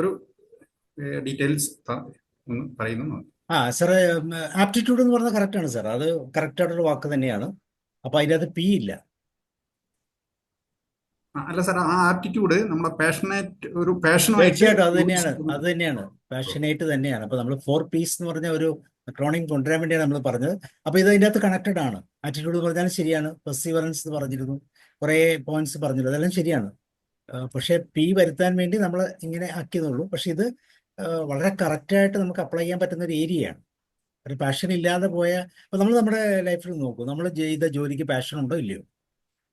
ഒരു ഡീറ്റെയിൽസ് ഒന്ന് പറയുന്നു. സാറേ, ആപ്റ്റിറ്റ്യൂഡ് എന്ന് പറഞ്ഞാൽ കറക്റ്റ് ആണ് സാർ. അത് കറക്റ്റ് ആയിട്ടൊരു വാക്ക് തന്നെയാണ്. അപ്പൊ അതിനകത്ത് P ഇല്ല. അല്ല സാർ, ആ ആപ്റ്റിറ്റ്യൂഡ് നമ്മുടെ പാഷനേറ്റ് ഒരു തീർച്ചയായിട്ടും അത് തന്നെയാണ് പാഷനേറ്റ് തന്നെയാണ്. അപ്പൊ നമ്മൾ 4Ps എന്ന് പറഞ്ഞ ഒരു അക്രോണിം കൊണ്ടുവരാൻ വേണ്ടിയാണ് നമ്മൾ പറഞ്ഞത്. അപ്പൊ ഇത് അതിൻ്റെ അകത്ത് കണക്റ്റഡ് ആണ്. ആറ്റിറ്റ്യൂഡ് പറഞ്ഞാലും ശരിയാണ്. പെർസീവറൻസ് എന്ന് പറഞ്ഞിരുന്നു, കുറെ പോയിന്റ്സ് പറഞ്ഞിരുന്നു, അതെല്ലാം ശരിയാണ്. പക്ഷെ P വരുത്താൻ വേണ്ടി നമ്മൾ ഇങ്ങനെ ആക്കിയതുള്ളൂ. പക്ഷെ ഇത് വളരെ കറക്റ്റായിട്ട് നമുക്ക് അപ്ലൈ ചെയ്യാൻ പറ്റുന്ന ഒരു ഏരിയയാണ്. ഒരു പാഷൻ ഇല്ലാതെ പോയ, അപ്പൊ നമ്മൾ നമ്മുടെ ലൈഫിൽ നോക്കും, നമ്മൾ ചെയ്ത ജോലിക്ക് പാഷൻ ഉണ്ടോ ഇല്ലയോ?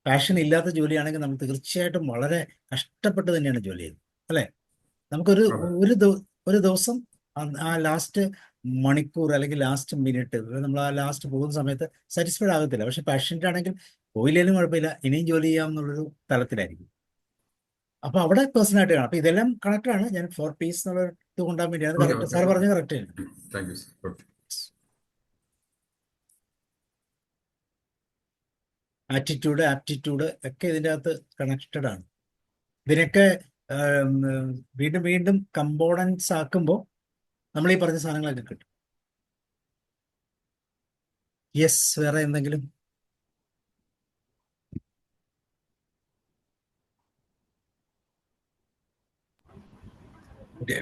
പാഷൻ ഇല്ലാത്ത ജോലിയാണെങ്കിൽ നമ്മൾ തീർച്ചയായിട്ടും വളരെ കഷ്ടപ്പെട്ട് തന്നെയാണ് ജോലി ചെയ്യുന്നത്, അല്ലേ? നമുക്കൊരു ഒരു ദിവസം ആ ലാസ്റ്റ് മണിക്കൂർ അല്ലെങ്കിൽ ലാസ്റ്റ് മിനിറ്റ് നമ്മൾ ആ ലാസ്റ്റ് പോകുന്ന സമയത്ത് സാറ്റിസ്ഫൈഡ് ആകത്തില്ല. പക്ഷെ പാഷനറ്റ് ആണെങ്കിൽ പോയില്ലേലും കുഴപ്പമില്ല, ഇനിയും ജോലി ചെയ്യാം എന്നുള്ളൊരു തലത്തിലായിരിക്കും. അപ്പൊ അവിടെ പേഴ്സണായിട്ട് കാണാം. അപ്പൊ ഇതെല്ലാം കണക്ട് ആണ്. ഞാൻ 4 പീസ് എന്നുള്ള ഇത് കൊണ്ടുപോകാൻ വേണ്ടിയാണ്. ഓക്കെ കറക്റ്റ് ഓക്കെ സാർ പറഞ്ഞ കറക്റ്റ് ആണ്. Thank you sir. Okay. Attitude, aptitude ഒക്കെ ഇതിൻ്റെ അകത്ത് കണക്റ്റഡ് ആണ്. ഇതിനൊക്കെ ആം, വീണ്ടും വീണ്ടും കമ്പോണൻസ് ആക്കുമ്പോൾ നമ്മൾ ഈ പറഞ്ഞ സാധനങ്ങളൊക്കെ കിട്ടും. യെസ്, വേറെ എന്തെങ്കിലും?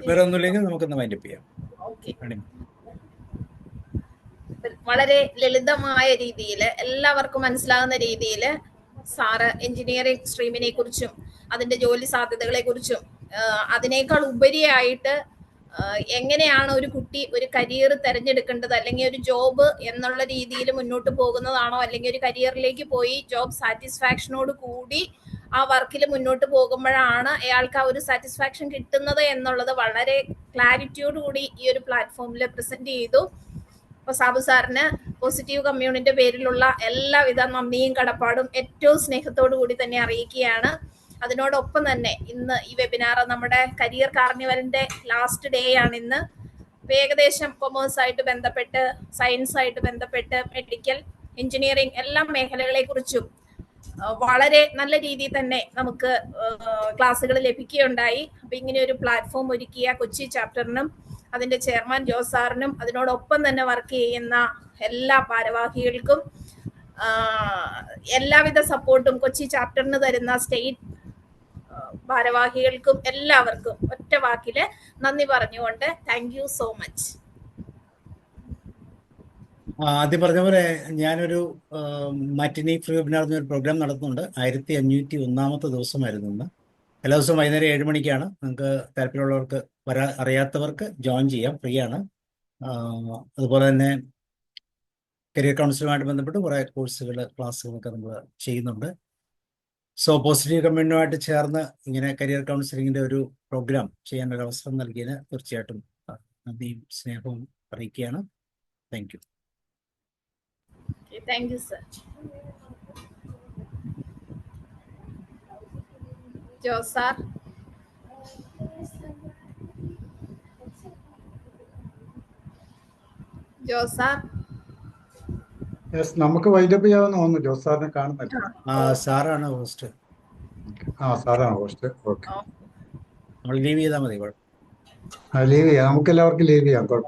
വേറെ ഒന്നുമില്ലെങ്കിൽ നമുക്കൊന്ന് വൈൻഡപ്പ് ചെയ്യാം. ഓക്കെ. വേണേ. വളരെ ലളിതമായ രീതിയിൽ എല്ലാവർക്കും മനസ്സിലാകുന്ന രീതിയിൽ സാറ് എഞ്ചിനീയറിംഗ് സ്ട്രീമിനെ കുറിച്ചും അതിന്റെ ജോലി സാധ്യതകളെ കുറിച്ചും അതിനേക്കാൾ ഉപരിയായിട്ട് എങ്ങനെയാണ് ഒരു കുട്ടി ഒരു കരിയർ തിരഞ്ഞെടുക്കേണ്ടത്, അല്ലെങ്കിൽ ഒരു ജോബ് എന്നുള്ള രീതിയിൽ മുന്നോട്ട് പോകുന്നതാണോ, അല്ലെങ്കിൽ ഒരു കരിയറിലേക്ക് പോയി ജോബ് സാറ്റിസ്ഫാക്ഷനോട് കൂടി ആ വർക്കിൽ മുന്നോട്ട് പോകുമ്പോഴാണ് അയാൾക്ക് ആ ഒരു സാറ്റിസ്ഫാക്ഷൻ കിട്ടുന്നത് എന്നുള്ളത് വളരെ ക്ലാരിറ്റിയോട് കൂടി ഈ ഒരു പ്ലാറ്റ്ഫോമിൽ പ്രസന്റ് ചെയ്തു. അപ്പൊ സാബു സാറിന് പോസിറ്റീവ് കമ്മ്യൂണിന്റെ പേരിലുള്ള എല്ലാവിധ നന്ദിയും കടപ്പാടും ഏറ്റവും സ്നേഹത്തോടു കൂടി തന്നെ അറിയിക്കുകയാണ്. അതിനോടൊപ്പം തന്നെ ഇന്ന് ഈ വെബിനാർ നമ്മുടെ കരിയർ കാർണിവലിന്റെ ലാസ്റ്റ് ഡേ ആണ് ഇന്ന്. ഏകദേശം കൊമേഴ്സ് ആയിട്ട് ബന്ധപ്പെട്ട്, സയൻസ് ആയിട്ട് ബന്ധപ്പെട്ട്, മെഡിക്കൽ, എഞ്ചിനീയറിംഗ് എല്ലാ മേഖലകളെ കുറിച്ചും വളരെ നല്ല രീതിയിൽ തന്നെ നമുക്ക് ക്ലാസ്സുകൾ ലഭിക്കുകയുണ്ടായി. അപ്പൊ ഇങ്ങനെ ഒരു പ്ലാറ്റ്ഫോം ഒരുക്കിയ കൊച്ചി ചാപ്റ്ററിനും അതിന്റെ ചെയർമാൻ ജോസ് സാറിനും അതിനോടൊപ്പം തന്നെ വർക്ക് ചെയ്യുന്ന എല്ലാ ഭാരവാഹികൾക്കും എല്ലാവിധ സപ്പോർട്ടും കൊച്ചി ചാപ്റ്ററിന് തരുന്ന സ്റ്റേറ്റ് ഭാരവാഹികൾക്കും എല്ലാവർക്കും ഒറ്റ വാക്കില് നന്ദി പറഞ്ഞുകൊണ്ട് താങ്ക് യു സോ മച്ച്. ആദ്യം പറഞ്ഞ പോലെ ഞാനൊരു മാറ്റിനി ഫ്രീ വെബിനാർ എന്നൊരു പ്രോഗ്രാം നടത്തുന്നുണ്ട്. 1501 ദിവസമായിരുന്നു ഇന്ന്. എല്ലാ ദിവസവും വൈകുന്നേരം 7 മണിക്കാണ്. നിങ്ങൾക്ക് താല്പര്യമുള്ളവർക്ക് അറിയാത്തവർക്ക് ജോയിൻ ചെയ്യാം, ഫ്രീ ആണ്. അതുപോലെ തന്നെ കരിയർ കൗൺസിലുമായിട്ട് ബന്ധപ്പെട്ട് കുറേ കോഴ്സുകൾ, ക്ലാസ്സുകളൊക്കെ നമ്മൾ ചെയ്യുന്നുണ്ട്. സോ പോസിറ്റീവ് കമ്മ്യൂണിറ്റുമായിട്ട് ചേർന്ന് ഇങ്ങനെ കരിയർ കൗൺസിലിങ്ങിൻ്റെ ഒരു പ്രോഗ്രാം ചെയ്യാനൊരു അവസരം നൽകിയതിന് തീർച്ചയായിട്ടും നന്ദിയും സ്നേഹവും അറിയിക്കുകയാണ്. Thank you. Thank you sir. Jose sir. Jose sir. Yes, നമുക്ക് വൈൻഡപ്പ് ചെയ്യാമെന്ന് തോന്നുന്നു. ജോസ് സാറിനെ കാണുന്നില്ല. സാറാണ് ഹോസ്റ്റ്. സാറാണ് ഹോസ്റ്റ്. ഓക്കെ, നമ്മൾ ലീവ് ചെയ്താൽ മതി. ലീവ് ചെയ്യാം. നമുക്ക് എല്ലാവർക്കും ലീവ് ചെയ്യാം. കുഴപ്പമില്ല.